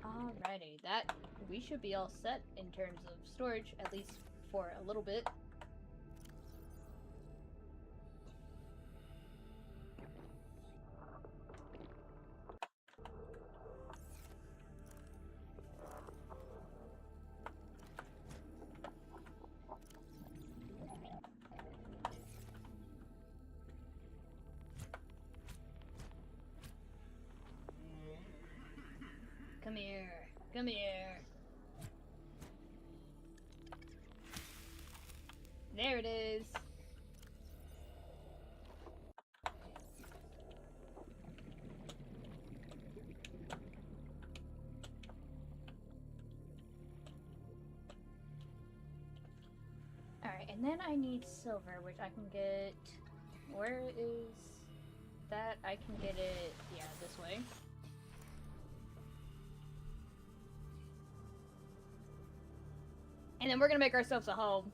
Alrighty, we should be all set in terms of storage, at least for a little bit. Come here. Come here. There it is. Alright, and then I need silver, which I can get... Where is that? I can get it, yeah, this way. And then we're gonna make ourselves a home.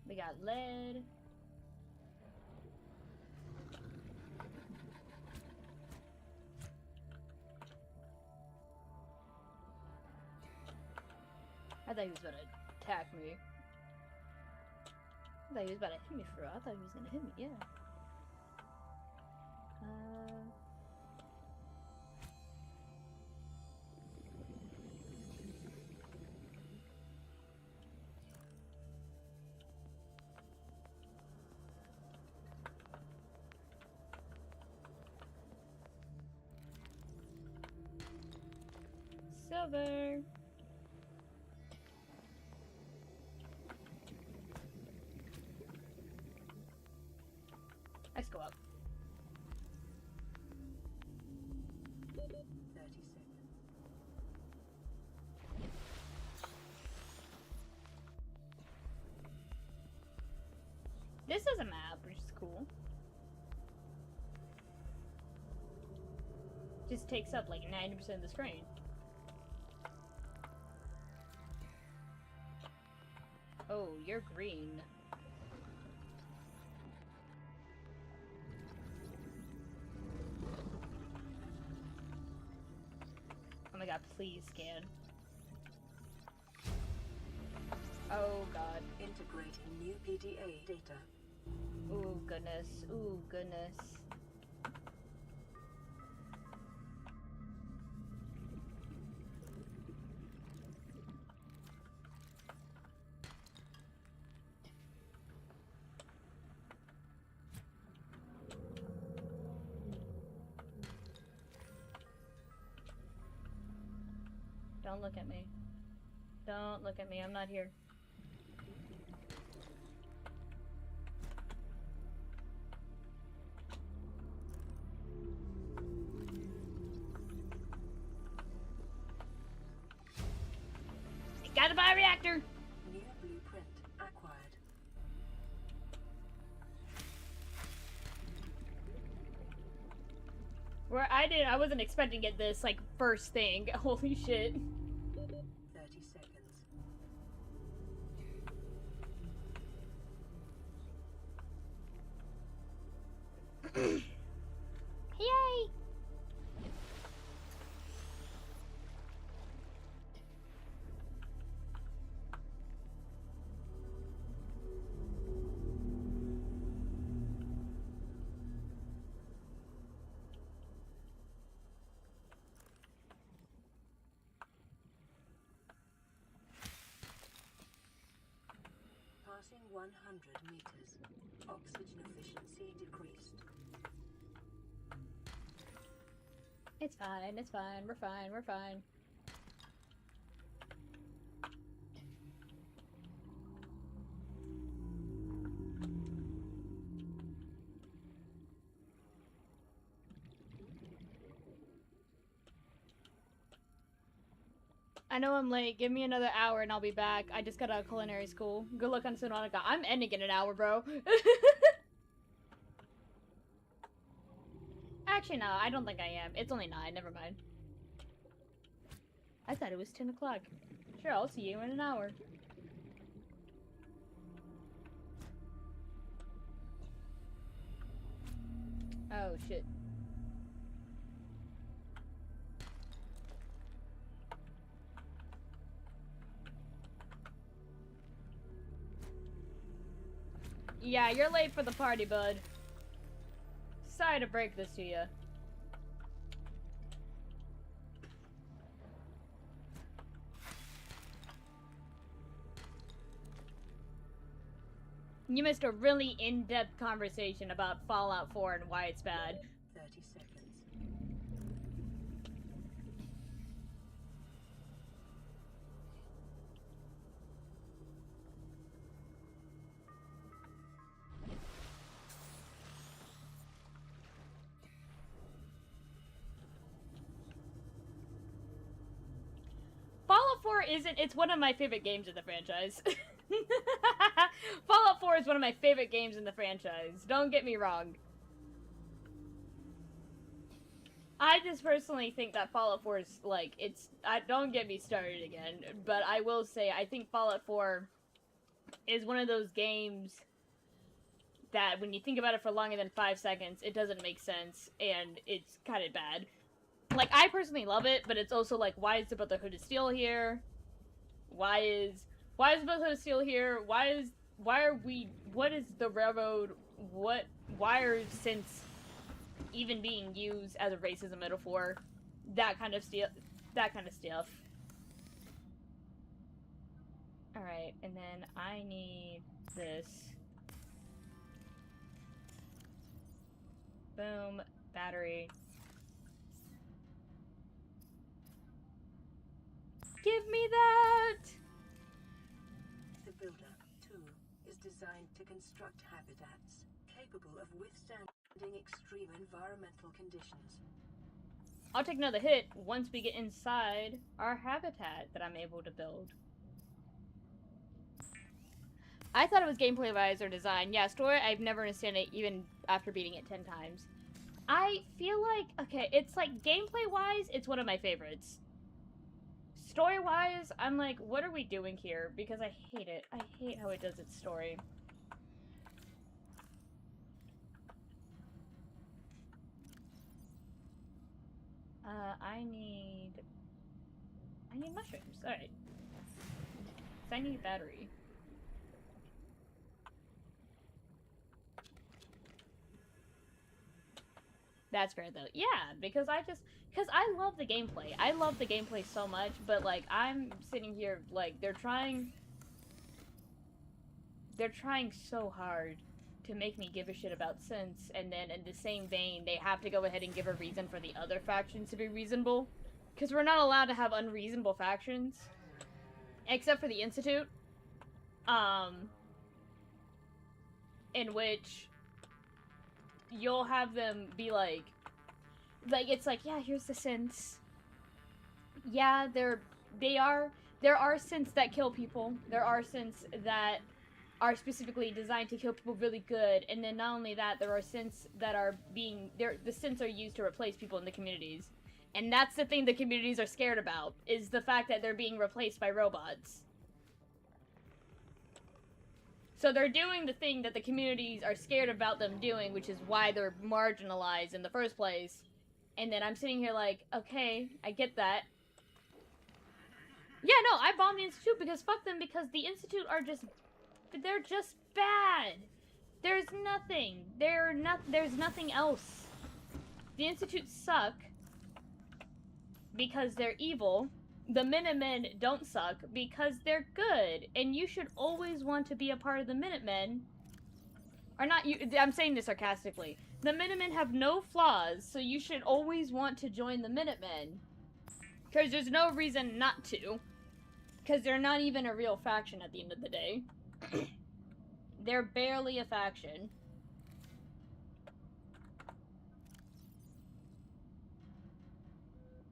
We got lead. I thought he was about to attack me. I thought he was about to hit me for real. I thought he was gonna hit me, yeah. Silver. Let's go up. 30 seconds. This is a map, which is cool. Just takes up like 90% of the screen. Oh, you're green. Oh my god, please scan. Oh god. Integrating new PDA data. Ooh, goodness. Ooh, goodness. Don't look at me. Don't look at me. I'm not here. Got a bioreactor! New blueprint acquired. Where I wasn't expecting to get this, like, first thing. Holy shit. 30 seconds. 100 meters. Oxygen efficiency decreased. It's fine, it's fine, we're fine, we're fine. I know I'm late. Give me another hour and I'll be back. I just got out of culinary school. Good luck on Subnautica. I'm ending in an hour, bro. Actually, no, I don't think I am. It's only 9. Never mind. I thought it was 10 o'clock. Sure, I'll see you in an hour. Oh, shit. Yeah, you're late for the party, bud. Sorry to break this to you. You missed a really in-depth conversation about Fallout 4 and why it's bad. 30 seconds. Fallout 4 it's one of my favorite games in the franchise. Fallout 4 is one of my favorite games in the franchise. Don't get me wrong. I just personally think that Fallout 4 is, like, don't get me started again, but I will say, I think Fallout 4 is one of those games that when you think about it for longer than 5 seconds, it doesn't make sense, and it's kind of bad. Like, I personally love it, but it's also like, why is the Brotherhood of Steel here? Why is the Brotherhood of Steel here? What is the railroad? Why are synths even being used as a racism metaphor? That kind of stuff. Alright, and then I need this. Boom, battery. Give me that! The Builder, too, is designed to construct habitats capable of withstanding extreme environmental conditions. I'll take another hit once we get inside our habitat that I'm able to build. I thought it was gameplay-wise or design. Yeah, story, I've never understood it even after beating it 10 times. I feel like, okay, it's like gameplay-wise, it's one of my favorites. Story-wise, I'm like, what are we doing here? Because I hate it. I hate how it does its story. I need mushrooms. Alright. So I need a battery. That's fair, though. Yeah, because I love the gameplay. I love the gameplay so much, but, like, I'm sitting here, like, they're trying so hard to make me give a shit about synths, and then in the same vein, they have to go ahead and give a reason for the other factions to be reasonable. Because we're not allowed to have unreasonable factions. Except for the Institute. In which you'll have them be like, it's like, yeah, here's the synths. Yeah, there are synths that kill people. There are synths that are specifically designed to kill people really good, and then not only that, there are synths that are the synths are used to replace people in the communities. And that's the thing the communities are scared about, is the fact that they're being replaced by robots. So they're doing the thing that the communities are scared about them doing, which is why they're marginalized in the first place. And then I'm sitting here like, okay, I get that. Yeah, no, I bombed the Institute because fuck them, because the Institute are they're just bad. There's nothing. There's nothing else. The Institute suck because they're evil, the Minutemen don't suck because they're good, and you should always want to be a part of the Minutemen. Or not you, I'm saying this sarcastically. The Minutemen have no flaws, so you should always want to join the Minutemen. Because there's no reason not to. Because they're not even a real faction at the end of the day. They're barely a faction.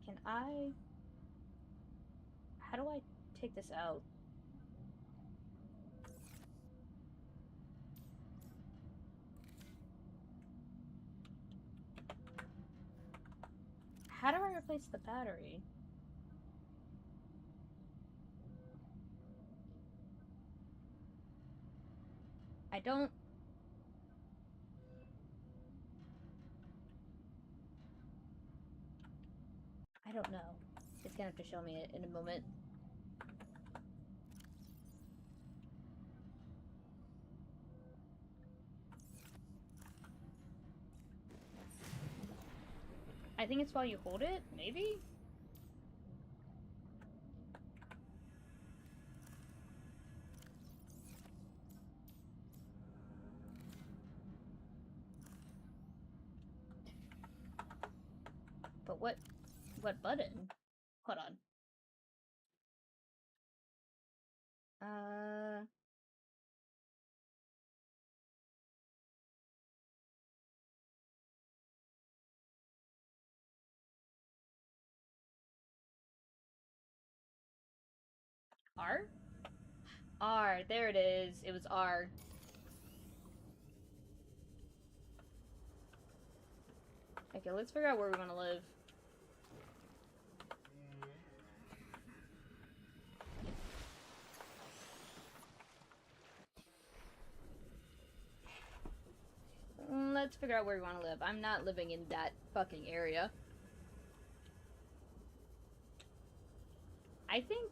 Can I... How do I take this out? How do I replace the battery? I don't... I don't know. It's gonna have to show me it in a moment. I think it's while you hold it, maybe? But what button? Hold on. R? R, there it is. It was R. Okay, let's figure out where we want to live. Let's figure out where we want to live. I'm not living in that fucking area. I think...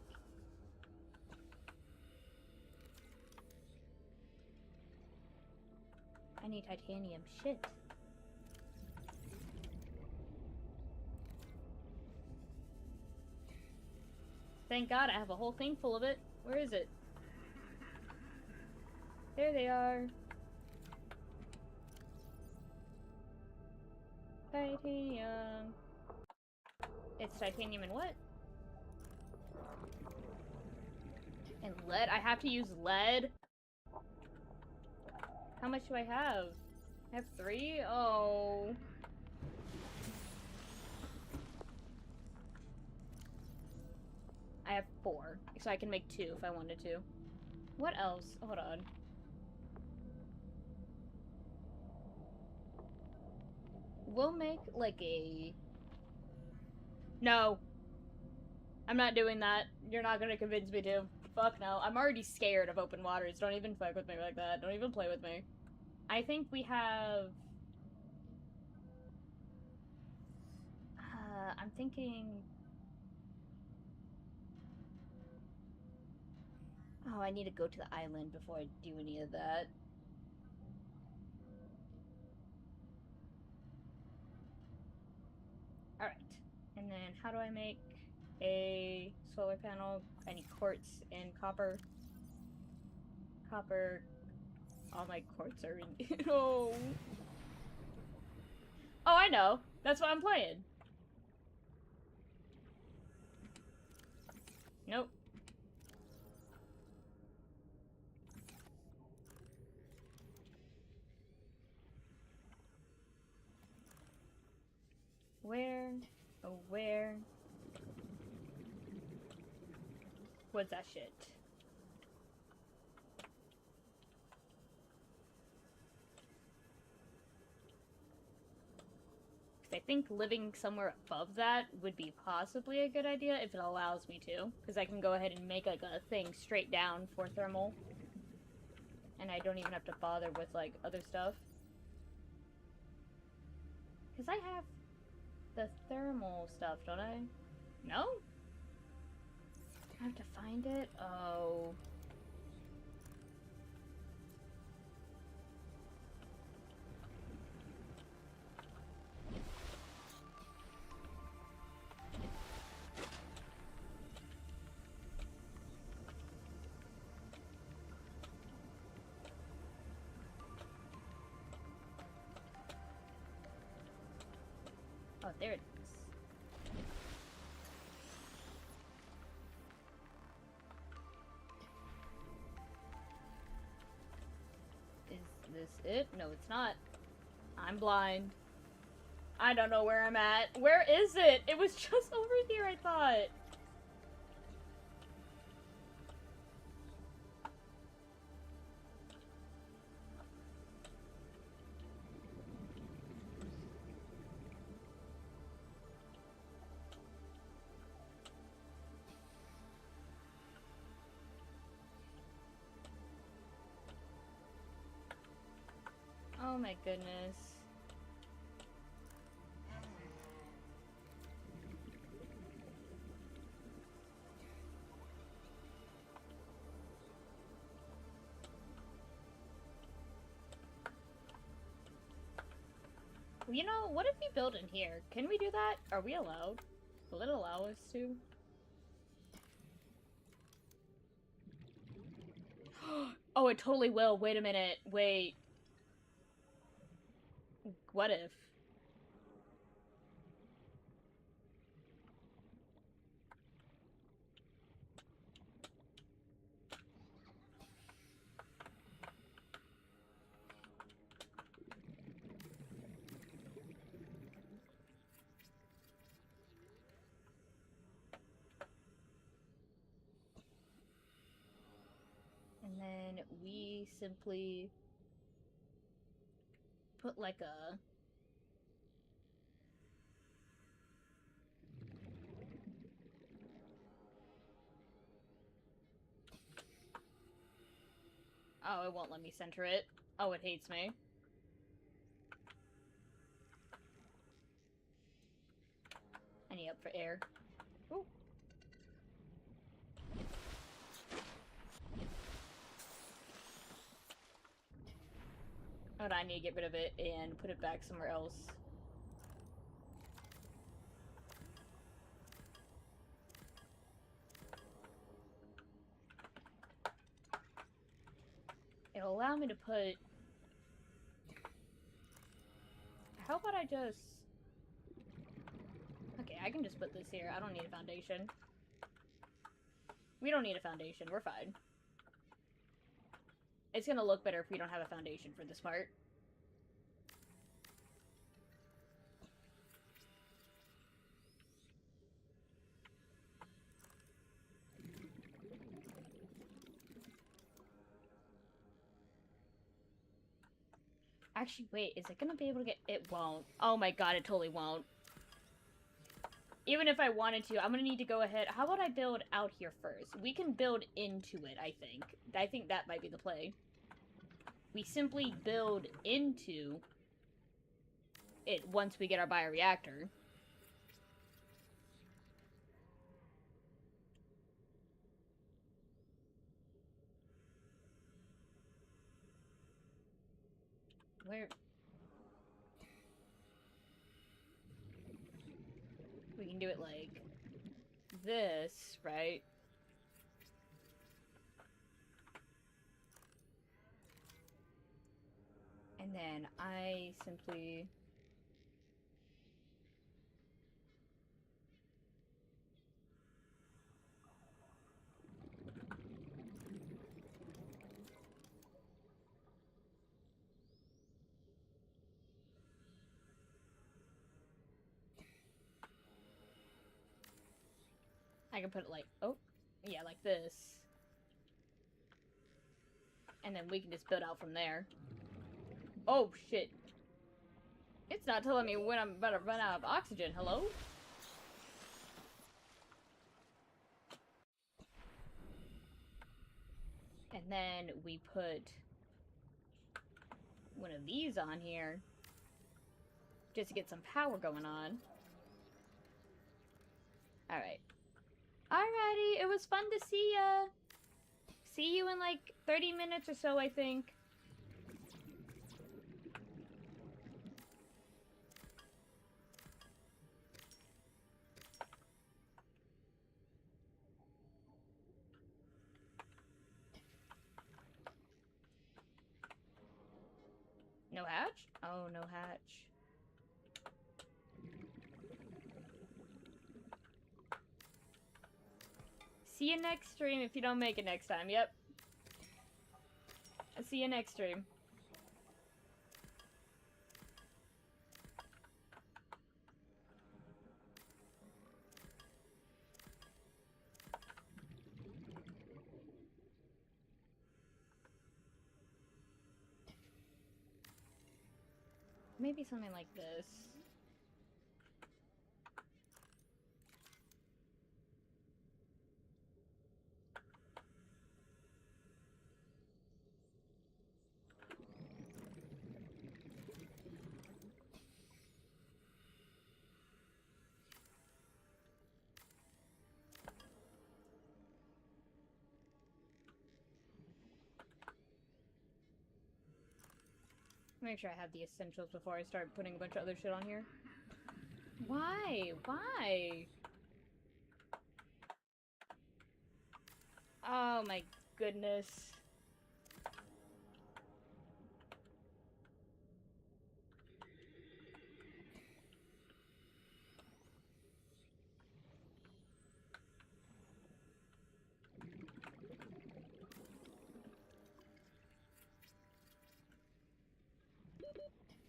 I need titanium. Shit. Thank God I have a whole thing full of it. Where is it? There they are. Titanium. It's titanium and what? And lead? I have to use lead? How much do I have? I have 3? Oh. I have 4. So I can make 2 if I wanted to. What else? Hold on. We'll make, like, a... No. I'm not doing that. You're not gonna convince me to. Fuck no. I'm already scared of open waters. Don't even fuck with me like that. Don't even play with me. I think we have... I'm thinking... Oh, I need to go to the island before I do any of that. Alright. And then how do I make a solar panel? I need quartz and copper. Copper. All my quartz are in... Oh. Oh, I know. That's why I'm playing. Nope. Where? Oh, where? What's that shit? I think living somewhere above that would be possibly a good idea if it allows me to. Because I can go ahead and make like a thing straight down for thermal. And I don't even have to bother with like other stuff. Because I have the thermal stuff, don't I? No? I have to find it? Oh. Oh, there it is. Is this it? No, it's not. I'm blind. I don't know where I'm at. Where is it? It was just over here, I thought. Oh my goodness. Well, you know, what if we build in here? Can we do that? Are we allowed? Will it allow us to? Oh, it totally will. Wait a minute. Wait. What if? And then we simply put like a... Oh, it won't let me center it. Oh, it hates me. I need up for air. Ooh. Oh, I need to get rid of it and put it back somewhere else. It'll allow me to put... How about I just... Okay, I can just put this here. I don't need a foundation. We don't need a foundation. We're fine. It's gonna look better if we don't have a foundation for this part. Actually, wait, is it gonna be able to get... It won't. Oh my god, it totally won't. Even if I wanted to, I'm gonna need to go ahead... How about I build out here first? We can build into it, I think. I think that might be the play. We simply build into it once we get our bioreactor. Where... We can do it like this, right? And then I simply... I can put it like... Oh, yeah, like this. And then we can just build out from there. Oh, shit. It's not telling me when I'm about to run out of oxygen. Hello? And then we put one of these on here just to get some power going on. Alright. Alrighty, it was fun to see ya. See you in like 30 minutes or so, I think. No hatch? Oh, no hatch. See you next stream if you don't make it next time. Yep. I'll see you next stream. Maybe something like this. Make sure I have the essentials before I start putting a bunch of other shit on here. Why? Why? Oh my goodness.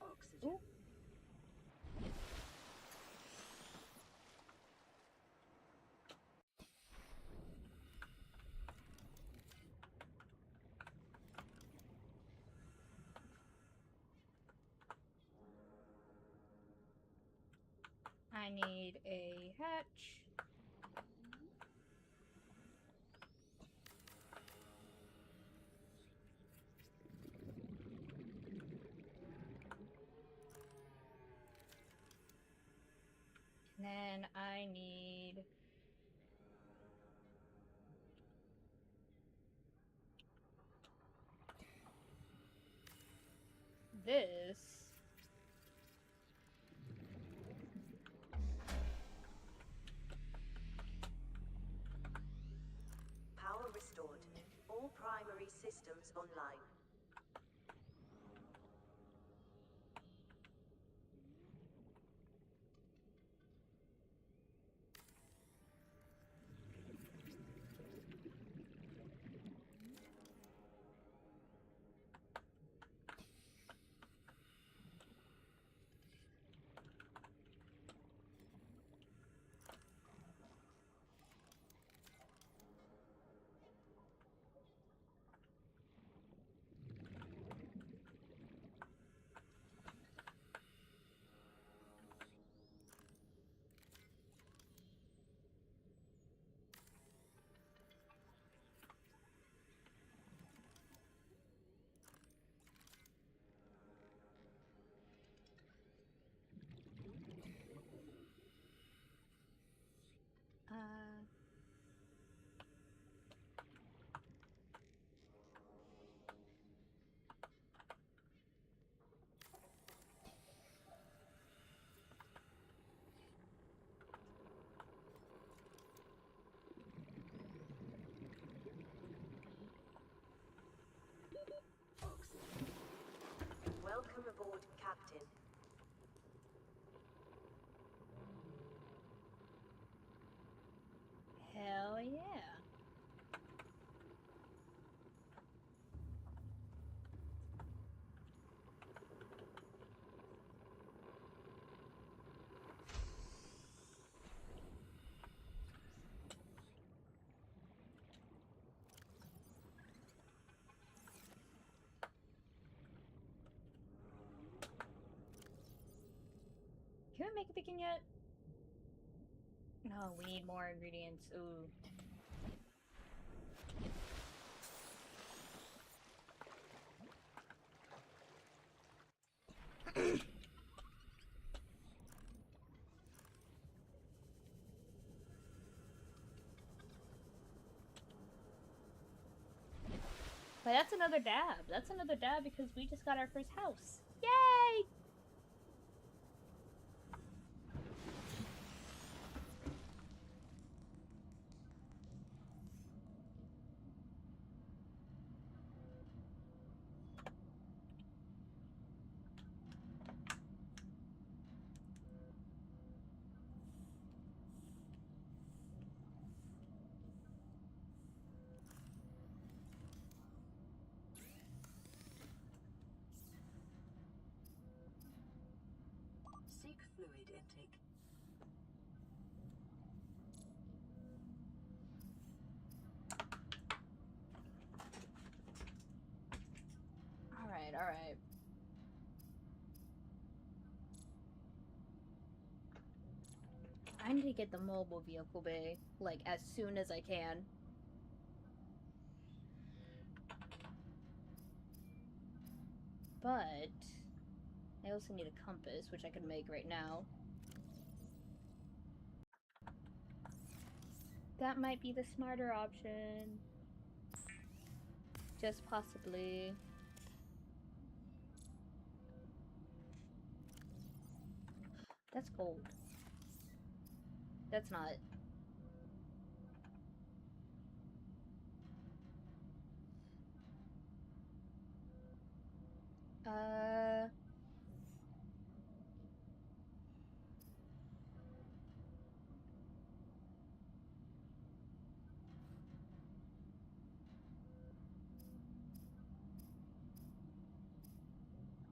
Oxygen. Ooh. I need a hatch. And then I need this. Power restored. All primary systems online. Welcome aboard, Captain. Hell yeah. Can we make a beacon yet? No, we need more ingredients. Ooh. But that's another dab. That's another dab because we just got our first house. Yay! fluid intake. Alright, alright. I need to get the mobile vehicle bay, like, as soon as I can. But I also need a compass, which I can make right now. That might be the smarter option. Just possibly. That's cold. That's not.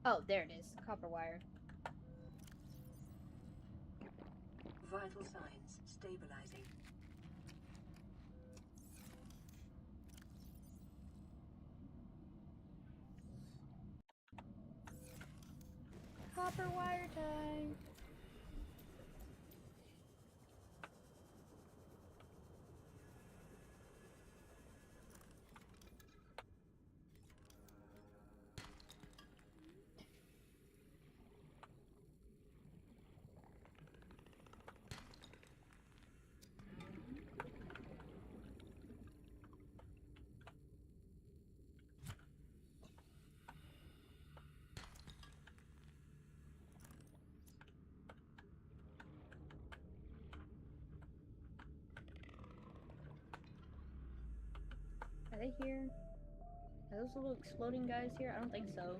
Oh, there it is. Copper wire. Vital signs stabilizing. Copper wire time. Are they here? Are those little exploding guys here? I don't think so.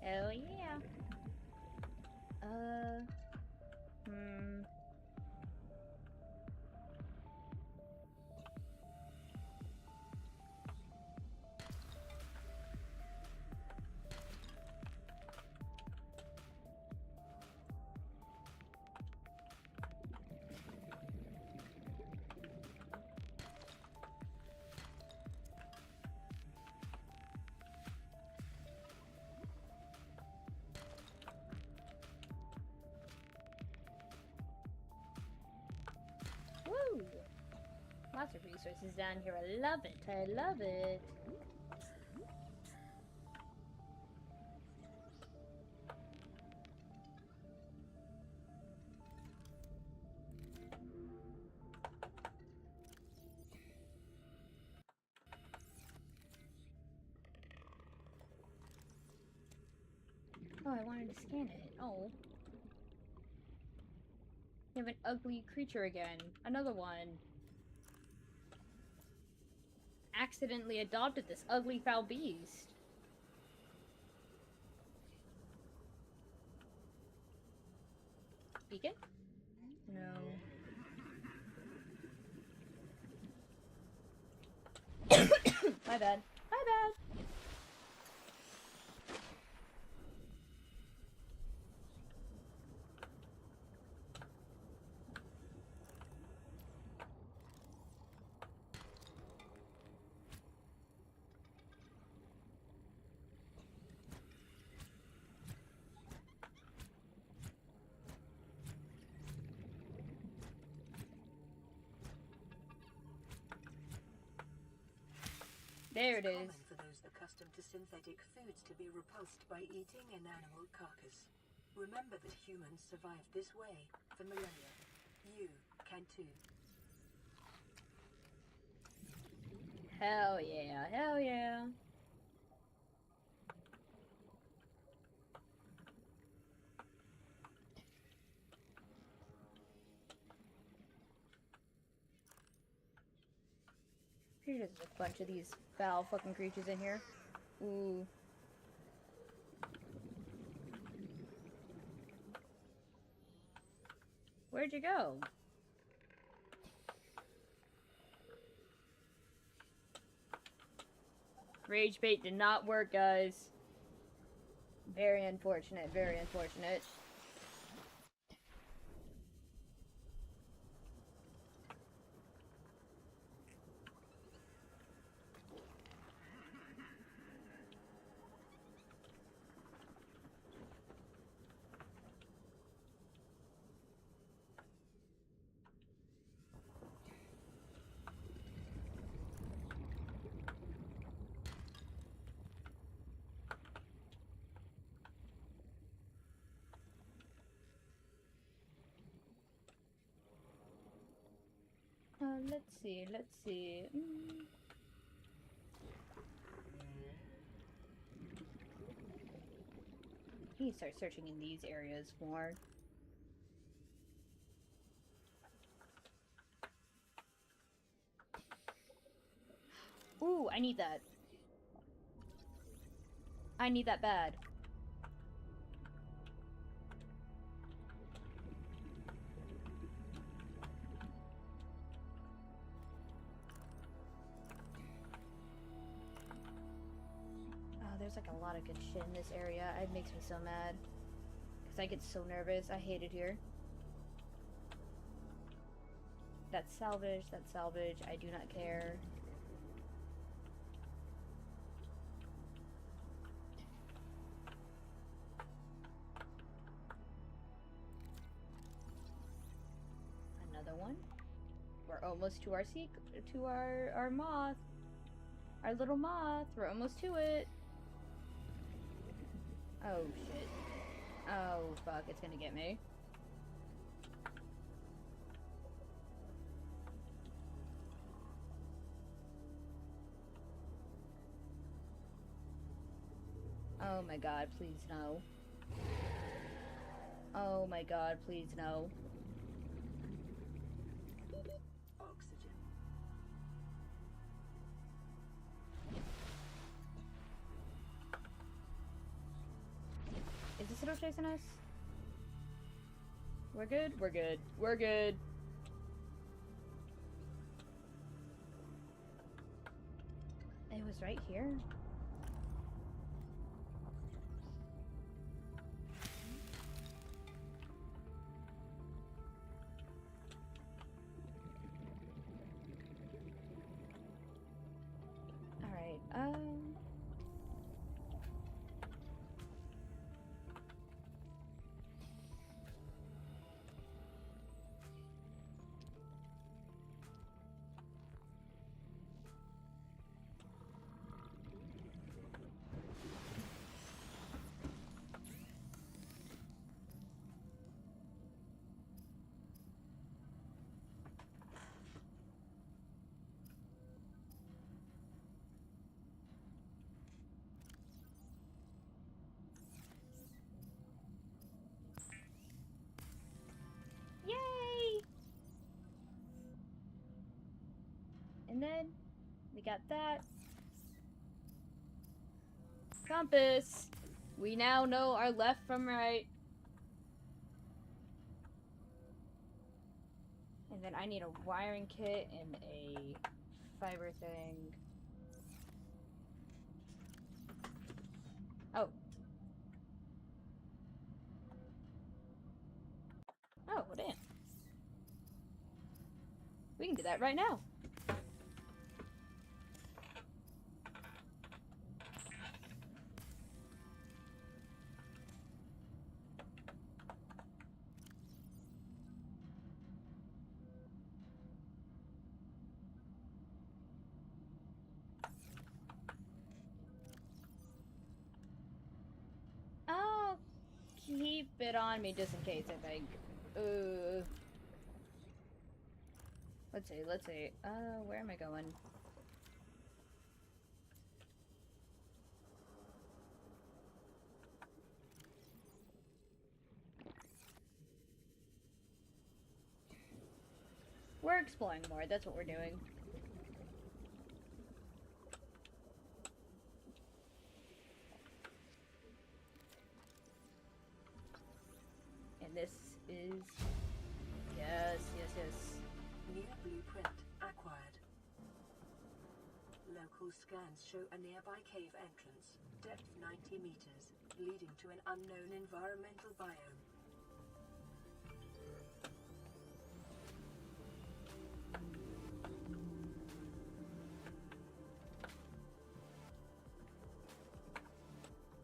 Hell yeah. Woo! Lots of resources down here. I love it. I love it. Oh, I wanted to scan it. Oh. You have an ugly creature again. Another one. Accidentally adopted this ugly foul beast. Beacon? No. My bad. My bad. There it is. It's common for those accustomed to synthetic foods to be repulsed by eating an animal carcass. Remember that humans survived this way for millennia. You can too. Hell yeah. Hell yeah. There's a bunch of these foul fucking creatures in here. Ooh. Where'd you go? Rage bait did not work, guys. Very unfortunate, very unfortunate. Let's see, let's see. I need to start searching in these areas more. Ooh, I need that. I need that bad. There's like a lot of good shit in this area. It makes me so mad. Because I get so nervous. I hate it here. That's salvage, that's salvage. I do not care. Another one. We're almost to our moth. Our little moth. We're almost to it. Oh, shit. Oh, fuck. It's gonna get me. Oh my god, please no. Oh my god, please no. Oxygen. Is this little chasing us? We're good? We're good. We're good. It was right here. Alright, yay! And then we got that. Compass. We now know our left from right. And then I need a wiring kit and a fiber thing. Oh. Oh, well, damn. We can do that right now. I'll keep it on me just in case, I think. Let's see, let's see. Where am I going? We're exploring more, that's what we're doing. And this is Yes, yes, yes. New blueprint acquired. Local scans show a nearby cave entrance, depth 90 meters, leading to an unknown environmental biome.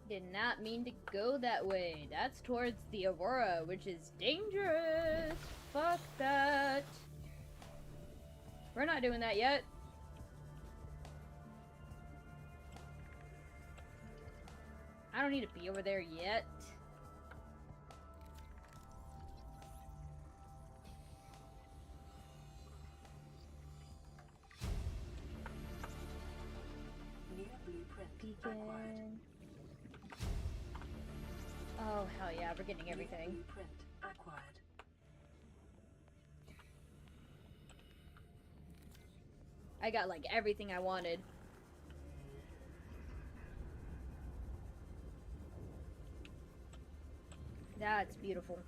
Did not mean to go that way. That's towards the Aurora, which is dangerous. Fuck that. We're not doing that yet. I don't need to be over there yet. New blueprint acquired. Beacon. Oh, hell yeah, we're getting everything. New blueprint acquired. I got like everything I wanted. That's beautiful.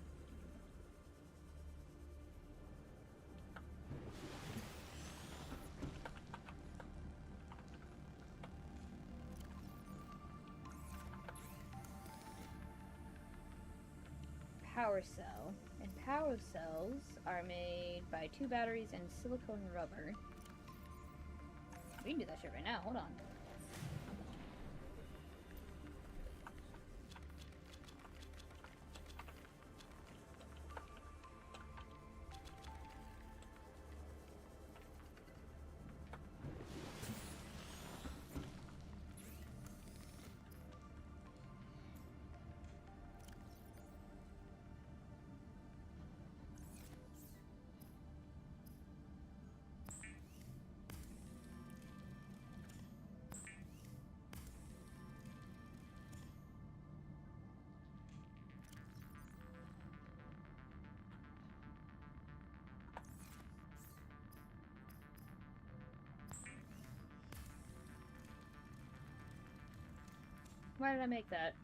Power cell. And power cells are made by 2 batteries and silicone rubber. We can do that shit right now. Hold on. Why did I make that?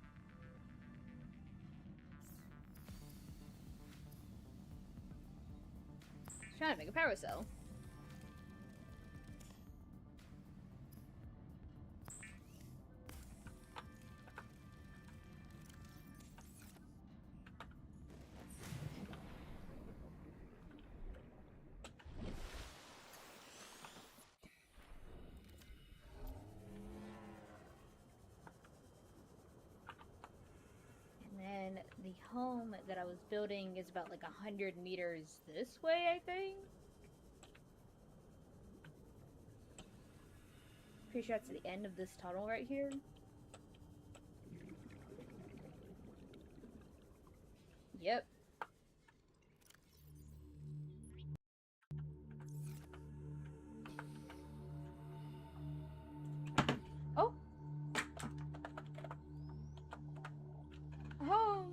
Trying to make a power cell. And then the home that I was building is about like 100 meters this way, I think. Pretty sure that's the end of this tunnel right here. Yep. Oh! Oh!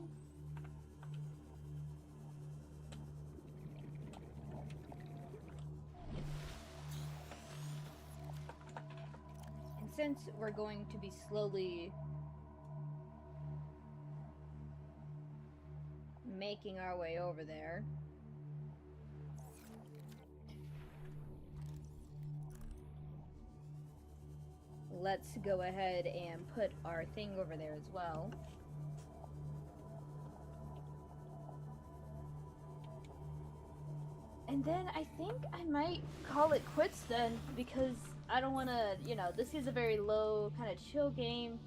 And since we're going to be slowly making our way over there, let's go ahead and put our thing over there as well. And then I think I might call it quits then, because I don't want to, you know, this is a very low, kind of chill game.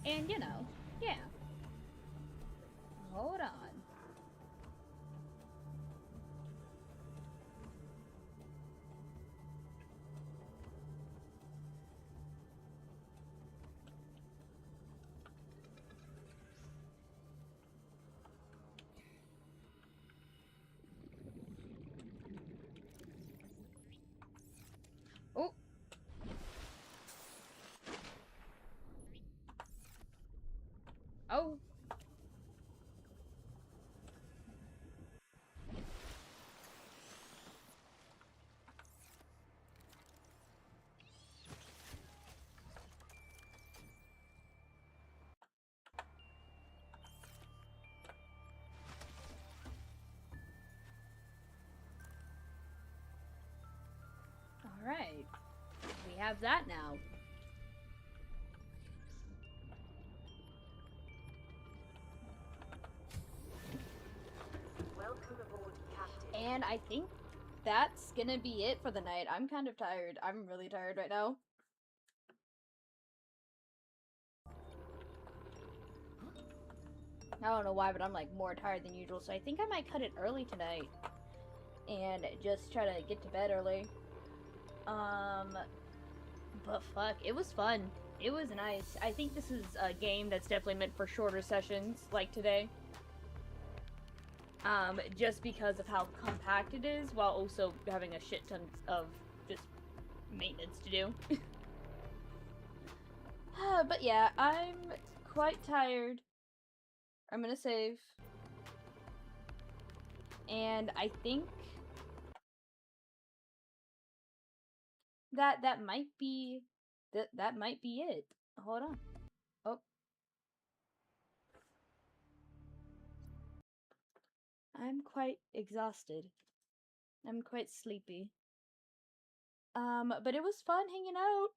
And, you know, yeah. Hold on. have that now. Welcome aboard, Captain. And I think that's gonna be it for the night. I'm kind of tired. I'm really tired right now. I don't know why, but I'm like more tired than usual, so I think I might cut it early tonight and just try to get to bed early. But fuck, it was fun. It was nice. I think this is a game that's definitely meant for shorter sessions like today. Just because of how compact it is, while also having a shit ton of just maintenance to do. But yeah, I'm quite tired. I'm gonna save. And I think that might be that might be it. Hold on. Oh. I'm quite exhausted. I'm quite sleepy. But it was fun hanging out.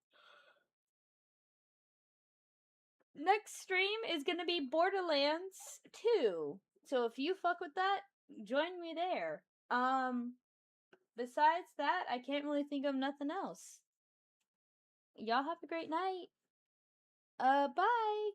Next stream is gonna be Borderlands 2. So if you fuck with that, join me there. Besides that, I can't really think of nothing else. Y'all have a great night. Bye!